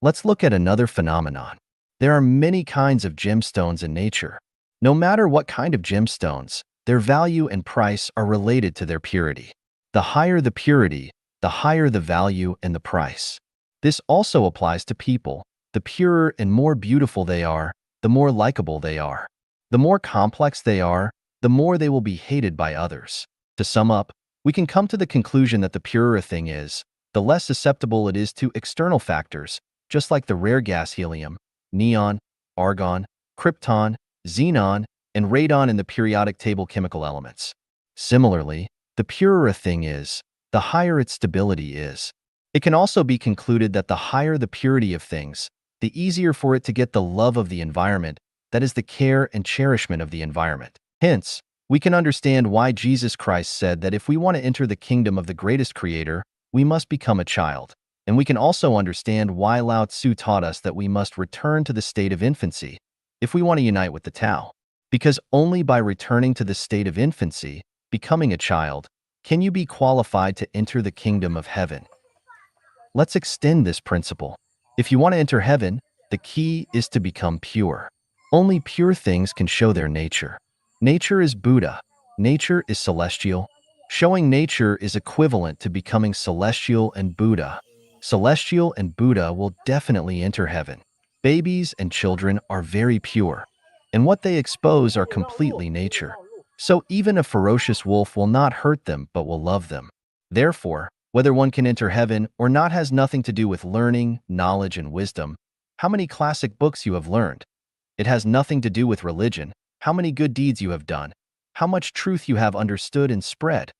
Let's look at another phenomenon. There are many kinds of gemstones in nature. No matter what kind of gemstones, their value and price are related to their purity. The higher the purity, the higher the value and the price. This also applies to people. The purer and more beautiful they are, the more likable they are. The more complex they are, the more they will be hated by others. To sum up, we can come to the conclusion that the purer a thing is, the less susceptible it is to external factors, just like the rare gas helium, neon, argon, krypton, xenon, and radon in the periodic table chemical elements. Similarly, the purer a thing is, the higher its stability is. It can also be concluded that the higher the purity of things, the easier for it to get the love of the environment, that is the care and cherishment of the environment. Hence, we can understand why Jesus Christ said that if we want to enter the kingdom of the greatest creator, we must become a child. And we can also understand why Lao Tzu taught us that we must return to the state of infancy if we want to unite with the Tao. Because only by returning to the state of infancy, becoming a child, can you be qualified to enter the kingdom of heaven. Let's extend this principle. If you want to enter heaven, the key is to become pure. Only pure things can show their nature. Nature is Buddha. Nature is celestial. Showing nature is equivalent to becoming celestial and Buddha. Celestial and Buddha will definitely enter heaven. Babies and children are very pure, and what they expose are completely nature. So even a ferocious wolf will not hurt them but will love them. Therefore, whether one can enter heaven or not has nothing to do with learning, knowledge, and wisdom, how many classic books you have learned. It has nothing to do with religion, how many good deeds you have done, how much truth you have understood and spread.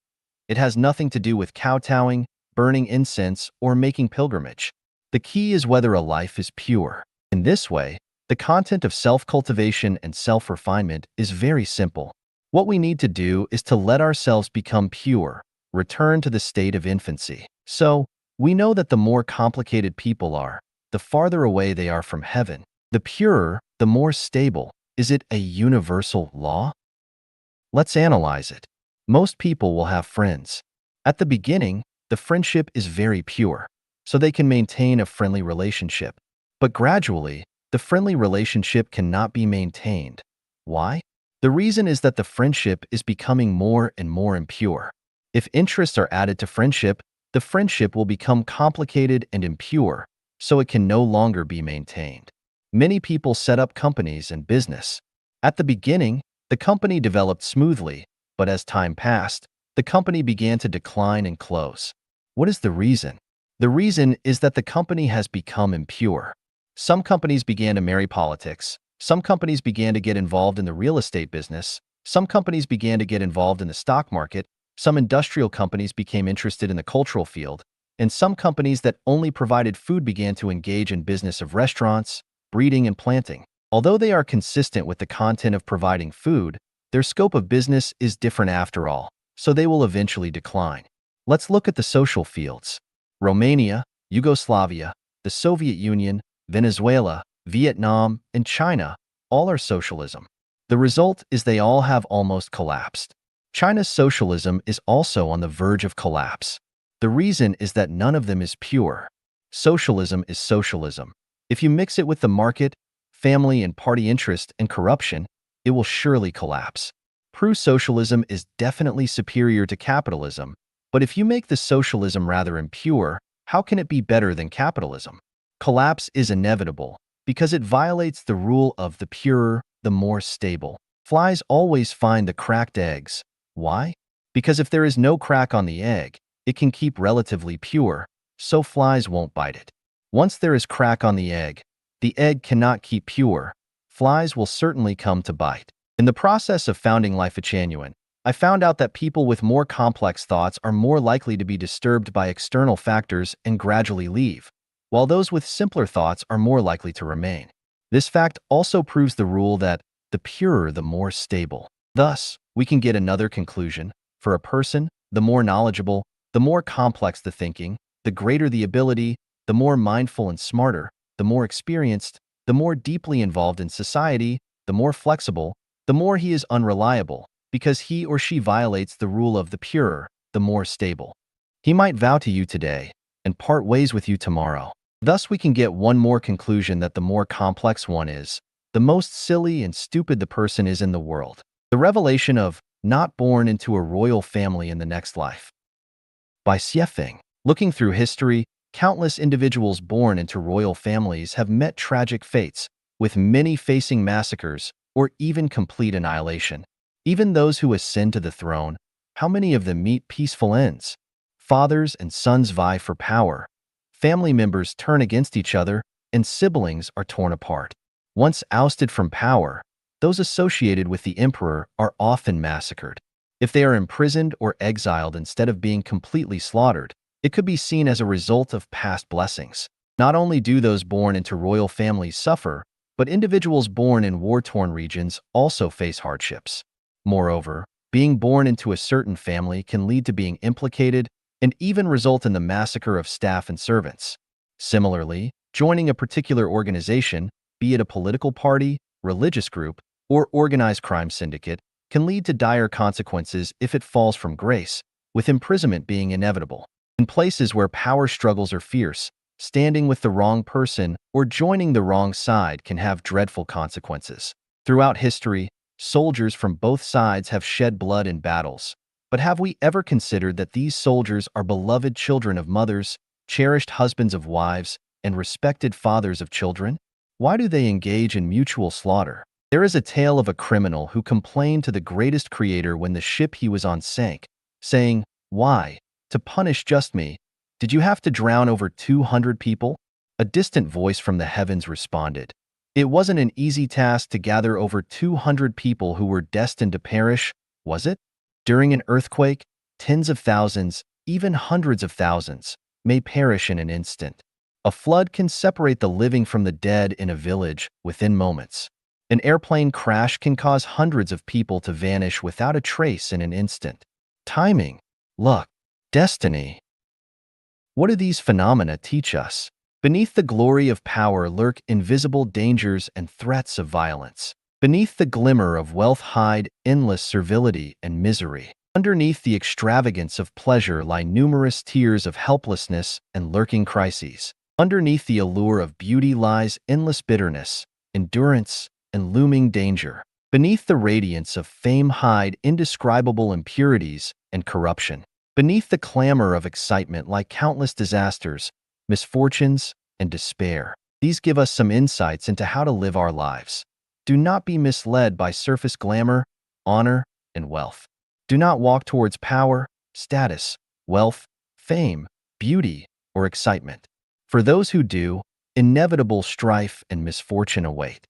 It has nothing to do with kowtowing, burning incense, or making pilgrimage. The key is whether a life is pure. In this way, the content of self-cultivation and self-refinement is very simple. What we need to do is to let ourselves become pure, return to the state of infancy. So, we know that the more complicated people are, the farther away they are from heaven. The purer, the more stable. Is it a universal law? Let's analyze it. Most people will have friends. At the beginning, the friendship is very pure, so they can maintain a friendly relationship. But gradually, the friendly relationship cannot be maintained. Why? The reason is that the friendship is becoming more and more impure. If interests are added to friendship, the friendship will become complicated and impure, so it can no longer be maintained. Many people set up companies and business. At the beginning, the company developed smoothly, but as time passed, the company began to decline and close. What is the reason? The reason is that the company has become impure. Some companies began to marry politics. Some companies began to get involved in the real estate business. Some companies began to get involved in the stock market, some industrial companies became interested in the cultural field, and some companies that only provided food began to engage in business of restaurants, breeding, and planting. Although they are consistent with the content of providing food, their scope of business is different after all, so they will eventually decline. Let's look at the social fields. Romania, Yugoslavia, the Soviet Union, Venezuela, Vietnam, and China all are socialism. The result is they all have almost collapsed. China's socialism is also on the verge of collapse. The reason is that none of them is pure. Socialism is socialism. If you mix it with the market, family and party interest and corruption, it will surely collapse. Pro-socialism is definitely superior to capitalism, but if you make the socialism rather impure, how can it be better than capitalism? Collapse is inevitable because it violates the rule of the purer, the more stable. Flies always find the cracked eggs. Why? Because if there is no crack on the egg, it can keep relatively pure, so flies won't bite it. Once there is crack on the egg cannot keep pure. Flies will certainly come to bite. In the process of founding Life Genuine, I found out that people with more complex thoughts are more likely to be disturbed by external factors and gradually leave, while those with simpler thoughts are more likely to remain. This fact also proves the rule that the purer, the more stable. Thus, we can get another conclusion. For a person, the more knowledgeable, the more complex the thinking, the greater the ability, the more mindful and smarter, the more experienced, the more deeply involved in society, the more flexible, the more he is unreliable, because he or she violates the rule of the purer, the more stable. He might vow to you today and part ways with you tomorrow. Thus, we can get one more conclusion that the more complex one is, the most silly and stupid the person is in the world. The revelation of not born into a royal family in the next life. By Xie Feng. Looking through history, countless individuals born into royal families have met tragic fates, with many facing massacres or even complete annihilation. Even those who ascend to the throne, how many of them meet peaceful ends? Fathers and sons vie for power. Family members turn against each other, and siblings are torn apart. Once ousted from power, those associated with the emperor are often massacred. If they are imprisoned or exiled instead of being completely slaughtered, it could be seen as a result of past blessings. Not only do those born into royal families suffer, but individuals born in war-torn regions also face hardships. Moreover, being born into a certain family can lead to being implicated and even result in the massacre of staff and servants. Similarly, joining a particular organization, be it a political party, religious group, or organized crime syndicate, can lead to dire consequences if it falls from grace, with imprisonment being inevitable. In places where power struggles are fierce, standing with the wrong person or joining the wrong side can have dreadful consequences. Throughout history, soldiers from both sides have shed blood in battles. But have we ever considered that these soldiers are beloved children of mothers, cherished husbands of wives, and respected fathers of children? Why do they engage in mutual slaughter? There is a tale of a criminal who complained to the greatest creator when the ship he was on sank, saying, "Why, to punish just me, did you have to drown over 200 people?" A distant voice from the heavens responded, "It wasn't an easy task to gather over 200 people who were destined to perish, was it? During an earthquake, tens of thousands, even hundreds of thousands, may perish in an instant. A flood can separate the living from the dead in a village within moments. An airplane crash can cause hundreds of people to vanish without a trace in an instant. Timing, luck, destiny. What do these phenomena teach us? Beneath the glory of power lurk invisible dangers and threats of violence. Beneath the glimmer of wealth hide endless servility and misery. Underneath the extravagance of pleasure lie numerous tears of helplessness and lurking crises. Underneath the allure of beauty lies endless bitterness, endurance, and looming danger. Beneath the radiance of fame hide indescribable impurities and corruption. Beneath the clamor of excitement lie countless disasters, misfortunes, and despair. These give us some insights into how to live our lives. Do not be misled by surface glamour, honor, and wealth. Do not walk towards power, status, wealth, fame, beauty, or excitement. For those who do, inevitable strife and misfortune await.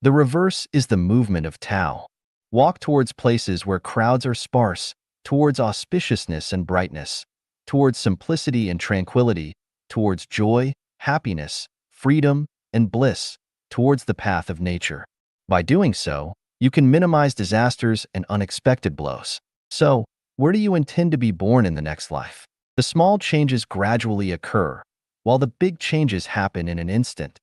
The reverse is the movement of Tao. Walk towards places where crowds are sparse, towards auspiciousness and brightness, towards simplicity and tranquility, towards joy, happiness, freedom, and bliss, towards the path of nature. By doing so, you can minimize disasters and unexpected blows. So, where do you intend to be born in the next life? The small changes gradually occur, while the big changes happen in an instant.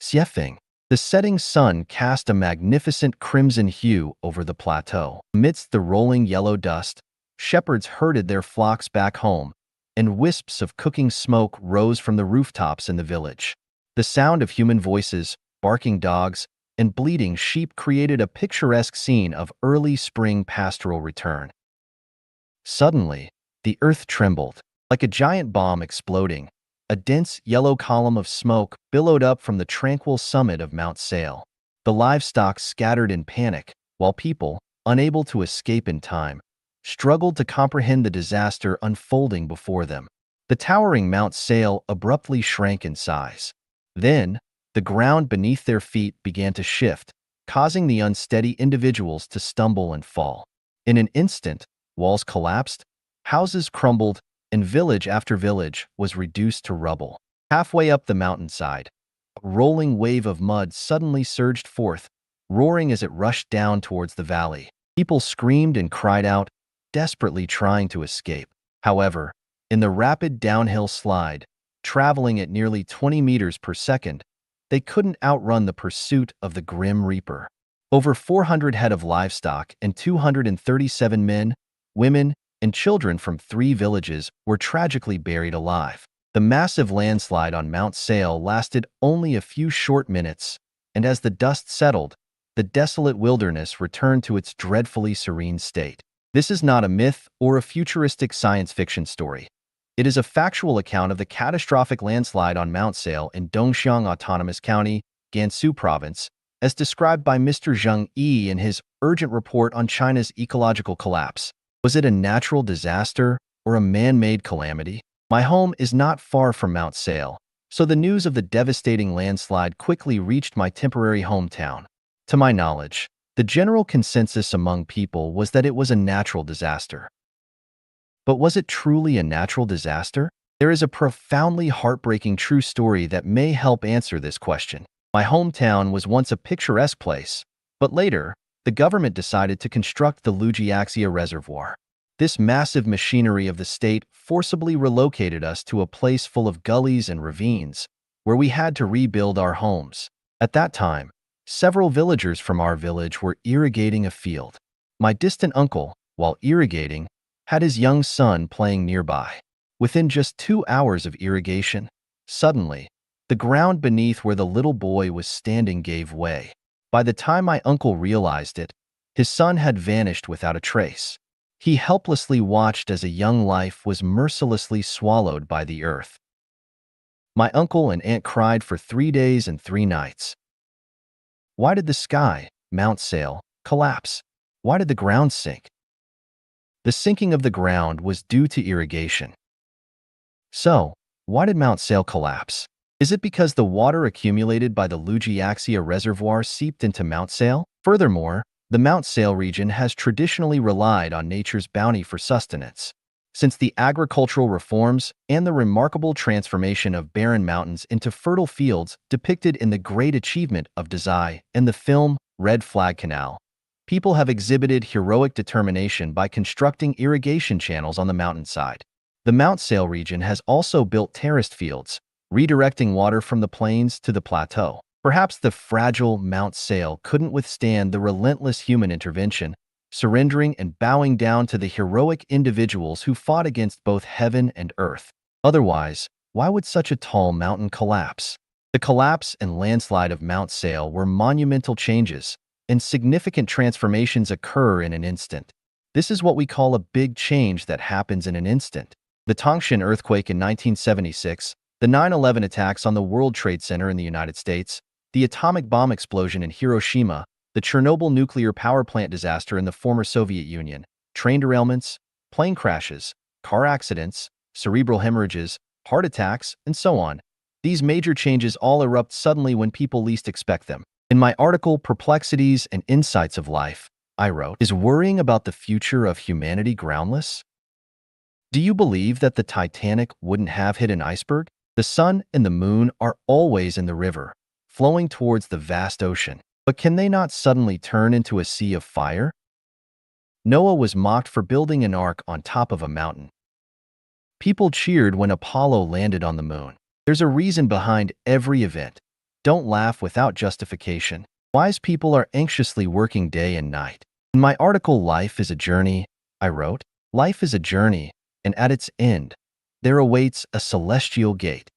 Xiefeng. The setting sun cast a magnificent crimson hue over the plateau. Amidst the rolling yellow dust, shepherds herded their flocks back home, and wisps of cooking smoke rose from the rooftops in the village. The sound of human voices, barking dogs, and bleating sheep created a picturesque scene of early spring pastoral return. Suddenly, the earth trembled, like a giant bomb exploding. A dense yellow column of smoke billowed up from the tranquil summit of Mount Sale. The livestock scattered in panic, while people, unable to escape in time, struggled to comprehend the disaster unfolding before them. The towering Mount Sale abruptly shrank in size. Then, the ground beneath their feet began to shift, causing the unsteady individuals to stumble and fall. In an instant, walls collapsed, houses crumbled, and village after village was reduced to rubble. Halfway up the mountainside, a rolling wave of mud suddenly surged forth, roaring as it rushed down towards the valley. People screamed and cried out, desperately trying to escape. However, in the rapid downhill slide, traveling at nearly 20 meters per second, they couldn't outrun the pursuit of the Grim Reaper. Over 400 head of livestock and 237 men, women, and children from 3 villages were tragically buried alive. The massive landslide on Mount Sale lasted only a few short minutes, and as the dust settled, the desolate wilderness returned to its dreadfully serene state. This is not a myth or a futuristic science fiction story. It is a factual account of the catastrophic landslide on Mount Sale in Dongxiang Autonomous County, Gansu Province, as described by Mr. Zheng Yi in his urgent report on China's ecological collapse. Was it a natural disaster or a man-made calamity? My home is not far from Mount Sale, so the news of the devastating landslide quickly reached my temporary hometown. To my knowledge, the general consensus among people was that it was a natural disaster. But was it truly a natural disaster? There is a profoundly heartbreaking true story that may help answer this question. My hometown was once a picturesque place, but later, the government decided to construct the Lujiaxia Reservoir. This massive machinery of the state forcibly relocated us to a place full of gullies and ravines, where we had to rebuild our homes. At that time, several villagers from our village were irrigating a field. My distant uncle, while irrigating, had his young son playing nearby. Within just 2 hours of irrigation, suddenly, the ground beneath where the little boy was standing gave way. By the time my uncle realized it, his son had vanished without a trace. He helplessly watched as a young life was mercilessly swallowed by the earth. My uncle and aunt cried for 3 days and 3 nights. Why did the sky, Mount Sale, collapse? Why did the ground sink? The sinking of the ground was due to irrigation. So, why did Mount Sale collapse? Is it because the water accumulated by the Lujiaxia Reservoir seeped into Mount Sale? Furthermore, the Mount Sale region has traditionally relied on nature's bounty for sustenance. Since the agricultural reforms and the remarkable transformation of barren mountains into fertile fields depicted in The Great Achievement of Dazai and the film Red Flag Canal, people have exhibited heroic determination by constructing irrigation channels on the mountainside. The Mount Sale region has also built terraced fields, redirecting water from the plains to the plateau. Perhaps the fragile Mount Sale couldn't withstand the relentless human intervention, surrendering and bowing down to the heroic individuals who fought against both heaven and earth. Otherwise, why would such a tall mountain collapse? The collapse and landslide of Mount Sale were monumental changes, and significant transformations occur in an instant. This is what we call a big change that happens in an instant. The Tangshan earthquake in 1976, the 9/11 attacks on the World Trade Center in the United States, the atomic bomb explosion in Hiroshima, the Chernobyl nuclear power plant disaster in the former Soviet Union, train derailments, plane crashes, car accidents, cerebral hemorrhages, heart attacks, and so on. These major changes all erupt suddenly when people least expect them. In my article, Perplexities and Insights of Life, I wrote. Is worrying about the future of humanity groundless? Do you believe that the Titanic wouldn't have hit an iceberg? The sun and the moon are always in the river, flowing towards the vast ocean. But can they not suddenly turn into a sea of fire? Noah was mocked for building an ark on top of a mountain. People cheered when Apollo landed on the moon. There's a reason behind every event. Don't laugh without justification. Wise people are anxiously working day and night. In my article, Life is a Journey, I wrote, life is a journey, and at its end, there awaits a celestial gate.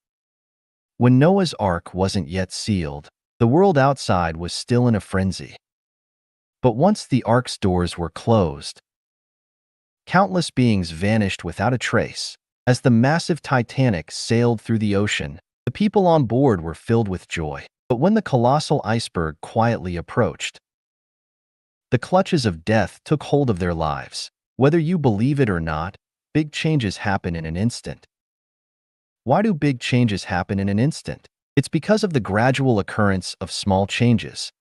When Noah's ark wasn't yet sealed, the world outside was still in a frenzy. But once the ark's doors were closed, countless beings vanished without a trace. As the massive Titanic sailed through the ocean, the people on board were filled with joy. But when the colossal iceberg quietly approached, the clutches of death took hold of their lives. Whether you believe it or not, big changes happen in an instant. Why do big changes happen in an instant? It's because of the gradual occurrence of small changes.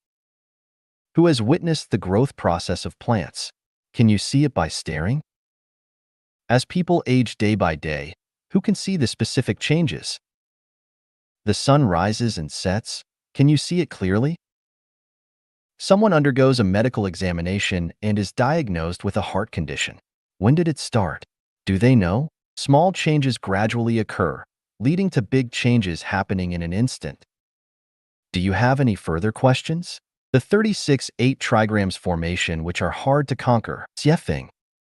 Who has witnessed the growth process of plants? Can you see it by staring? As people age day by day, who can see the specific changes? The sun rises and sets. Can you see it clearly? Someone undergoes a medical examination and is diagnosed with a heart condition. When did it start? Do they know? Small changes gradually occur, leading to big changes happening in an instant. Do you have any further questions? The 36-8 trigrams formation, which are hard to conquer. Xiefeng.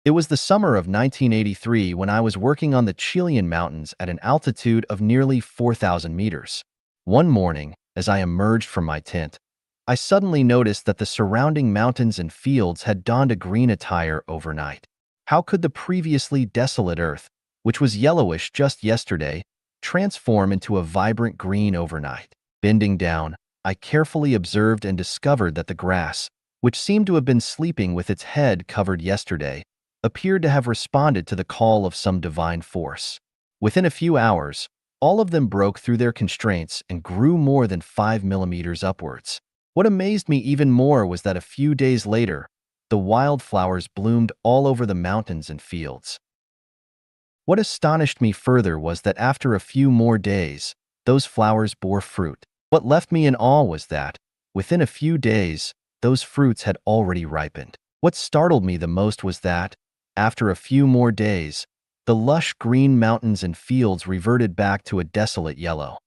It was the summer of 1983 when I was working on the Chilean mountains at an altitude of nearly 4,000 meters. One morning, as I emerged from my tent, I suddenly noticed that the surrounding mountains and fields had donned a green attire overnight. How could the previously desolate earth, which was yellowish just yesterday, transform into a vibrant green overnight? Bending down, I carefully observed and discovered that the grass, which seemed to have been sleeping with its head covered yesterday, appeared to have responded to the call of some divine force. Within a few hours, all of them broke through their constraints and grew more than 5 millimeters upwards. What amazed me even more was that a few days later, the wildflowers bloomed all over the mountains and fields. What astonished me further was that after a few more days, those flowers bore fruit. What left me in awe was that, within a few days, those fruits had already ripened. What startled me the most was that, after a few more days, the lush green mountains and fields reverted back to a desolate yellow.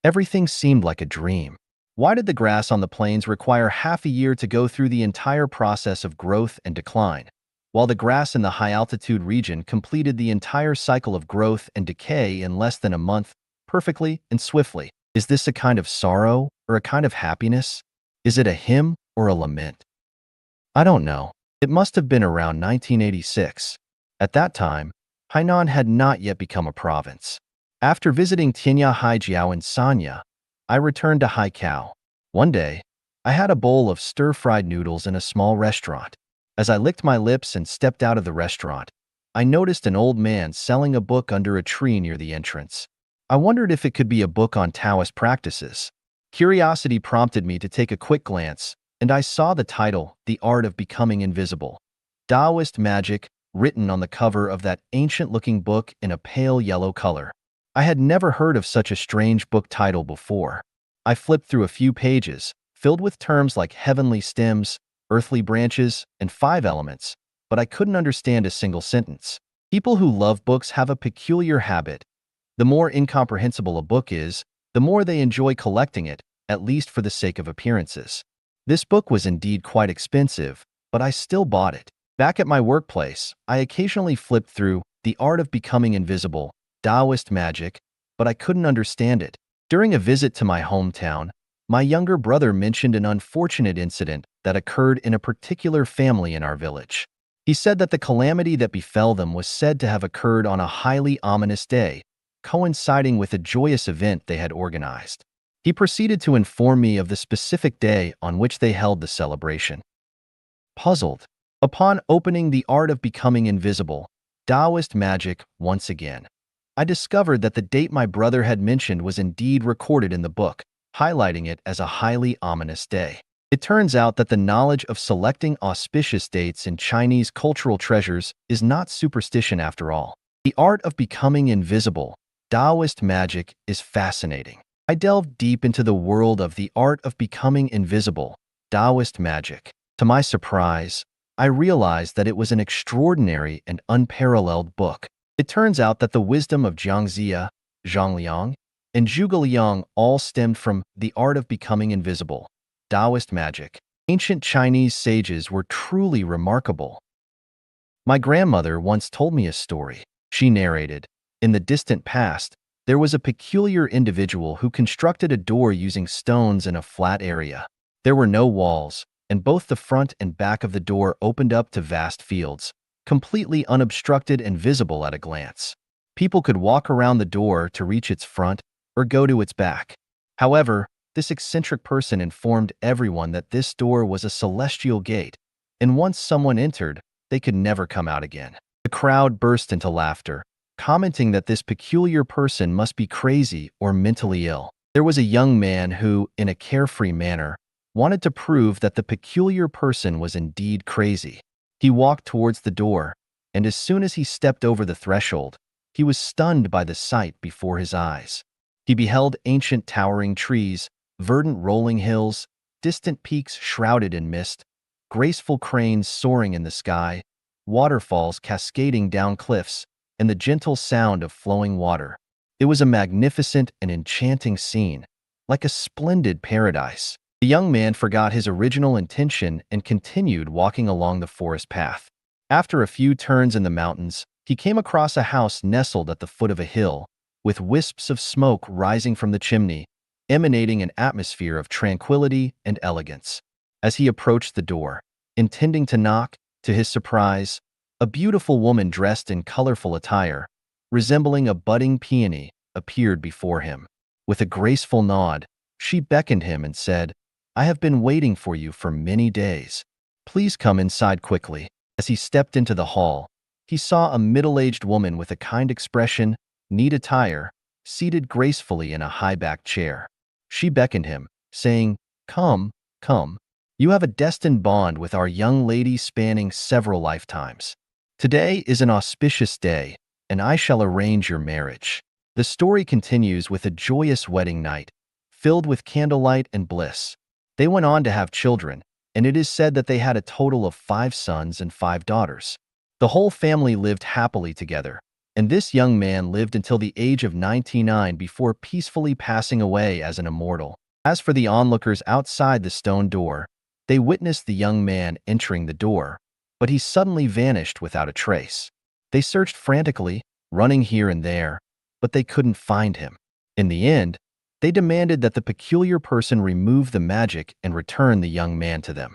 Everything seemed like a dream. Why did the grass on the plains require half a year to go through the entire process of growth and decline, while the grass in the high-altitude region completed the entire cycle of growth and decay in less than a month, perfectly and swiftly? Is this a kind of sorrow or a kind of happiness? Is it a hymn or a lament? I don't know. It must have been around 1986. At that time, Hainan had not yet become a province. After visiting Tianya Haijiao and Sanya, I returned to Haikou. One day, I had a bowl of stir-fried noodles in a small restaurant. As I licked my lips and stepped out of the restaurant, I noticed an old man selling a book under a tree near the entrance. I wondered if it could be a book on Taoist practices. Curiosity prompted me to take a quick glance, and I saw the title, The Art of Becoming Invisible, Taoist Magic, written on the cover of that ancient-looking book in a pale yellow color. I had never heard of such a strange book title before. I flipped through a few pages, filled with terms like heavenly stems, earthly branches, and 5 elements, but I couldn't understand a single sentence. People who love books have a peculiar habit. The more incomprehensible a book is, the more they enjoy collecting it, at least for the sake of appearances. This book was indeed quite expensive, but I still bought it. Back at my workplace, I occasionally flipped through The Art of Becoming Invisible, Taoist Magic, but I couldn't understand it. During a visit to my hometown, my younger brother mentioned an unfortunate incident that occurred in a particular family in our village. He said that the calamity that befell them was said to have occurred on a highly ominous day, coinciding with a joyous event they had organized. He proceeded to inform me of the specific day on which they held the celebration. Puzzled, upon opening The Art of Becoming Invisible, Taoist Magic once again, I discovered that the date my brother had mentioned was indeed recorded in the book, highlighting it as a highly ominous day. It turns out that the knowledge of selecting auspicious dates in Chinese cultural treasures is not superstition after all. The art of becoming invisible, Taoist magic, is fascinating. I delved deep into the world of the art of becoming invisible, Taoist magic. To my surprise, I realized that it was an extraordinary and unparalleled book. It turns out that the wisdom of Jiangxia, Zhangliang, and Zhuge Liang all stemmed from the art of becoming invisible, Taoist magic. Ancient Chinese sages were truly remarkable. My grandmother once told me a story. She narrated, "In the distant past, there was a peculiar individual who constructed a door using stones in a flat area. There were no walls, and both the front and back of the door opened up to vast fields, completely unobstructed and visible at a glance. People could walk around the door to reach its front or go to its back. However, this eccentric person informed everyone that this door was a celestial gate, and once someone entered, they could never come out again." The crowd burst into laughter, commenting that this peculiar person must be crazy or mentally ill. There was a young man who, in a carefree manner, wanted to prove that the peculiar person was indeed crazy. He walked towards the door, and as soon as he stepped over the threshold, he was stunned by the sight before his eyes. He beheld ancient towering trees, verdant rolling hills, distant peaks shrouded in mist, graceful cranes soaring in the sky, waterfalls cascading down cliffs, and the gentle sound of flowing water. It was a magnificent and enchanting scene, like a splendid paradise. The young man forgot his original intention and continued walking along the forest path. After a few turns in the mountains, he came across a house nestled at the foot of a hill, with wisps of smoke rising from the chimney, emanating an atmosphere of tranquility and elegance. As he approached the door, intending to knock, to his surprise, a beautiful woman dressed in colorful attire, resembling a budding peony, appeared before him. With a graceful nod, she beckoned him and said, "I have been waiting for you for many days. Please come inside quickly." As he stepped into the hall, he saw a middle-aged woman with a kind expression, neat attire, seated gracefully in a high-backed chair. She beckoned him, saying, "Come, come. You have a destined bond with our young lady spanning several lifetimes. Today is an auspicious day, and I shall arrange your marriage." The story continues with a joyous wedding night, filled with candlelight and bliss. They went on to have children, and it is said that they had a total of 5 sons and 5 daughters. The whole family lived happily together, and this young man lived until the age of 99 before peacefully passing away as an immortal. As for the onlookers outside the stone door, they witnessed the young man entering the door, but he suddenly vanished without a trace. They searched frantically, running here and there, but they couldn't find him. In the end, they demanded that the peculiar person remove the magic and return the young man to them.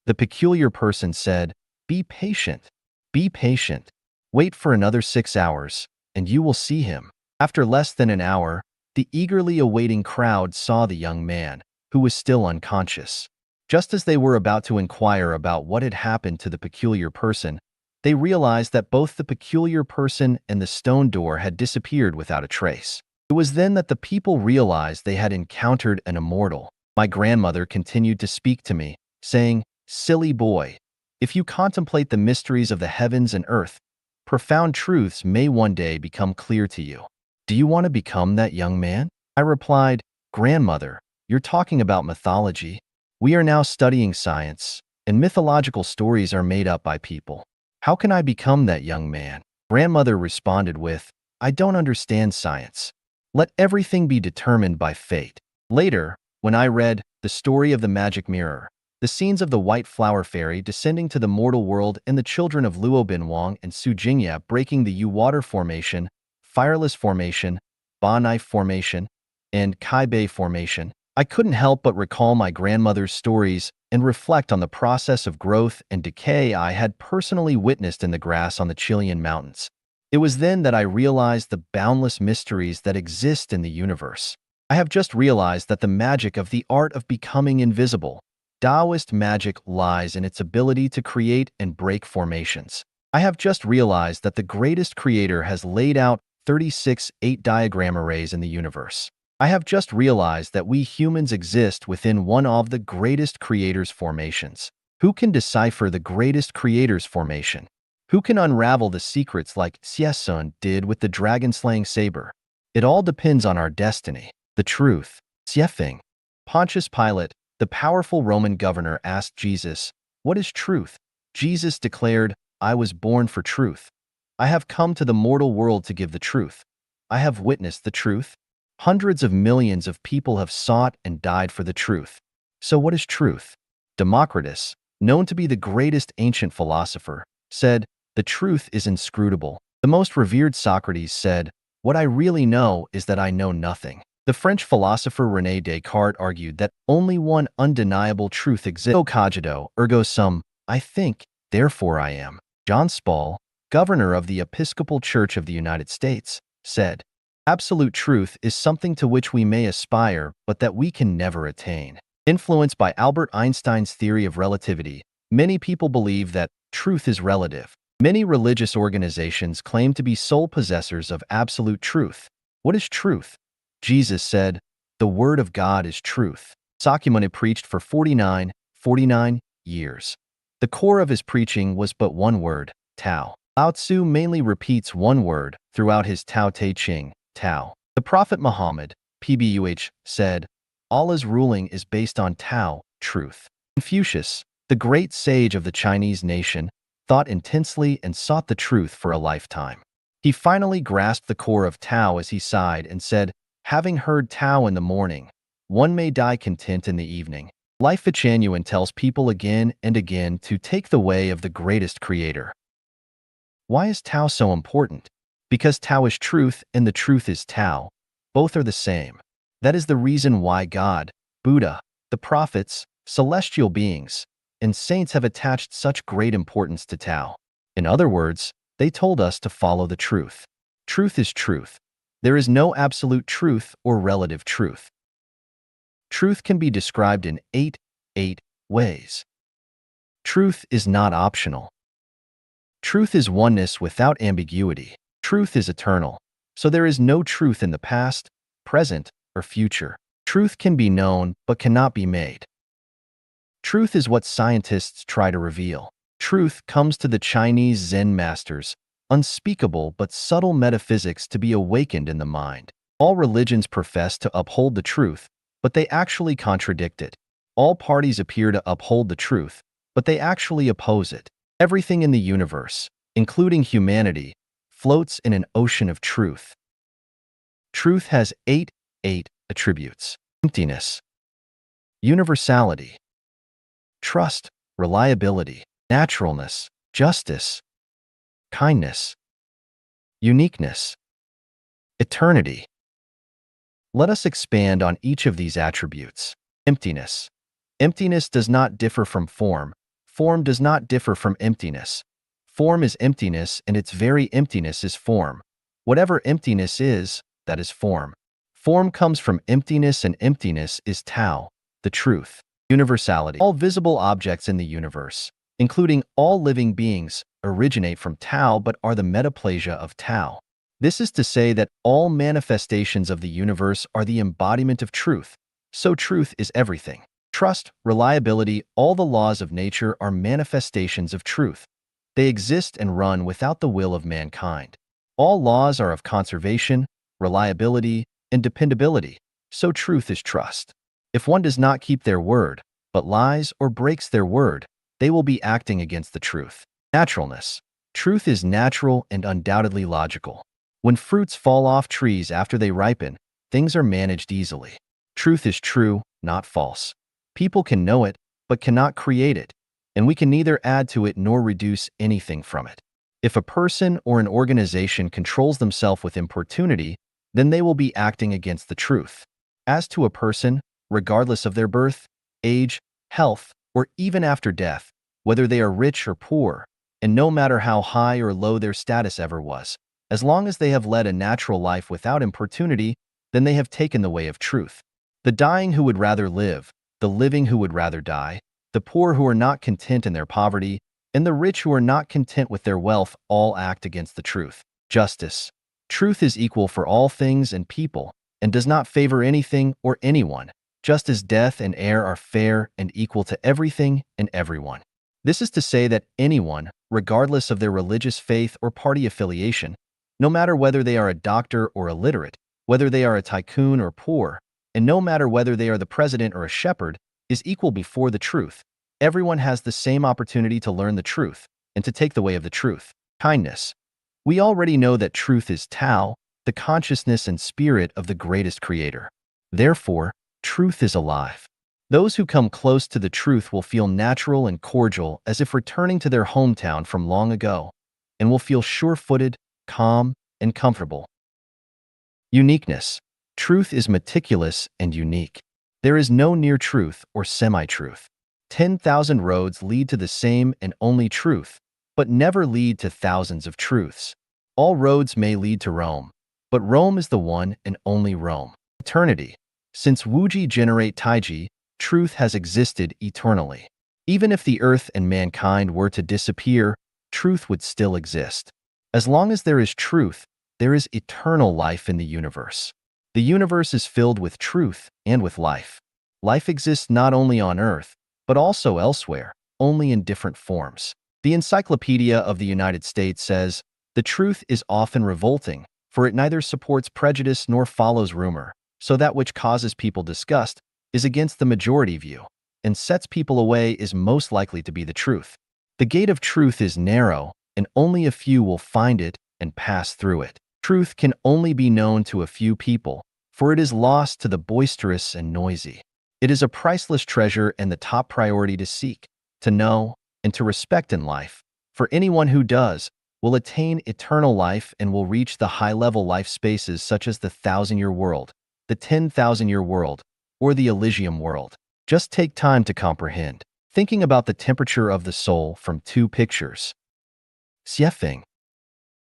The peculiar person said, "Be patient. Be patient. Wait for another 6 hours, and you will see him." After less than an hour, the eagerly awaiting crowd saw the young man, who was still unconscious. Just as they were about to inquire about what had happened to the peculiar person, they realized that both the peculiar person and the stone door had disappeared without a trace. It was then that the people realized they had encountered an immortal. My grandmother continued to speak to me, saying, "Silly boy, if you contemplate the mysteries of the heavens and earth, profound truths may one day become clear to you. Do you want to become that young man?" I replied, "Grandmother, you're talking about mythology. We are now studying science, and mythological stories are made up by people. How can I become that young man?" Grandmother responded with, "I don't understand science. Let everything be determined by fate." Later, when I read The Story of the Magic Mirror, the scenes of the White Flower Fairy descending to the mortal world and the children of Luo Binwang and Su Jingya breaking the Yu Water Formation, Fireless Formation, Ba Knife Formation, and Kai Bei Formation, I couldn't help but recall my grandmother's stories and reflect on the process of growth and decay I had personally witnessed in the grass on the Chilean mountains. It was then that I realized the boundless mysteries that exist in the universe. I have just realized that the magic of the art of becoming invisible, Taoist magic, lies in its ability to create and break formations. I have just realized that the greatest creator has laid out 36 8-diagram arrays in the universe. I have just realized that we humans exist within one of the greatest creators' formations. Who can decipher the greatest creators' formation? Who can unravel the secrets like Xie did with the dragon-slaying saber? It all depends on our destiny. The truth. Xie. Pontius Pilate, the powerful Roman governor, asked Jesus, "What is truth?" Jesus declared, "I was born for truth. I have come to the mortal world to give the truth. I have witnessed the truth. Hundreds of millions of people have sought and died for the truth. So what is truth?" Democritus, known to be the greatest ancient philosopher, said, "The truth is inscrutable." The most revered Socrates said, "What I really know is that I know nothing." The French philosopher René Descartes argued that only one undeniable truth exists. "Ego cogito, ergo sum, I think, therefore I am." John Spall, governor of the Episcopal Church of the United States, said, "Absolute truth is something to which we may aspire, but that we can never attain." Influenced by Albert Einstein's theory of relativity, many people believe that truth is relative. Many religious organizations claim to be sole possessors of absolute truth. What is truth? Jesus said, "The Word of God is truth." Sakyamuni preached for 49 years. The core of his preaching was but one word, Tao. Lao Tzu mainly repeats one word throughout his Tao Te Ching, Tao. The Prophet Muhammad, PBUH, said, "Allah's ruling is based on Tao, truth." Confucius, the great sage of the Chinese nation, thought intensely and sought the truth for a lifetime. He finally grasped the core of Tao as he sighed and said, "Having heard Tao in the morning, one may die content in the evening." Life Genuine tells people again and again to take the way of the greatest creator. Why is Tao so important? Because Tao is truth and the truth is Tao. Both are the same. That is the reason why God, Buddha, the prophets, celestial beings, and saints have attached such great importance to Tao. In other words, they told us to follow the truth. Truth is truth. There is no absolute truth or relative truth. Truth can be described in eight ways. Truth is not optional. Truth is oneness without ambiguity. Truth is eternal, so there is no truth in the past, present, or future. Truth can be known but cannot be made. Truth is what scientists try to reveal. Truth comes to the Chinese Zen masters, unspeakable but subtle metaphysics to be awakened in the mind. All religions profess to uphold the truth, but they actually contradict it. All parties appear to uphold the truth, but they actually oppose it. Everything in the universe, including humanity, floats in an ocean of truth. Truth has eight attributes: emptiness, universality, trust, reliability, naturalness, justice, kindness, uniqueness, eternity. Let us expand on each of these attributes. Emptiness. Emptiness does not differ from form. Form does not differ from emptiness. Form is emptiness, and its very emptiness is form. Whatever emptiness is, that is form. Form comes from emptiness, and emptiness is Tao, the truth. Universality. All visible objects in the universe, including all living beings, originate from Tao but are the metaplasia of Tao. This is to say that all manifestations of the universe are the embodiment of truth, so truth is everything. Trust, reliability, all the laws of nature are manifestations of truth. They exist and run without the will of mankind. All laws are of conservation, reliability, and dependability, so truth is trust. If one does not keep their word, but lies or breaks their word, they will be acting against the truth. Naturalness. Truth is natural and undoubtedly logical. When fruits fall off trees after they ripen, things are managed easily. Truth is true, not false. People can know it, but cannot create it, and we can neither add to it nor reduce anything from it. If a person or an organization controls themselves with importunity, then they will be acting against the truth. As to a person, regardless of their birth, age, health, or even after death, whether they are rich or poor, and no matter how high or low their status ever was, as long as they have led a natural life without importunity, then they have taken the way of truth. The dying who would rather live, the living who would rather die, the poor who are not content in their poverty, and the rich who are not content with their wealth all act against the truth. Justice. Truth is equal for all things and people, and does not favor anything or anyone, just as death and air are fair and equal to everything and everyone. This is to say that anyone, regardless of their religious faith or party affiliation, no matter whether they are a doctor or illiterate, whether they are a tycoon or poor, and no matter whether they are the president or a shepherd, is equal before the truth. Everyone has the same opportunity to learn the truth and to take the way of the truth. Kindness. We already know that truth is Tao, the consciousness and spirit of the greatest creator. Therefore, truth is alive. Those who come close to the truth will feel natural and cordial as if returning to their hometown from long ago, and will feel sure-footed, calm, and comfortable. Uniqueness. Truth is meticulous and unique. There is no near truth or semi-truth. 10,000 roads lead to the same and only truth, but never lead to thousands of truths. All roads may lead to Rome, but Rome is the one and only Rome. Eternity. Since Wuji generate Taiji, truth has existed eternally. Even if the earth and mankind were to disappear, truth would still exist. As long as there is truth, there is eternal life in the universe. The universe is filled with truth and with life. Life exists not only on Earth, but also elsewhere, only in different forms. The Encyclopedia of the United States says, "The truth is often revolting, for it neither supports prejudice nor follows rumor, so that which causes people disgust is against the majority view, and sets people away is most likely to be the truth. The gate of truth is narrow, and only a few will find it and pass through it. Truth can only be known to a few people, for it is lost to the boisterous and noisy. It is a priceless treasure and the top priority to seek, to know, and to respect in life, for anyone who does will attain eternal life and will reach the high-level life spaces such as the 1,000-year world, the 10,000-year world, or the Elysium world. Just take time to comprehend, thinking about the temperature of the soul from two pictures. Xiefeng.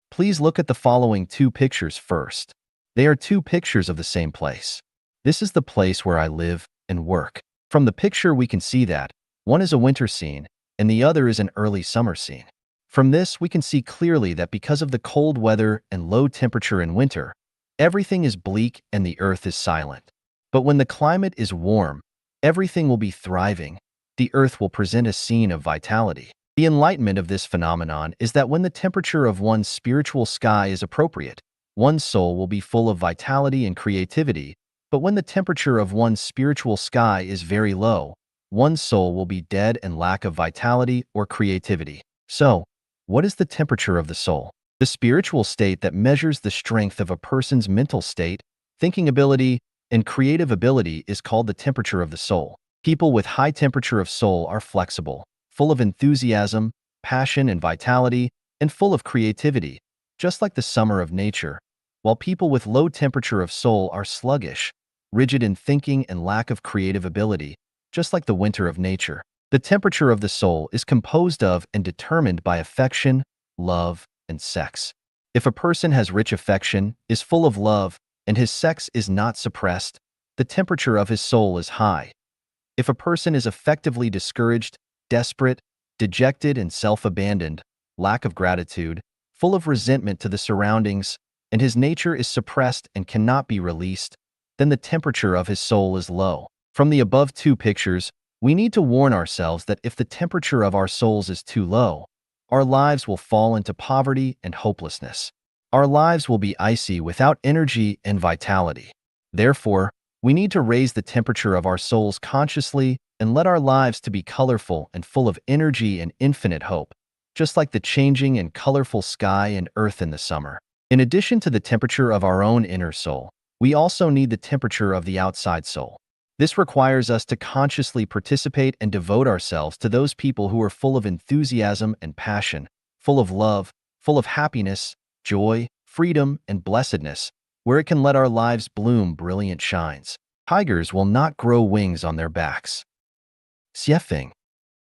Please look at the following two pictures first. They are two pictures of the same place. This is the place where I live and work. From the picture we can see that one is a winter scene and the other is an early summer scene. From this we can see clearly that because of the cold weather and low temperature in winter, everything is bleak and the earth is silent. But when the climate is warm, everything will be thriving. The earth will present a scene of vitality. The enlightenment of this phenomenon is that when the temperature of one's spiritual sky is appropriate, one's soul will be full of vitality and creativity, but when the temperature of one's spiritual sky is very low, one's soul will be dead and lack of vitality or creativity. So, what is the temperature of the soul? The spiritual state that measures the strength of a person's mental state, thinking ability, and creative ability is called the temperature of the soul. People with high temperature of soul are flexible, full of enthusiasm, passion, and vitality, and full of creativity, just like the summer of nature, while people with low temperature of soul are sluggish, rigid in thinking and lack of creative ability, just like the winter of nature. The temperature of the soul is composed of and determined by affection, love, and sex. If a person has rich affection, is full of love, and his sex is not suppressed, the temperature of his soul is high. If a person is effectively discouraged, desperate, dejected, and self-abandoned, lack of gratitude, full of resentment to the surroundings, and his nature is suppressed and cannot be released, then the temperature of his soul is low. From the above two pictures, we need to warn ourselves that if the temperature of our souls is too low, our lives will fall into poverty and hopelessness. Our lives will be icy without energy and vitality. Therefore, we need to raise the temperature of our souls consciously and let our lives to be colorful and full of energy and infinite hope, just like the changing and colorful sky and earth in the summer. In addition to the temperature of our own inner soul, we also need the temperature of the outside soul. This requires us to consciously participate and devote ourselves to those people who are full of enthusiasm and passion, full of love, full of happiness, joy, freedom, and blessedness, where it can let our lives bloom brilliant shines. Tigers will not grow wings on their backs. Xiefeng.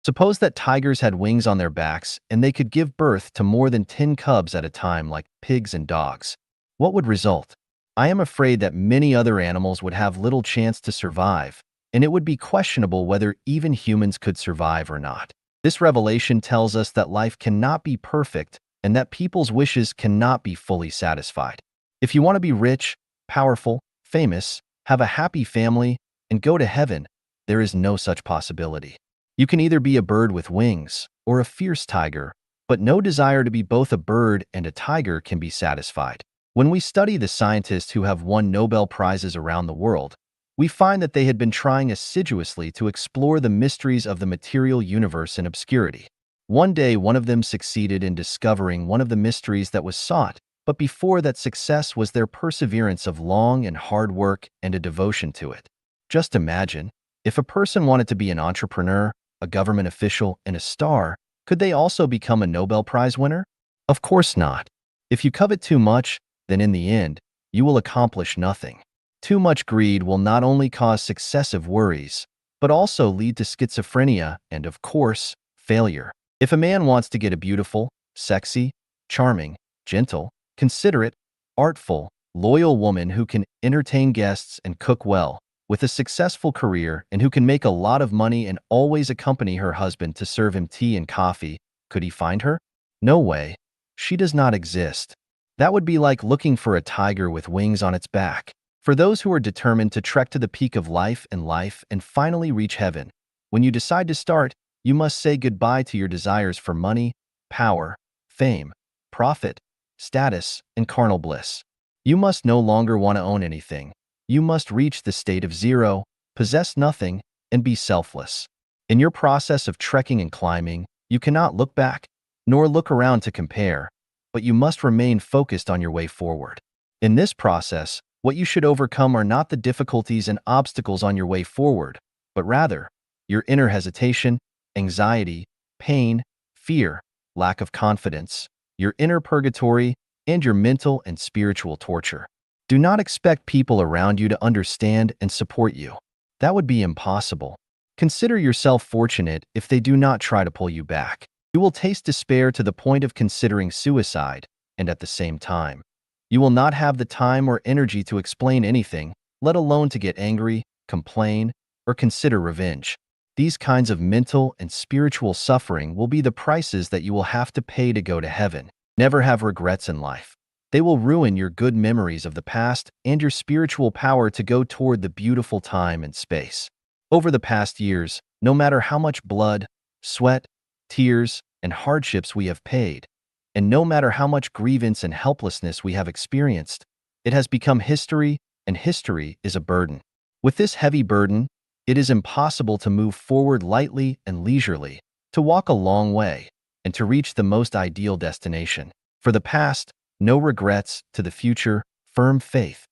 Suppose that tigers had wings on their backs and they could give birth to more than 10 cubs at a time like pigs and dogs. What would result? I am afraid that many other animals would have little chance to survive, and it would be questionable whether even humans could survive or not. This revelation tells us that life cannot be perfect and that people's wishes cannot be fully satisfied. If you want to be rich, powerful, famous, have a happy family, and go to heaven. There is no such possibility. You can either be a bird with wings or a fierce tiger, but no desire to be both a bird and a tiger can be satisfied. When we study the scientists who have won Nobel Prizes around the world, we find that they had been trying assiduously to explore the mysteries of the material universe in obscurity. One day, one of them succeeded in discovering one of the mysteries that was sought, but before that success was their perseverance of long and hard work and a devotion to it. Just imagine, if a person wanted to be an entrepreneur, a government official, and a star, could they also become a Nobel Prize winner? Of course not. If you covet too much, then in the end, you will accomplish nothing. Too much greed will not only cause successive worries, but also lead to schizophrenia and, of course, failure. If a man wants to get a beautiful, sexy, charming, gentle, considerate, artful, loyal woman who can entertain guests and cook well, with a successful career and who can make a lot of money and always accompany her husband to serve him tea and coffee, could he find her? No way. She does not exist. That would be like looking for a tiger with wings on its back. For those who are determined to trek to the peak of life and finally reach heaven, when you decide to start, you must say goodbye to your desires for money, power, fame, profit, status, and carnal bliss. You must no longer want to own anything. You must reach the state of zero, possess nothing, and be selfless. In your process of trekking and climbing, you cannot look back, nor look around to compare, but you must remain focused on your way forward. In this process, what you should overcome are not the difficulties and obstacles on your way forward, but rather, your inner hesitation, anxiety, pain, fear, lack of confidence, your inner purgatory, and your mental and spiritual torture. Do not expect people around you to understand and support you. That would be impossible. Consider yourself fortunate if they do not try to pull you back. You will taste despair to the point of considering suicide, and at the same time, you will not have the time or energy to explain anything, let alone to get angry, complain, or consider revenge. These kinds of mental and spiritual suffering will be the prices that you will have to pay to go to heaven. Never have regrets in life. They will ruin your good memories of the past and your spiritual power to go toward the beautiful time and space. Over the past years, no matter how much blood, sweat, tears, and hardships we have paid, and no matter how much grievance and helplessness we have experienced, it has become history, and history is a burden. With this heavy burden, it is impossible to move forward lightly and leisurely, to walk a long way, and to reach the most ideal destination. For the past, no regrets; to the future, firm faith.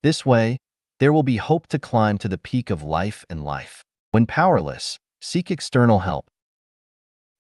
This way, there will be hope to climb to the peak of life and life. When powerless, seek external help.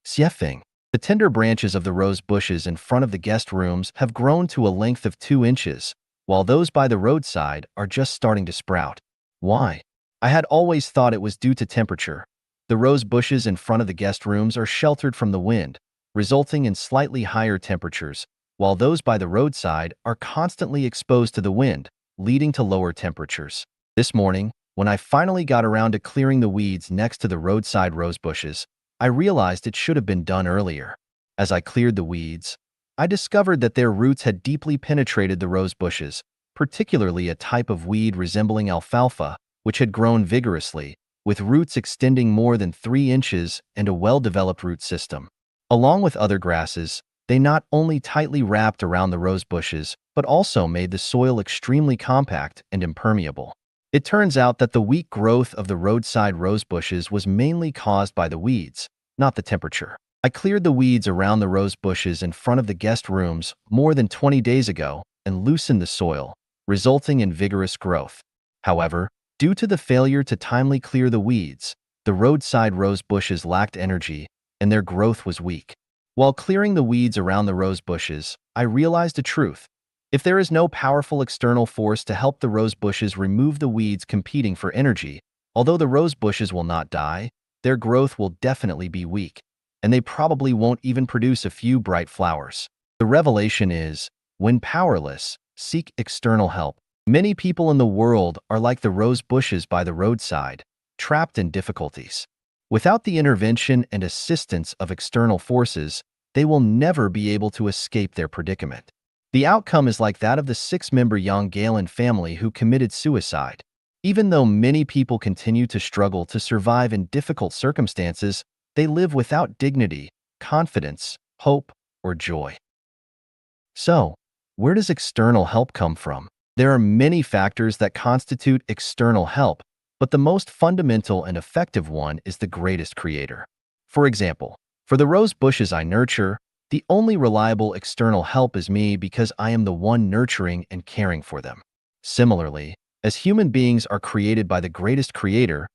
Xiefeng. The tender branches of the rose bushes in front of the guest rooms have grown to a length of 2 inches, while those by the roadside are just starting to sprout. Why? I had always thought it was due to temperature. The rose bushes in front of the guest rooms are sheltered from the wind, resulting in slightly higher temperatures, while those by the roadside are constantly exposed to the wind, leading to lower temperatures. This morning, when I finally got around to clearing the weeds next to the roadside rose bushes, I realized it should have been done earlier. As I cleared the weeds, I discovered that their roots had deeply penetrated the rose bushes, particularly a type of weed resembling alfalfa, which had grown vigorously, with roots extending more than 3 inches and a well-developed root system. Along with other grasses, they not only tightly wrapped around the rose bushes, but also made the soil extremely compact and impermeable. It turns out that the weak growth of the roadside rose bushes was mainly caused by the weeds, not the temperature. I cleared the weeds around the rose bushes in front of the guest rooms more than 20 days ago and loosened the soil, resulting in vigorous growth. However, due to the failure to timely clear the weeds, the roadside rose bushes lacked energy and their growth was weak. While clearing the weeds around the rose bushes, I realized a truth. If there is no powerful external force to help the rose bushes remove the weeds competing for energy, although the rose bushes will not die, their growth will definitely be weak, and they probably won't even produce a few bright flowers. The revelation is, when powerless, seek external help. Many people in the world are like the rose bushes by the roadside, trapped in difficulties. Without the intervention and assistance of external forces, they will never be able to escape their predicament. The outcome is like that of the six-member young Galen family who committed suicide. Even though many people continue to struggle to survive in difficult circumstances, they live without dignity, confidence, hope, or joy. So, where does external help come from? There are many factors that constitute external help, but the most fundamental and effective one is the greatest creator. For example, for the rose bushes I nurture, the only reliable external help is me because I am the one nurturing and caring for them. Similarly, as human beings are created by the greatest creator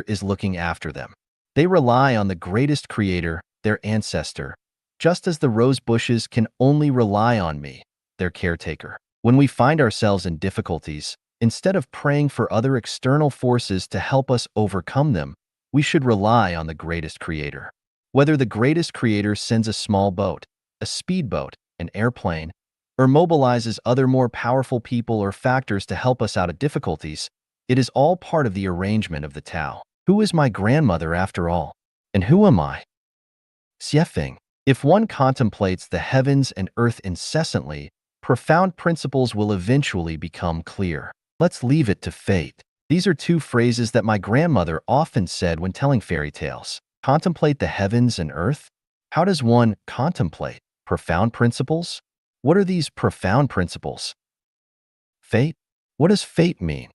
is looking after them. They rely on the greatest creator, their ancestor, just as the rose bushes can only rely on me, their caretaker. When we find ourselves in difficulties, instead of praying for other external forces to help us overcome them, we should rely on the greatest creator. Whether the greatest creator sends a small boat, a speedboat, an airplane, or mobilizes other more powerful people or factors to help us out of difficulties, it is all part of the arrangement of the Tao. Who is my grandmother after all? And who am I? Xiefeng. If one contemplates the heavens and earth incessantly, profound principles will eventually become clear. Let's leave it to fate. These are two phrases that my grandmother often said when telling fairy tales. Contemplate the heavens and earth? How does one contemplate profound principles? What are these profound principles? Fate? What does fate mean?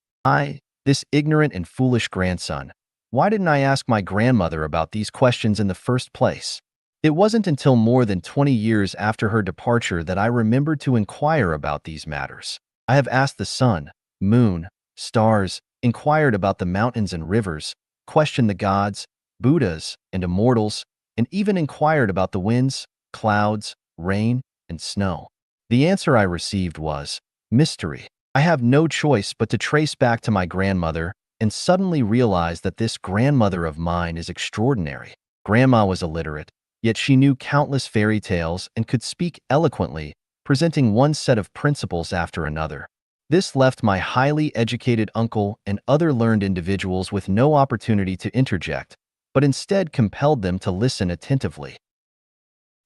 This ignorant and foolish grandson, why didn't I ask my grandmother about these questions in the first place? It wasn't until more than 20 years after her departure that I remembered to inquire about these matters. I have asked the sun, moon, stars, inquired about the mountains and rivers, questioned the gods, Buddhas, and immortals, and even inquired about the winds, clouds, rain, and snow. The answer I received was mystery. I have no choice but to trace back to my grandmother and suddenly realize that this grandmother of mine is extraordinary. Grandma was illiterate, yet she knew countless fairy tales and could speak eloquently, presenting one set of principles after another. This left my highly educated uncle and other learned individuals with no opportunity to interject, but instead compelled them to listen attentively.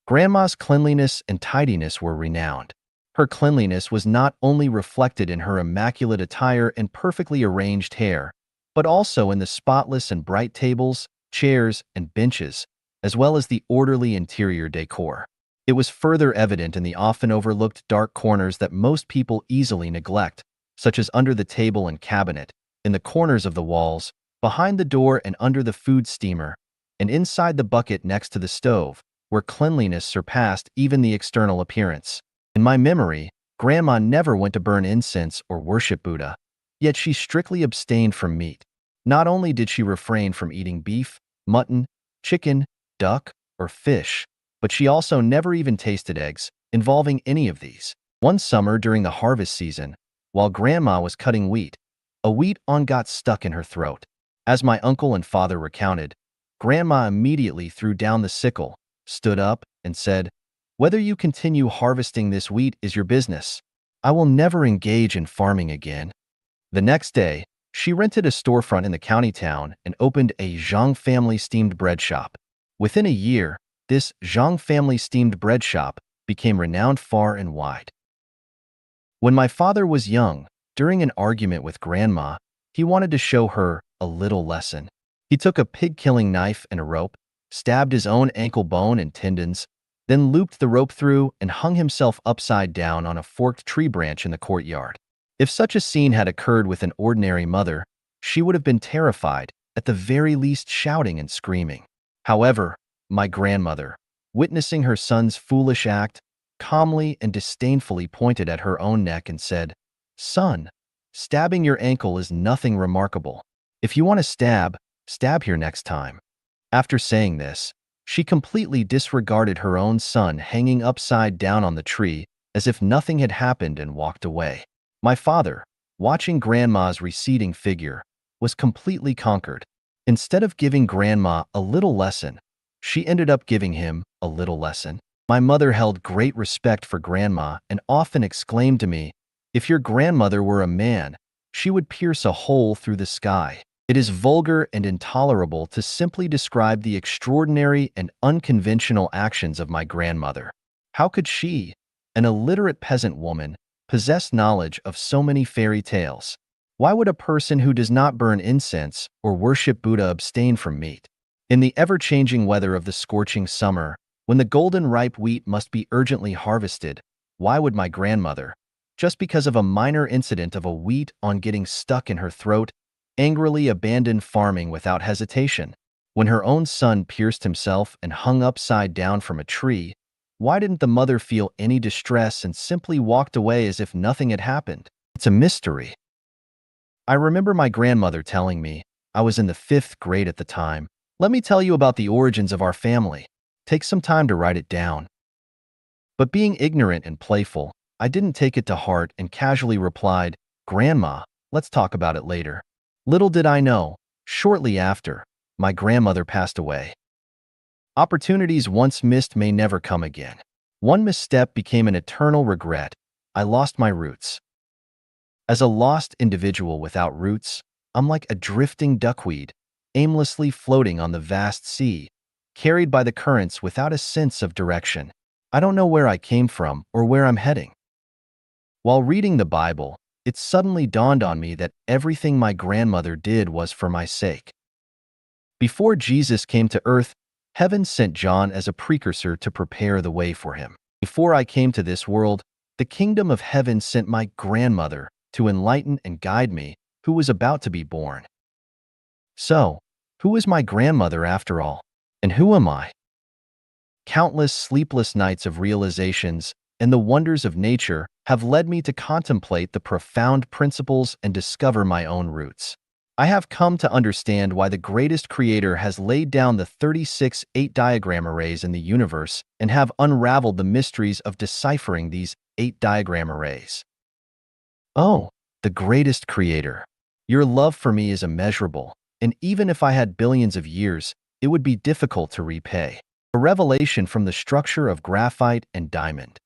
Grandma's cleanliness and tidiness were renowned. Her cleanliness was not only reflected in her immaculate attire and perfectly arranged hair, but also in the spotless and bright tables, chairs, and benches, as well as the orderly interior decor. It was further evident in the often overlooked dark corners that most people easily neglect, such as under the table and cabinet, in the corners of the walls, behind the door and under the food steamer, and inside the bucket next to the stove, where cleanliness surpassed even the external appearance. In my memory, Grandma never went to burn incense or worship Buddha, yet she strictly abstained from meat. Not only did she refrain from eating beef, mutton, chicken, duck, or fish, but she also never even tasted eggs, involving any of these. One summer during the harvest season, while Grandma was cutting wheat, a wheat awn got stuck in her throat. As my uncle and father recounted, Grandma immediately threw down the sickle, stood up, and said, "Whether you continue harvesting this wheat is your business. I will never engage in farming again." The next day, she rented a storefront in the county town and opened a Zhang family steamed bread shop. Within a year, this Zhang family steamed bread shop became renowned far and wide. When my father was young, during an argument with Grandma, he wanted to show her a little lesson. He took a pig-killing knife and a rope, stabbed his own ankle bone and tendons, then looped the rope through and hung himself upside down on a forked tree branch in the courtyard. If such a scene had occurred with an ordinary mother, she would have been terrified, at the very least shouting and screaming. However, my grandmother, witnessing her son's foolish act, calmly and disdainfully pointed at her own neck and said, "Son, stabbing your ankle is nothing remarkable. If you want to stab here next time." After saying this, she completely disregarded her own son hanging upside down on the tree as if nothing had happened and walked away. My father, watching Grandma's receding figure, was completely conquered. Instead of giving Grandma a little lesson, she ended up giving him a little lesson. My mother held great respect for Grandma and often exclaimed to me, "If your grandmother were a man, she would pierce a hole through the sky." It is vulgar and intolerable to simply describe the extraordinary and unconventional actions of my grandmother. How could she, an illiterate peasant woman, possess knowledge of so many fairy tales? Why would a person who does not burn incense or worship Buddha abstain from meat? In the ever-changing weather of the scorching summer, when the golden ripe wheat must be urgently harvested, why would my grandmother, just because of a minor incident of a wheat on getting stuck in her throat, angrily abandon farming without hesitation? When her own son pierced himself and hung upside down from a tree, why didn't the mother feel any distress and simply walked away as if nothing had happened? It's a mystery. I remember my grandmother telling me, I was in the 5th grade at the time, "Let me tell you about the origins of our family. Take some time to write it down." But being ignorant and playful, I didn't take it to heart and casually replied, "Grandma, let's talk about it later." Little did I know, shortly after, my grandmother passed away. Opportunities once missed may never come again. One misstep became an eternal regret. I lost my roots. As a lost individual without roots, I'm like a drifting duckweed, aimlessly floating on the vast sea, carried by the currents without a sense of direction. I don't know where I came from or where I'm heading. While reading the Bible, it suddenly dawned on me that everything my grandmother did was for my sake. Before Jesus came to earth, heaven sent John as a precursor to prepare the way for him. Before I came to this world, the kingdom of heaven sent my grandmother to enlighten and guide me, who was about to be born. So, who is my grandmother after all? And who am I? Countless sleepless nights of realizations and the wonders of nature have led me to contemplate the profound principles and discover my own roots. I have come to understand why the greatest creator has laid down the 36 8-diagram arrays in the universe and have unraveled the mysteries of deciphering these 8-diagram arrays. Oh, the greatest creator. Your love for me is immeasurable, and even if I had billions of years, it would be difficult to repay. A revelation from the structure of graphite and diamond.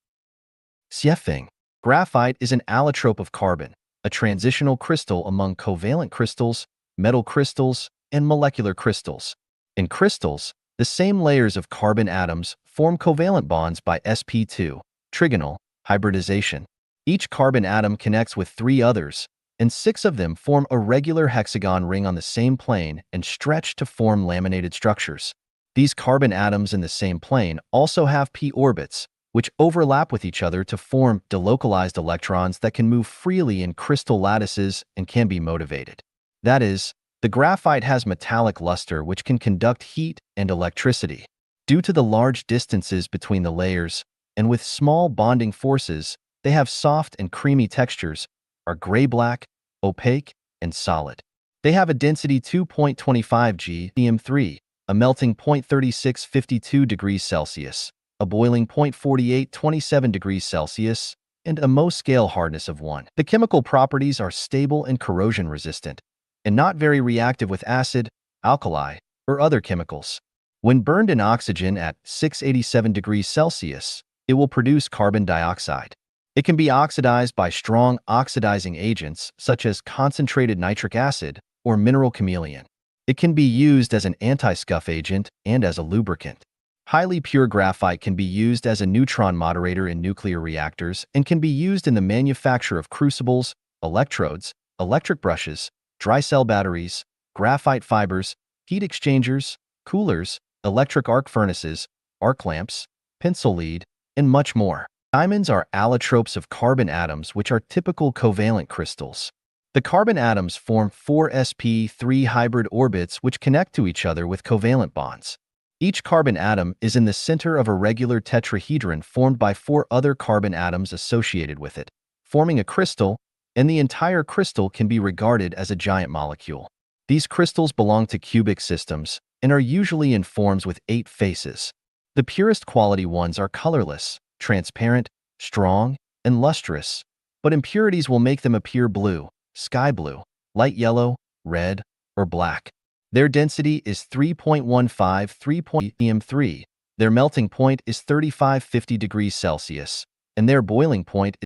Xiefeng. Graphite is an allotrope of carbon, a transitional crystal among covalent crystals, metal crystals, and molecular crystals. In crystals, the same layers of carbon atoms form covalent bonds by sp2, trigonal, hybridization. Each carbon atom connects with 3 others, and 6 of them form a regular hexagon ring on the same plane and stretch to form laminated structures. These carbon atoms in the same plane also have p orbits, which overlap with each other to form delocalized electrons that can move freely in crystal lattices and can be motivated. That is, the graphite has metallic luster which can conduct heat and electricity. Due to the large distances between the layers, and with small bonding forces, they have soft and creamy textures, are gray-black, opaque, and solid. They have a density 2.25 g cm3, a melting point 3652 degrees Celsius, a boiling point 4827 degrees Celsius, and a Mohs scale hardness of 1. The chemical properties are stable and corrosion resistant, and not very reactive with acid, alkali, or other chemicals. When burned in oxygen at 687 degrees Celsius, it will produce carbon dioxide. It can be oxidized by strong oxidizing agents such as concentrated nitric acid or mineral chameleon. It can be used as an anti-scuff agent and as a lubricant. Highly pure graphite can be used as a neutron moderator in nuclear reactors and can be used in the manufacture of crucibles, electrodes, electric brushes, dry cell batteries, graphite fibers, heat exchangers, coolers, electric arc furnaces, arc lamps, pencil lead, and much more. Diamonds are allotropes of carbon atoms which are typical covalent crystals. The carbon atoms form 4 sp3 hybrid orbits which connect to each other with covalent bonds. Each carbon atom is in the center of a regular tetrahedron formed by 4 other carbon atoms associated with it, forming a crystal, and the entire crystal can be regarded as a giant molecule. These crystals belong to cubic systems and are usually in forms with 8 faces. The purest quality ones are colorless, transparent, strong, and lustrous, but impurities will make them appear blue, sky blue, light yellow, red, or black. Their density is 3.15 cm3, their melting point is 3550 degrees Celsius, and their boiling point